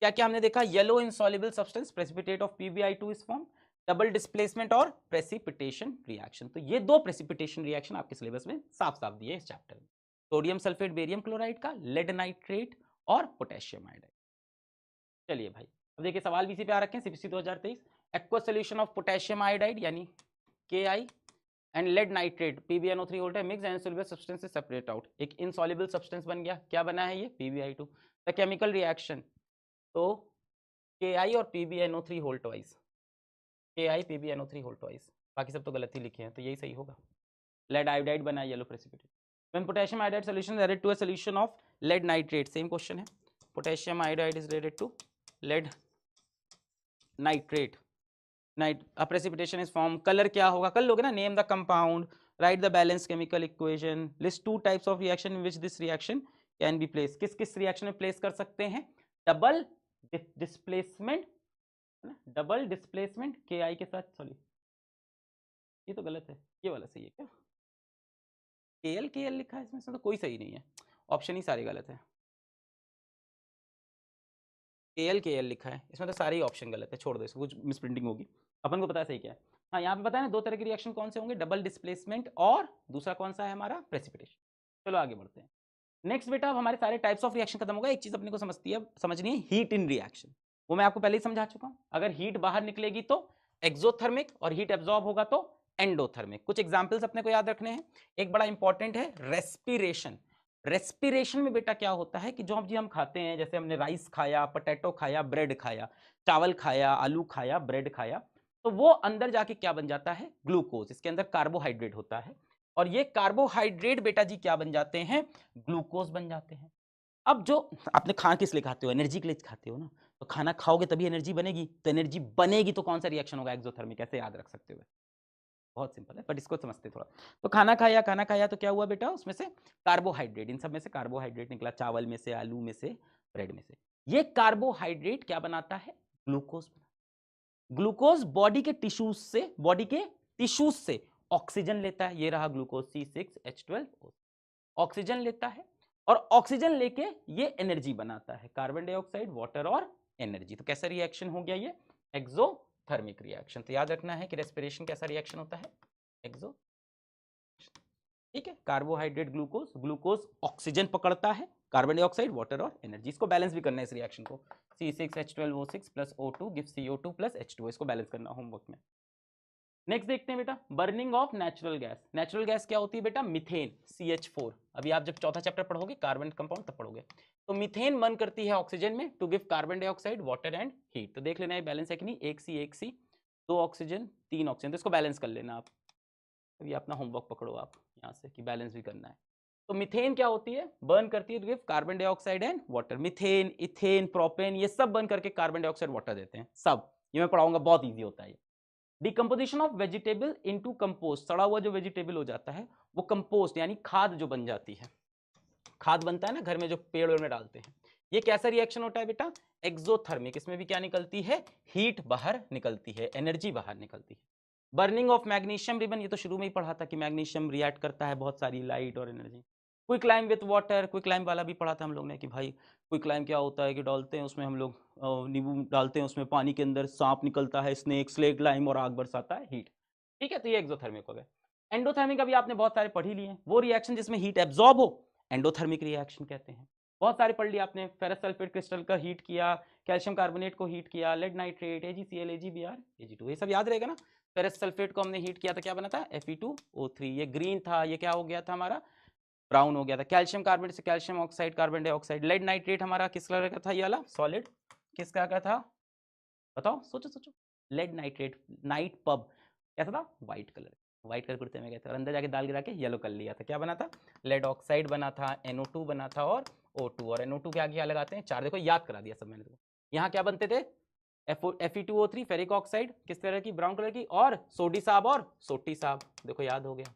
क्या क्या हमने देखा? Yellow insoluble substance precipitate of PbI2 is form, double displacement और प्रेसिपिटेशन रिएक्शन। तो ये दो प्रेसिपिटेशन रिएक्शन आपके सिलेबस में साफ साफ दिए इस चैप्टर में, सोडियम सल्फेट बेरियम क्लोराइड का, लेड नाइट्रेट और पोटेशियम आयोडाइड। चलिए भाई अब देखिए सवाल भी इसी पे आ रखे हैं CPC 2023। Aqueous solution of potassium iodide यानी Ki and lead nitrate PbNO3 whole है मिक्स एंड सोल्युबल सब्सटेंस से सेपरेट आउट। एक इनसॉल्युबल सब्सटेंस बन गया, क्या बना है ये? PbI2। द केमिकल रिएक्शन तो Ki और PbNO3 whole twice, Ki PbNO3 whole twice. बाकी सब तो गलत ही लिखे हैं तो यही सही होगा। लेड आयोडाइड बना है yellow precipitate. When potassium iodide solution added to a solution of lead nitrate, same question है। Potassium iodide is added to lead nitrate, precipitation is formed। Colour क्या होगा? कर लोगे ना, name the compound, write the balance chemical equation, list 2 types of reaction in which this reaction can be place. किस किस reaction में place कर सकते हैं? Double displacement, double displacement Ki के साथ, सॉरी ये तो गलत है, ये वाला सही है क्या? KL लिखा है इसमें से तो कोई सही नहीं है, ऑप्शन ही सारे गलत है। KL लिखा है इसमें तो सारे ही ऑप्शन गलत है, छोड़ दो इसको, कुछ मिसप्रिंटिंग होगी, अपन को पता है सही क्या है। हाँ यहाँ पे पता है ना, दो तरह के रिएक्शन कौन से होंगे? डबल डिस्प्लेसमेंट और दूसरा कौन सा है हमारा? प्रेसिपिटेशन। चलो आगे बढ़ते हैं। नेक्स्ट बेटा अब हमारे सारे टाइप्स ऑफ रिएक्शन खत्म होगा। एक चीज अपने को समझनी है, हीट इन रिएक्शन। वो मैं आपको पहले ही समझा चुका हूँ। अगर हीट बाहर निकलेगी तो एक्सोथर्मिक और हीट एब्जॉर्ब होगा तो एंडोथर्मिक। कुछ एग्जाम्पल्स अपने को याद रखने हैं। एक बड़ा इंपॉर्टेंट है रेस्पिरेशन। रेस्पिरेशन में बेटा क्या होता है कि जो हम खाते हैं, जैसे हमने राइस खाया, पोटैटो खाया, ब्रेड खाया, चावल खाया, आलू खाया, ब्रेड खाया, तो वो अंदर जाके क्या बन जाता है? ग्लूकोज। इसके अंदर कार्बोहाइड्रेट होता है और ये कार्बोहाइड्रेट बेटा जी क्या बन जाते हैं? ग्लूकोज बन जाते हैं। अब जो आपने खाना किस लिए खाते हो? एनर्जी के लिए खाते हो ना। तो तो खाना खाओगे तभी एनर्जी बनेगी, तो एनर्जी बनेगी तो कौन सा रिएक्शन होगा? एक्सोथर्मिक। कैसे याद रख सकते हो? बहुत सिंपल है, बट इसको समझते थोड़ा। तो खाना खाया तो क्या हुआ बेटा? उसमें से कार्बोहाइड्रेट, इन सब में से कार्बोहाइड्रेट निकला, चावल में से, आलू में से, ब्रेड में से। ये कार्बोहाइड्रेट क्या बनाता है? ग्लूकोज। ग्लूकोज बॉडी के टिश्यूज से ऑक्सीजन लेता है, ये रहा ग्लूकोज C6H12O। ऑक्सीजन लेता है और ऑक्सीजन लेके ये एनर्जी बनाता है, कार्बन डाइऑक्साइड, वाटर और एनर्जी। तो कैसा रिएक्शन हो गया ये? Exothermic reaction. तो याद रखना है कि रेस्पिरेशन कैसा रिएक्शन होता है? एक्सो। ठीक है, कार्बोहाइड्रेट ग्लूकोज, ग्लूकोज ऑक्सीजन पकड़ता है, कार्बन डाइऑक्साइड, वाटर और एनर्जी। इसको बैलेंस भी करना है इस रिएक्शन को। C6H12O6 plus O2 gives CO2 plus H2O। इसको बैलेंस करना होमवर्क में। नेक्स्ट देखते हैं बेटा, burning of natural gas. Natural gas क्या होती है बेटा? Methane, CH4। अभी आप जब चौथा चैप्टर पढ़ोगे कार्बन कंपाउंड तब पढ़ोगे। तो मीथेन बर्न करती है ऑक्सीजन में to give carbon dioxide, water and heat. तो देख लेना है बैलेंस है कि नहीं, एक C 2 ऑक्सीजन 3 ऑक्सीजन। तो इसको बैलेंस कर लेना आप। अभी अपना होमवर्क पकड़ो आप यहाँ से कि बैलेंस भी करना है। तो मीथेन क्या होती है? बर्न करती है to give carbon dioxide and water. Methane, ethane, propane, ये सब बर्न करके कार्बन डाइऑक्साइड, वाटर देते हैं सब। ये मैं पढ़ाऊंगा, बहुत ईजी होता है ये। Decomposition of vegetable into compost. सड़ा हुआ जो वेजिटेबल हो जाता है वो कंपोस्ट यानी खाद जो बन जाती है। खाद बनता है ना घर में जो पेड़ में डालते हैं। ये कैसा रिएक्शन होता है बेटा? एक्सोथर्मिक। इसमें भी क्या निकलती है? हीट बाहर निकलती है, एनर्जी बाहर निकलती है। बर्निंग ऑफ मैग्नीशियम रिबन, ये तो शुरू में ही पढ़ा था कि मैग्नीशियम रिएक्ट करता है बहुत सारी लाइट और energy. Quick lime with water, quick lime वाला भी पढ़ा था हम लोग ने कि भाई क्विक लाइम क्या होता है कि डालते हैं उसमें हम लोग नींबू डालते हैं उसमें, पानी के अंदर सांप निकलता है, स्नेक, स्लेग लाइम, और आग बरसाता है, हीट। ठीक है, तो ये एक्सोथर्मिक हो गया। एंडोथर्मिक अभी आपने बहुत सारे पढ़ ही लिए हैं, वो रिएक्शन जिसमें हीट एब्जॉर्ब हो एंडोथर्मिक रिएक्शन कहते हैं। बहुत सारे पढ़ लिया आपने, फेरस सल्फेट क्रिस्टल का हीट किया, कैल्शियम कार्बोनेट को हीट किया, lead nitrate, AgCl, AgBr, Ag2, ये सब याद रहेगा ना। फेरस सल्फेट को हमने हीट किया था, क्या बना था? Fe2O3। ये ग्रीन था, ये क्या हो गया था हमारा? ब्राउन हो गया था। कैल्शियम कार्बोनेट से calcium oxide, carbon dioxide. Lead nitrate हमारा किस कलर का था? ये वाला सॉलिड, किस कलर का था? बताओ, सोचो सोचो। लेड नाइट्रेट, नाइट पब, कैसा था? White colour. व्हाइट कलर कुर्ते में गए थे और अंदर जाके दाल गिरा के येलो कर लिया था। क्या बना था? लेड ऑक्साइड बना था, NO2 बना था और O2। और NO2 के आगे क्या लगाते हैं? 4। देखो याद करा दिया सब मैंने तो। यहाँ क्या बनते थे? Fe2O3, फेरिक ऑक्साइड, किस तरह की? ब्राउन कलर की, और सोडी साहब और सोटी साहब। देखो याद हो गया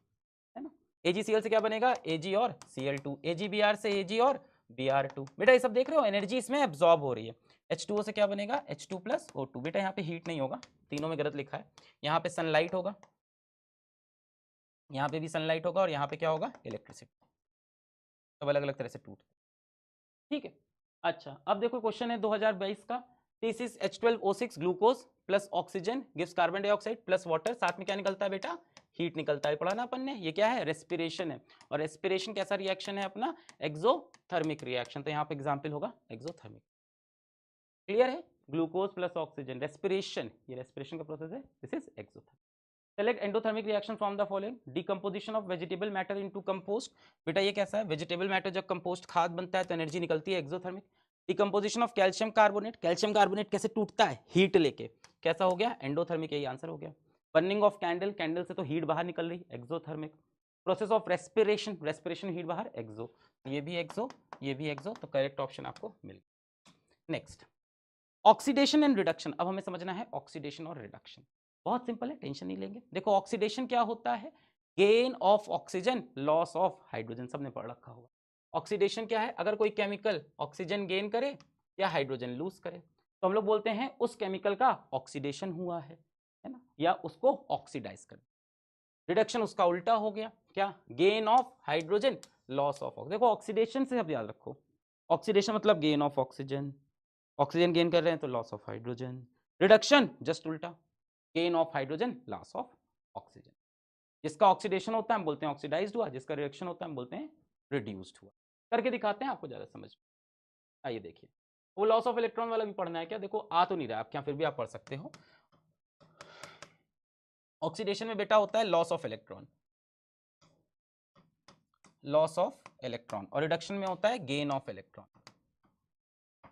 है ना। AgCl से क्या बनेगा? Ag और Cl2। AgBr से Ag और Br2। बेटा ये सब देख रहे हो, एनर्जी इसमें एब्जॉर्ब हो रही है। H2O से क्या बनेगा? H2 plus O2। बेटा यहाँ पे हीट नहीं होगा, तीनों में गलत लिखा है। यहाँ पे सनलाइट होगा, यहाँ पे भी सनलाइट होगा, और यहाँ पे क्या होगा? इलेक्ट्रिसिटी। सब अलग अलग तरह से टूट। ठीक है, अच्छा अब देखो क्वेश्चन है 2022 का। C6H12O6 glucose plus oxygen gives carbon dioxide plus water. साथ में क्या निकलता है बेटा? हीट निकलता है। पढ़ा ना अपन ने, ये क्या है? रेस्पिरेशन है। और रेस्पिरेशन कैसा रिएक्शन है अपना? Exothermic reaction. तो यहाँ पे एग्जाम्पल होगा एक्सोथर्मिक। क्लियर है? ग्लूकोज प्लस ऑक्सीजन, रेस्पिरेशन, ये रेस्पिरेशन का प्रोसेस है, this is exothermic. Select endothermic reaction from the following. Decomposition of vegetable matter into compost. बेटा ये कैसा है? वेजिटेबल मैटर जब कंपोस्ट खाद बनता है तो एनर्जी निकलती है, exothermic. Decomposition of calcium carbonate, calcium carbonate कैसे टूटता है? हीट लेके, कैसा हो गया? एंडोथर्मिक, यही आंसर हो गया। बर्निंग ऑफ कैंडल, कैंडल से तो हीट बाहर निकल रही, exothermic. Process of respiration, respiration heat बाहर, एक्सो। ये भी एक्सो, ये भी एक्सो, तो करेक्ट ऑप्शन आपको मिल गया। Next, oxidation and reduction. अब हमें समझना है ऑक्सीडेशन और रिडक्शन। बहुत सिंपल है, टेंशन नहीं लेंगे। देखो ऑक्सीडेशन क्या होता है? Gain of oxygen, loss of hydrogen, सबने पढ़ रखा होगा। ऑक्सीडेशन क्या है? अगर कोई केमिकल ऑक्सीजन गेन करे या हाइड्रोजन लूज करे तो हम लोग बोलते हैं उस केमिकल का ऑक्सीडेशन हुआ है ना, या उसको ऑक्सीडाइज कर। रिडक्शन उसका उल्टा हो गया, क्या? Gain of hydrogen, loss of oxygen. देखो ऑक्सीडेशन से अब याद रखो, ऑक्सीडेशन मतलब gain of oxygen, oxygen gain कर रहे हैं तो loss of hydrogen. Reduction just उल्टा, gain of hydrogen, loss of oxygen. जिसका ऑक्सीडेशन होता है हम बोलते हैं ऑक्सीडाइज्ड हुआ, जिसका रिडक्शन होता है हम बोलते हैं रिड्यूस्ड हुआ। करके दिखाते हैं आपको ज्यादा समझ में। आइए देखिए, वो लॉस ऑफ इलेक्ट्रॉन वाला भी पढ़ना है क्या? देखो आ तो नहीं रहा आप क्या, फिर भी आप पढ़ सकते हो। ऑक्सीडेशन में बेटा होता है loss of electron, loss of electron, और रिडक्शन में होता है गेन ऑफ इलेक्ट्रॉन।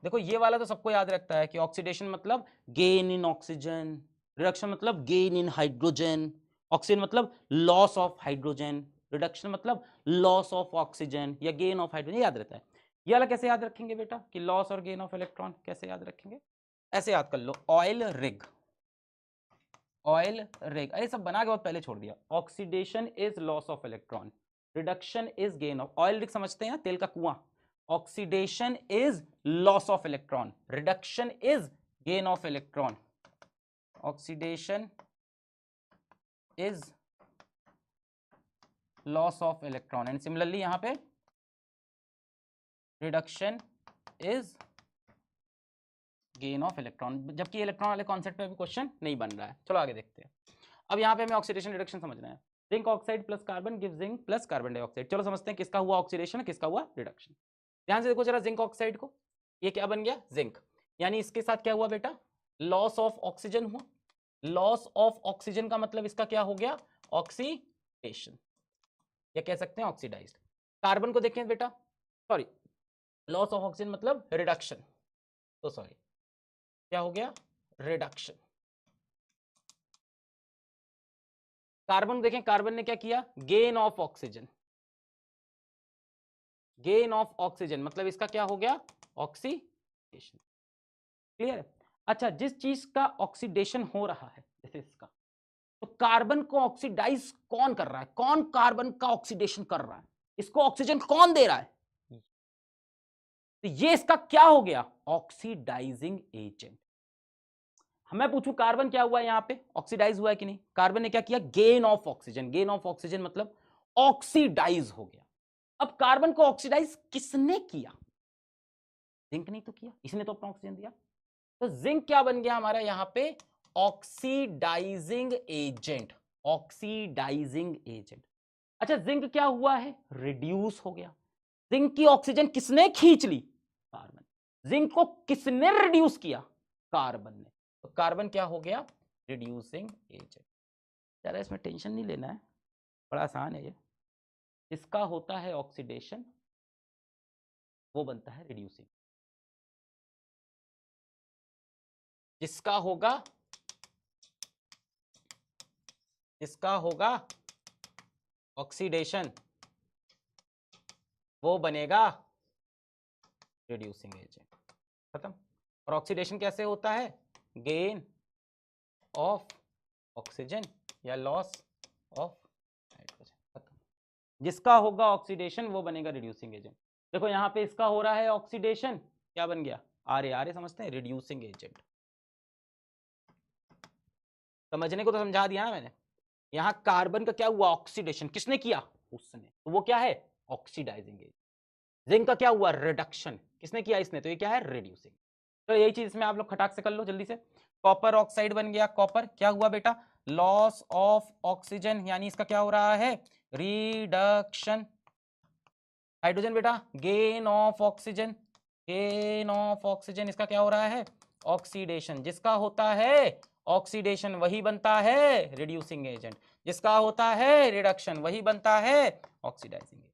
देखो ये वाला तो सबको याद रखता है कि ऑक्सीडेशन मतलब गेन इन ऑक्सीजन, रिडक्शन मतलब गेन इन हाइड्रोजन, ऑक्सीजन मतलब लॉस ऑफ हाइड्रोजन, रिडक्शन मतलब लॉस ऑफ ऑक्सीजन या गेन ऑफ हाइड्रोजन, याद रहता है। ये वाला कैसे याद रखेंगे बेटा कि लॉस और गेन ऑफ इलेक्ट्रॉन कैसे याद रखेंगे? ऐसे याद कर लो, ऑयल रिग, ऑयल रिग, अरे सब बना के बहुत पहले छोड़ दिया। Oxidation is loss of electron, reduction is gain of, oil rig समझते हैं तेल का कुआं, oxidation is loss of electron, reduction is gain of electron, oxidation is loss of electron and similarly यहां पे reduction is gain of electron, जबकि electron वाले concept पे अभी क्वेश्चन नहीं बन रहा है। चलो आगे देखते हैं। अब यहाँ पे हमें ऑक्सीडेशन रिडक्शन समझना है। Zinc oxide plus carbon give zinc plus carbon dioxide. चलो समझते हैं किसका हुआ ऑक्सीडेशन, किसका हुआ रिडक्शन। ध्यान से देखो जरा जिंक ऑक्साइड को, ये क्या बन गया जिंक, यानी इसके साथ क्या हुआ बेटा, लॉस ऑफ ऑक्सीजन हुआ। लॉस ऑफ ऑक्सीजन का मतलब इसका क्या हो गया, ऑक्सीडेशन, या कह सकते हैं ऑक्सीडाइज्ड। कार्बन को देखें बेटा, सॉरी लॉस ऑफ ऑक्सीजन मतलब रिडक्शन, तो सॉरी क्या हो गया, रिडक्शन। कार्बन देखें, कार्बन ने क्या किया, gain of oxygen, gain of oxygen मतलब इसका क्या हो गया, ऑक्सीडेशन। क्लियर है। अच्छा, जिस चीज का ऑक्सीडेशन हो रहा है जैसे इसका, तो कार्बन को ऑक्सीडाइज कौन कर रहा है, कौन कार्बन का ऑक्सीडेशन कर रहा है, इसको ऑक्सीजन कौन दे रहा है, तो ये इसका क्या हो गया, ऑक्सीडाइजिंग एजेंट। मैं पूछूं कार्बन क्या हुआ यहां पे, ऑक्सीडाइज हुआ है कि नहीं, कार्बन ने क्या किया, gain of oxygen, gain of oxygen मतलब ऑक्सीडाइज हो गया। अब कार्बन को ऑक्सीडाइज किसने किया, जिंक नहीं तो किया, इसने तो अपना ऑक्सीजन दिया, तो जिंक क्या बन गया हमारा यहां पे, ऑक्सीडाइजिंग एजेंट, ऑक्सीडाइजिंग एजेंट। अच्छा जिंक क्या हुआ है, रिड्यूस हो गया। जिंक की ऑक्सीजन किसने खींच ली, कार्बन। जिंक को किसने रिड्यूस किया, कार्बन ने, तो कार्बन क्या हो गया, रिड्यूसिंग एजेंट। जरा इसमें टेंशन नहीं लेना है, बड़ा आसान है ये। इसका होता है ऑक्सीडेशन, वो बनता है रिड्यूसिंग। जिसका होगा, इसका होगा ऑक्सीडेशन, वो बनेगा रिड्यूसिंग एजेंट। खत्म। और ऑक्सीडेशन कैसे होता है, गेन ऑफ ऑक्सीजन या लॉस ऑफ हाइड्रोजन। खत्म। जिसका होगा ऑक्सीडेशन वो बनेगा रिड्यूसिंग एजेंट। देखो यहां पे इसका हो रहा है ऑक्सीडेशन, क्या बन गया, आर ए समझते हैं, रिड्यूसिंग एजेंट। समझने को तो समझा दिया ना मैंने। यहां कार्बन का क्या हुआ, ऑक्सीडेशन, किसने किया, उसने, तो वो क्या है, ऑक्सीडाइजिंग एजेंट। जिंक का क्या हुआ, रिडक्शन, किसने किया, इसने, तो ये क्या है, रिड्यूसिंग। तो यही चीज इसमें आप लोग खटाक से कर लो जल्दी से। कॉपर ऑक्साइड बन गया, कॉपर क्या हुआ बेटा, लॉस ऑफ ऑक्सीजन, यानी इसका क्या हो रहा है, रिडक्शन। हाइड्रोजन बेटा gain of oxygen, gain of oxygen, इसका क्या हो रहा है, ऑक्सीडेशन। जिसका होता है ऑक्सीडेशन वही बनता है रिड्यूसिंग एजेंट, जिसका होता है रिडक्शन वही बनता है ऑक्सीडाइजिंग एजेंट।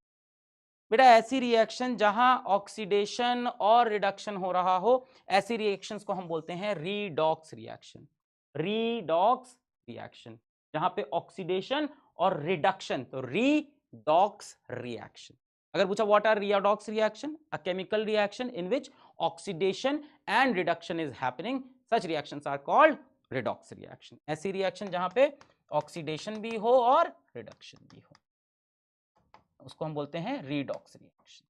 बेटा ऐसी रिएक्शन जहां ऑक्सीडेशन और रिडक्शन हो रहा हो, ऐसी रिएक्शंस को हम बोलते हैं रीडॉक्स रिएक्शन। रीडॉक्स रिएक्शन जहां पे ऑक्सीडेशन और रिडक्शन, तो रीडॉक्स रिएक्शन। अगर पूछा what are redox reaction, a chemical reaction in which oxidation and reduction is happening, such reactions are called redox reaction. ऐसी रिएक्शन जहां पे ऑक्सीडेशन भी हो और रिडक्शन भी हो, उसको हम बोलते हैं रीडॉक्स रिएक्शन।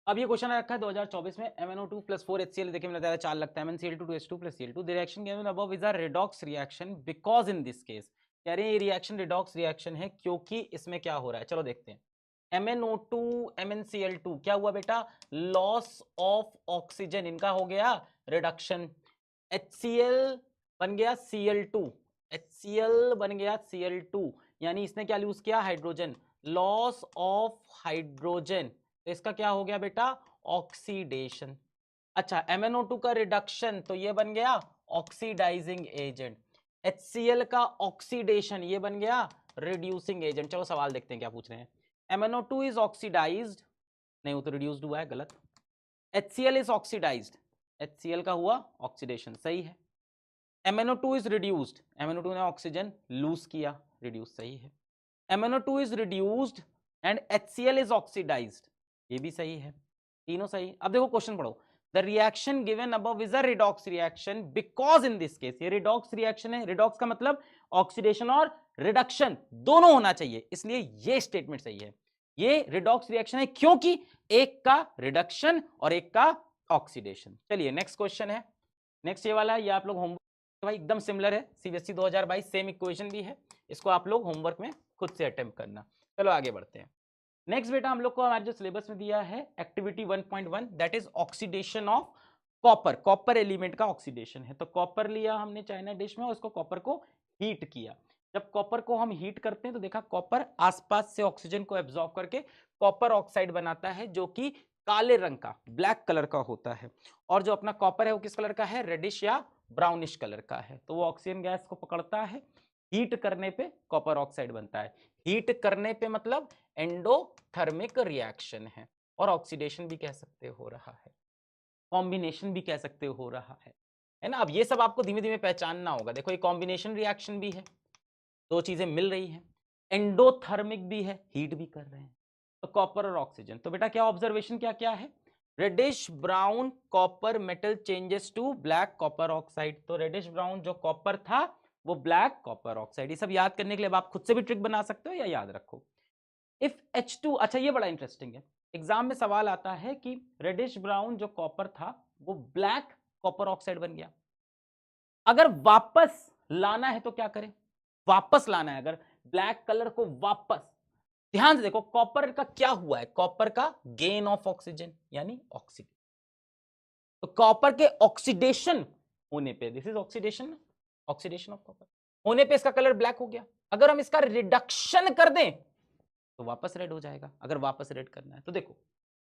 अब ये क्वेश्चन रखा है 2024 में, MnO2 + 4HCl, देखिए मैंने बताया 4 लगता है, MnCl2 2H2 + Cl2, the reaction given above is a redox reaction because in this case, कह रहे हैं ये रिएक्शन रिडॉक्स रिएक्शन है क्योंकि इसमें क्या हो रहा है। चलो देखते हैं। MnO2 MnCl2 क्या हुआ बेटा, लॉस ऑफ ऑक्सीजन, इनका हो गया रिडक्शन। HCl बन गया Cl2, HCl बन गया Cl2, यानी इसने क्या यूज किया, हाइड्रोजन, लॉस ऑफ हाइड्रोजन, तो इसका क्या हो गया बेटा, ऑक्सीडेशन। अच्छा MnO2 का रिडक्शन, तो ये बन गया ऑक्सीडाइजिंग एजेंट। HCl का ऑक्सीडेशन, ये बन गया रिड्यूसिंग एजेंट। चलो सवाल देखते हैं क्या पूछ रहे हैं। MnO2 इज ऑक्सीडाइज्ड, नहीं वो तो रिड्यूस्ड हुआ है, गलत। HCl इज ऑक्सीडाइज्ड, HCl का हुआ ऑक्सीडेशन, सही है। MnO2 इज रिड्यूस्ड, MnO2 ने ऑक्सीजन लूज किया, रिड्यूस, सही है। MnO2 is reduced and HCl is oxidised, ये भी सही है। तीनों सही। अब देखो क्वेश्चन पढ़ो, the reaction given above is a redox reaction because in this case, ये रिडॉक्स रिएक्शन है। रिडॉक्स का मतलब ऑक्सीडेशन और रिडक्शन दोनों होना चाहिए, इसलिए ये स्टेटमेंट सही है। ये रिडॉक्स रिएक्शन है क्योंकि एक का रिडक्शन और एक का ऑक्सीडेशन। चलिए नेक्स्ट क्वेश्चन है, नेक्स्ट ये वाला है, ये आप लोग होमवर्क भाई एकदम सिमिलर है, सीबीएसई 2022 सेम इक्वेशन भी है, इसको आप लोग होमवर्क में खुद से अटेम्प्ट करना। चलो आगे बढ़ते हैं। नेक्स्ट बेटा हम लोग को हमारे जो सिलेबस में दिया है activity 1.1 that is oxidation of copper. Copper element का ऑक्सीडेशन है। तो कॉपर लिया हमने चाइना डिश में और उसको कॉपर को हीट किया। जब कॉपर को हम हीट करते हैं तो देखा कॉपर आसपास से ऑक्सीजन को एब्जॉर्ब करके कॉपर ऑक्साइड बनाता है जो कि काले रंग का, ब्लैक कलर का होता है। और जो अपना कॉपर है वो किस कलर का है, रेडिश या ब्राउनिश कलर का है। तो वो ऑक्सीजन गैस को पकड़ता है, हीट करने पे कॉपर ऑक्साइड बनता है। हीट करने पे मतलब एंडोथर्मिक रिएक्शन है, और ऑक्सीडेशन भी कह सकते हो रहा है, कॉम्बिनेशन भी कह सकते हो रहा है ना। अब ये सब आपको धीमे धीमे पहचानना होगा। देखो ये कॉम्बिनेशन रिएक्शन भी है, दो चीजें मिल रही हैं, एंडोथर्मिक भी है, हीट भी कर रहे हैं, तो कॉपर और ऑक्सीजन। तो बेटा क्या ऑब्जर्वेशन क्या क्या है, reddish brown copper metal changes to black copper oxide. तो रेडिश ब्राउन जो कॉपर था वो ब्लैक कॉपर ऑक्साइड। ये सब याद करने के लिए आप खुद से भी ट्रिक बना सकते हो या याद रखो। इफ H2, अच्छा ये बड़ा इंटरेस्टिंग है, एग्जाम में सवाल आता है कि रेडिश ब्राउन जो कॉपर था वो ब्लैक कॉपर ऑक्साइड बन गया, अगर वापस लाना है तो क्या करें, वापस लाना है अगर ब्लैक कलर को वापस, ध्यान से देखो कॉपर का क्या हुआ है, कॉपर का गेन ऑफ ऑक्सीजन यानी ऑक्सीजन। तो कॉपर के ऑक्सीडेशन होने पे, this is oxidation, oxidation of copper होने पे इसका कलर ब्लैक हो गया। अगर हम इसका रिडक्शन कर दें तो वापस रेड हो जाएगा, अगर वापस रेड करना है तो देखो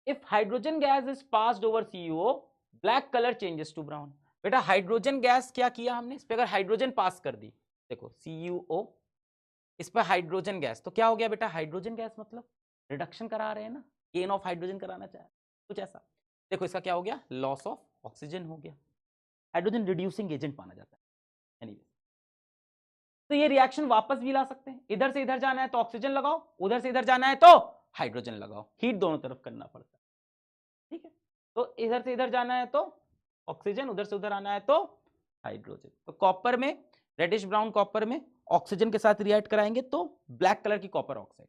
if hydrogen gas is passed over CuO black colour changes to brown. बेटा हाइड्रोजन गैस क्या किया हमने, इस पे अगर हाइड्रोजन पास कर दी, देखो CuO इस पर हाइड्रोजन गैस, तो क्या हो गया बेटा, हाइड्रोजन गैस मतलब रिडक्शन करा रहे हैं ना, गेन ऑफ हाइड्रोजन कराना चाह रहे कुछ ऐसा। देखो इसका क्या हो गया, लॉस ऑफ ऑक्सीजन हो गया। हाइड्रोजन रिड्यूसिंग एजेंट माना जाता है। एनीवे तो ये रिएक्शन वापस भी ला सकते हैं, इधर से इधर जाना है तो ऑक्सीजन लगाओ, उधर से इधर जाना है तो हाइड्रोजन लगाओ, हीट दोनों तरफ करना पड़ता है, ठीक है। तो इधर से इधर जाना है तो ऑक्सीजन, उधर से उधर आना है तो हाइड्रोजन। तो कॉपर में, रेडिश ब्राउन कॉपर में ऑक्सीजन के साथ रिएक्ट कराएंगे तो ब्लैक कलर की कॉपर ऑक्साइड,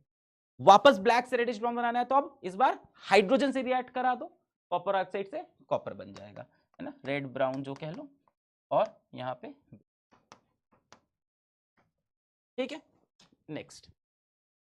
वापस ब्लैक से रेडिश ब्राउन बनाना है तो अब इस बार हाइड्रोजन से रिएक्ट करा दो, कॉपर ऑक्साइड से कॉपर बन जाएगा, है ना, रेड ब्राउन जो कह लो, और यहां पे ठीक है। नेक्स्ट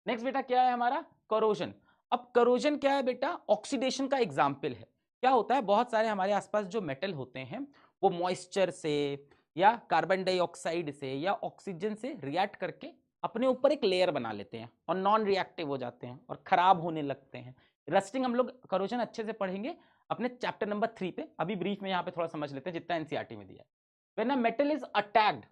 बेटा क्या है हमारा, करोजन। अब करोजन क्या है बेटा, ऑक्सीडेशन का एग्जाम्पल है। क्या होता है, बहुत सारे हमारे आसपास जो मेटल होते हैं वो मॉइस्चर से या कार्बन डाइऑक्साइड से या ऑक्सीजन से रिएक्ट करके अपने ऊपर एक लेयर बना लेते हैं और नॉन रिएक्टिव हो जाते हैं और खराब होने लगते हैं। रस्टिंग हम लोग करोजन अच्छे से पढ़ेंगे अपने चैप्टर नंबर 3 पे, अभी ब्रीफ में यहाँ पे थोड़ा समझ लेते हैं जितना एनसीईआरटी में दिया है। When a metal is attacked,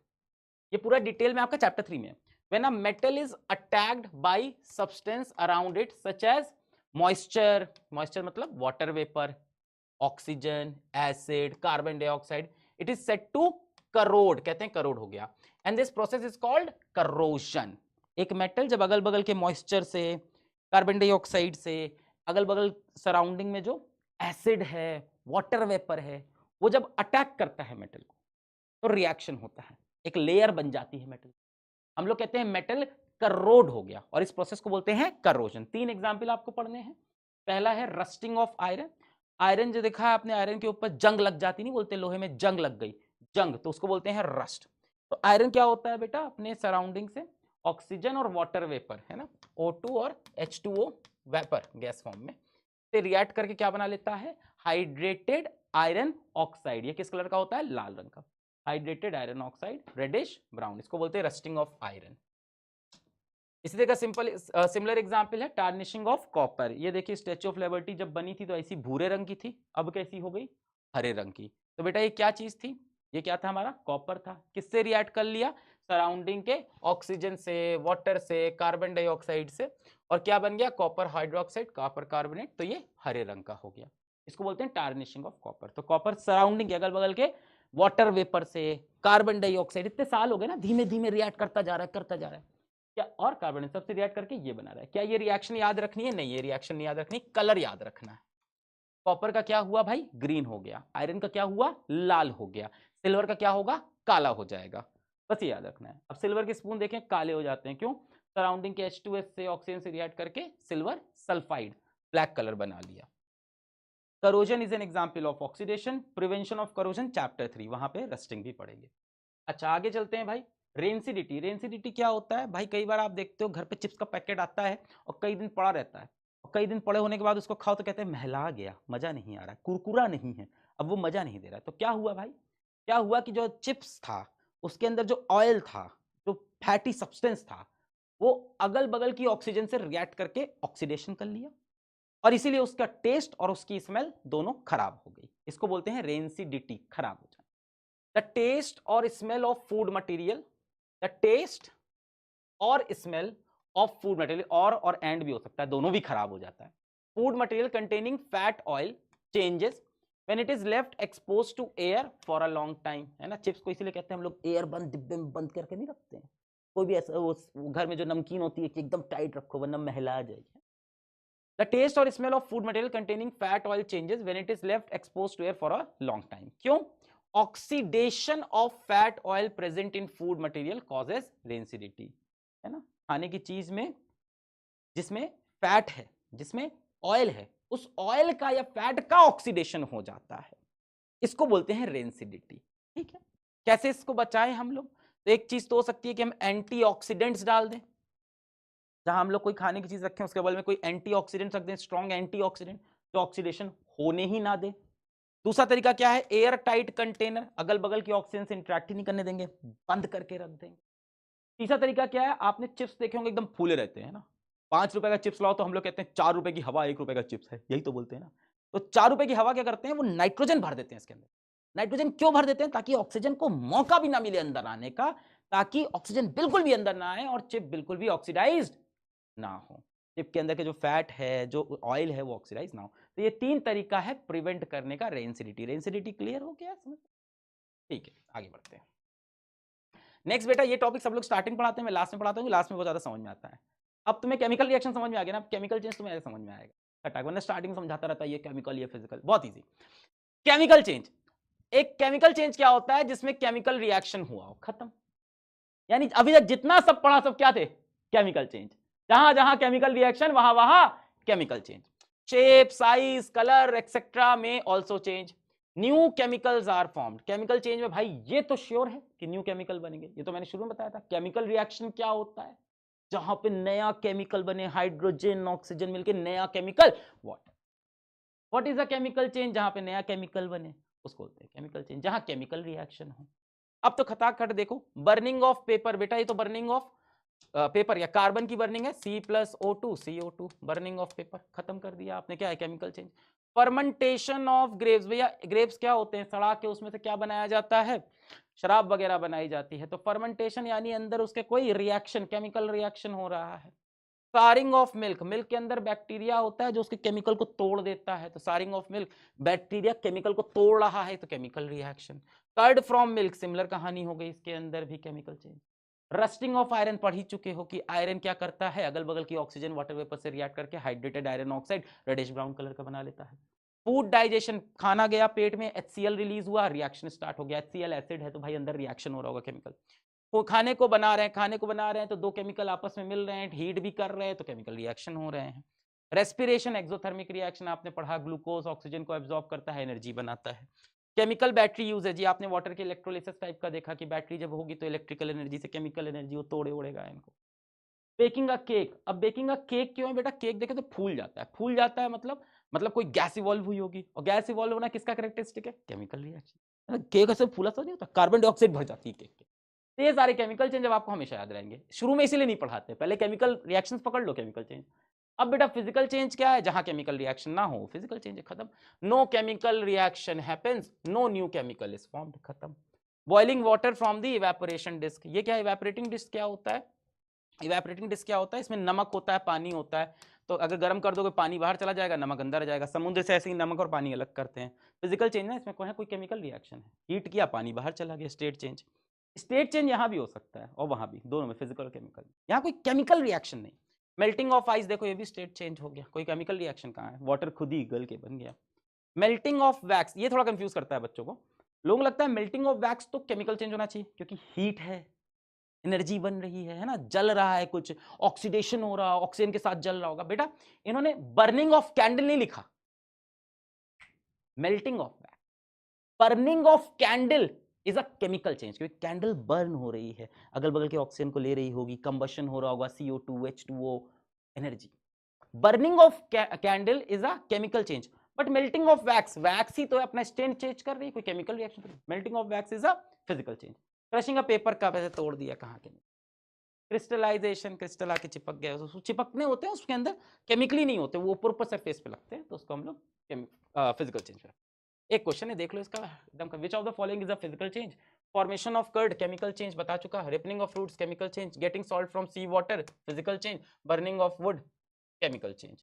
ये पूरा डिटेल में आपका चैप्टर 3 में है। When a metal is attacked by substance around it such as moisture, moisture मतलब water vapor, oxygen, acid, carbon dioxide, it is said to corrode, कहते हैं corrode हो गया, and this process is called corrosion। एक metal जब अगल बगल के मॉइस्चर से, कार्बन डाइऑक्साइड से, अगल बगल सराउंडिंग में जो एसिड है, वाटर वेपर है, वो जब अटैक करता है मेटल को तो रिएक्शन होता है, एक लेयर बन जाती है मेटल, हम लोग कहते हैं मेटल करोड हो गया, और इस प्रोसेस को बोलते हैं करोजन। 3 एग्जाम्पल आपको पढ़ने हैं। पहला है रस्टिंग ऑफ आयरन। आयरन जो देखा है आपने, आयरन के ऊपर जंग लग जाती, नहीं बोलते लोहे में जंग लग गई, जंग, तो उसको बोलते हैं रस्ट। तो आयरन क्या होता है बेटा, अपने सराउंडिंग से ऑक्सीजन और वाटर वेपर, है ना, O2 और H2O वेपर गैस फॉर्म में से रिएक्ट करके क्या बना लेता है, हाइड्रेटेड आयरन ऑक्साइड। ये किस कलर का होता है, लाल रंग का, hydrated iron oxide, reddish brown, इसको बोलते हैं रस्टिंग ऑफ आयरन। इसी तरह का सिमिलर एग्जांपल है टार्निशिंग ऑफ कॉपर। ये देखिए स्टैच्यू ऑफ लिबर्टी जब बनी थी तो ऐसी भूरे रंग की थी, अब कैसी हो गई, हरे रंग की। तो बेटा ये क्या चीज थी, ये क्या था हमारा, कॉपर था, किससे रिएक्ट कर लिया, सराउंडिंग के ऑक्सीजन से, वाटर से, कार्बन डाइऑक्साइड से, और क्या बन गया, कॉपर हाइड्रोक्साइड, कॉपर कार्बोनेट, तो ये हरे रंग का हो गया, इसको बोलते हैं टार्निशिंग ऑफ कॉपर। तो कॉपर सराउंडिंग के अगल बगल के वाटर वेपर से, कार्बन डाइऑक्साइड, इतने साल हो गए ना, धीमे धीमे रिएक्ट करता जा रहा है क्या, और कार्बन सबसे रिएक्ट करके ये बना रहा है। क्या ये रिएक्शन याद रखनी है, नहीं ये रिएक्शन नहीं याद रखनी, कलर याद रखना है। कॉपर का क्या हुआ भाई, ग्रीन हो गया, आयरन का क्या हुआ, लाल हो गया, सिल्वर का क्या होगा, काला हो जाएगा। बस ये याद रखना है। अब सिल्वर के स्पून देखें काले हो जाते हैं, क्यों, सराउंडिंग के H2S से ऑक्सीजन से रिएक्ट करके सिल्वर सल्फाइड ब्लैक कलर बना लिया। Corrosion is an example of oxidation, prevention of corrosion chapter 3, वहां पे रस्टिंग भी पढ़ेंगे। अच्छा आगे चलते हैं भाई, रेंसिडिटी। रेंसिडिटी क्या होता है भाई, कई बार आप देखते हो घर पे चिप्स का पैकेट आता है और कई दिन पड़ा रहता है, और कई दिन पड़े होने के बाद उसको खाओ तो कहते हैं महला गया, मजा नहीं आ रहा, कुरकुरा नहीं है, अब वो मजा नहीं दे रहा। तो क्या हुआ भाई, क्या हुआ कि जो चिप्स था उसके अंदर जो ऑयल था, जो फैटी सब्सटेंस था, वो अगल बगल की ऑक्सीजन से रिएक्ट करके ऑक्सीडेशन कर लिया, और इसीलिए उसका टेस्ट और उसकी स्मेल दोनों खराब हो गई। इसको बोलते हैं रेंसिडिटी, खराब हो जाना। द टेस्ट और smell of food material, the taste और स्मेल ऑफ फूड मटेरियल, और एंड भी हो सकता है, दोनों भी खराब हो जाता है। Food material containing fat oil changes when it is left expose to air for a long time, है ना। चिप्स को इसीलिए कहते हैं हम लोग एयर बंद डिब्बे में बंद करके नहीं रखते हैं, कोई भी ऐसा वो घर में जो नमकीन होती है कि एकदम टाइट रखो वरना महला जाएगी। The taste or smell of food material containing fat oil changes when it is left exposed to air for a long time. क्यों? Oxidation of fat oil present in food material causes rancidity, है ना। खाने की चीज में जिसमें fat है, जिसमें ऑयल है, उस ऑयल का या फैट का ऑक्सीडेशन हो जाता है, इसको बोलते हैं रेंसिडिटी। ठीक है, कैसे इसको बचाएं हम लोग, तो एक चीज तो हो सकती है कि हम एंटीऑक्सीडेंट्स डाल दें, जहां हम लोग कोई खाने की चीज रखें उसके बगल में कोई एंटीऑक्सीडेंट रख दें, स्ट्रॉन्ग एंटीऑक्सीडेंट जो ऑक्सीडेशन होने ही ना दे। दूसरा तरीका क्या है, एयर टाइट कंटेनर, अगल बगल की ऑक्सीजन से इंटरेक्ट ही नहीं करने देंगे, बंद करके रख देंगे। तीसरा तरीका क्या है, आपने चिप्स देखे होंगे एकदम फूले रहते हैं ना, 5 रुपए का चिप्स लाओ तो हम लोग कहते हैं 4 रुपए की हवा 1 रुपए का चिप्स है, यही तो बोलते हैं ना। तो 4 रुपए की हवा क्या करते हैं, वो नाइट्रोजन भर देते हैं इसके अंदर। नाइट्रोजन क्यों भर देते हैं, ताकि ऑक्सीजन को मौका भी ना मिले अंदर आने का, ताकि ऑक्सीजन बिल्कुल भी अंदर ना आए और चिप बिल्कुल भी ऑक्सीडाइज्ड ना हो, चिप के अंदर के जो फैट है, जो ऑयल है, वो ऑक्सीडाइज ना हो। तो ये 3 तरीका है प्रिवेंट करने का रेंसिडिटी। रेंसिडिटी क्लियर हो गया समझ, ठीक है आगे बढ़ते हैं। नेक्स्ट बेटा, ये टॉपिक सब लोग स्टार्टिंग पढ़ाते हैं, मैं लास्ट में पढ़ाता हूँ, लास्ट में बहुत ज्यादा समझ में आता है। अब तुम्हें केमिकल रिएक्शन समझ में आ गया ना, केमिकल चेंज तुम्हें समझ में आएगा, खटाक, वरना स्टार्टिंग समझाता रहता है ये केमिकल ये फिजिकल, बहुत ईजी। केमिकल चेंज, एक केमिकल चेंज क्या होता है, जिसमें केमिकल रिएक्शन हुआ हो, खत्म। यानी अभी तक जितना सब पढ़ा सब क्या थे, केमिकल चेंज, जहां जहां केमिकल रिएक्शन वहां वहां chemical change. Shape, size, colour etcetera में also change. New chemicals are formed, chemical change में भाई ये तो श्योर है कि न्यू केमिकल बनेंगे, ये तो मैंने शुरू में बताया था। केमिकल रिएक्शन क्या होता है, जहां पे नया केमिकल बने, हाइड्रोजन ऑक्सीजन मिलके नया chemical, what is a chemical change, जहां पे नया केमिकल बने उसको बोलते हैं केमिकल चेंज, जहां केमिकल रिएक्शन हो। अब तो खटाखट देखो, बर्निंग ऑफ पेपर, बेटा ये तो बर्निंग ऑफ पेपर या कार्बन की बर्निंग है, C+O2 CO2, burning of paper, खत्म कर दिया आपने, क्या है chemical change. Fermentation of grapes, भैया ग्रेप्स क्या होते हैं, सड़ा के उसमें से क्या बनाया जाता है, शराब वगैरह बनाई जाती है। तो फर्मेंटेशन यानी अंदर उसके कोई रिएक्शन, केमिकल रिएक्शन हो रहा है। सारिंग ऑफ मिल्क, मिल्क के अंदर बैक्टीरिया होता है जो उसके केमिकल को तोड़ देता है, तो souring of milk, bacteria chemical को तोड़ रहा है तो chemical reaction. Curd from milk, similar कहानी हो गई, इसके अंदर भी chemical change. Rusting of iron, पढ़ ही चुके हो कि आयरन क्या करता है, अगल बगल की ऑक्सीजन वाटर वेपर से रिएक्ट करके hydrated iron oxide reddish brown colour का बना लेता है। फूड डाइजेशन, खाना गया पेट में, HCl रिलीज हुआ, रिएक्शन स्टार्ट हो गया, HCl एसिड है तो भाई अंदर रिएक्शन हो रहा होगा केमिकल। वो खाने को बना रहे हैं, खाने को बना रहे हैं तो दो केमिकल आपस में मिल रहे हैं, हीट भी कर रहे हैं तो केमिकल रिएक्शन हो रहे हैं। रेस्पिरेशन, एक्सोथर्मिक रिएक्शन आपने पढ़ा, ग्लूकोज ऑक्सीजन को एब्जॉर्ब करता है, एनर्जी बनाता है। केमिकल बैटरी यूज है जी, आपने वाटर के इलेक्ट्रोलिसिस टाइप का देखा कि बैटरी जब होगी तो इलेक्ट्रिकल एनर्जी से केमिकल एनर्जी वो तोड़े ओड़ेगा इनको। बेकिंग अ केक, अब बेकिंग अ केक क्यों है बेटा, केक देखे तो फूल जाता है, फूल जाता है मतलब कोई गैस इवॉल्व हुई होगी, और गैस इवॉल्व होना किसका कैरेक्टरिस्टिक है, केमिकल रिएक्शन। केक ऐसे फूला सा नहीं होता, कार्बन डाइऑक्साइड भर जाती है केक के। तो ये सारे केमिकल चेंज अब आपको हमेशा याद रहेंगे, शुरू में इसीलिए नहीं पढ़ाते, पहले केमिकल रिएक्शंस पकड़ लो, केमिकल चेंज। अब बेटा फिजिकल चेंज क्या है, जहां केमिकल रिएक्शन ना हो फिजिकल चेंज है, खत्म। No chemical reaction happens, no new chemical is formed, खत्म। Boiling water from the evaporation disc, ये क्या है, इवेपोरेटिंग डिस्क क्या होता है, इवेपोरेटिंग डिस्क क्या होता है, इसमें नमक होता है, पानी होता है, तो अगर गर्म कर दोगे पानी बाहर चला जाएगा, नमक अंदर आ जाएगा, समुद्र से ऐसे ही नमक और पानी अलग करते हैं। फिजिकल चेंज ना, इसमें कोई केमिकल रिएक्शन है, हीट किया पानी बाहर चला गया, स्टेट चेंज। स्टेट चेंज यहाँ भी हो सकता है और वहां भी, दोनों में फिजिकल और केमिकल, यहाँ कोई केमिकल रिएक्शन नहीं। मेल्टिंग ऑफ आइस देखो, ये भी स्टेट चेंज हो गया, कोई केमिकल रिएक्शन कहाँ है, वाटर खुद ही गल के बन गया। मेल्टिंग ऑफ वैक्स, ये थोड़ा कंफ्यूज करता है बच्चों को। लोगों को लगता है मेल्टिंग ऑफ वैक्स तो केमिकल चेंज होना चाहिए, क्योंकि हीट है, एनर्जी बन रही है ना, जल रहा है, कुछ ऑक्सीडेशन हो रहा है, ऑक्सीजन के साथ जल रहा होगा। बेटा इन्होंने बर्निंग ऑफ कैंडल नहीं लिखा, melting of wax. Burning of candle is a chemical change, क्योंकि कैंडल बर्न हो रही है, अगल बगल के ऑक्सीजन को ले रही होगी, कंबशन हो रहा होगा, CO2 H2O, energy. Burning of candle is a chemical change, but melting of wax, wax ही तो अपना स्टेट चेंज कर रही है, कोई chemical reaction. Melting of wax is a physical change. Crushing a paper का वैसे तोड़ दिया, कहाँ के क्रिस्टलाइजेशन, क्रिस्टल आके चिपक गया, उसको चिपकने होते हैं उसके अंदर, केमिकली नहीं होते, वो ऊपर ऊपर सरफेस पे लगते हैं, तो उसको हम लोग फिजिकल चेंज करते हैं। एक क्वेश्चन है, देख लो इसका एकदम, which of the following is a physical change? Formation of curd chemical change बता चुका, ripening of fruits chemical change, getting salt from sea water physical change, burning of wood chemical change.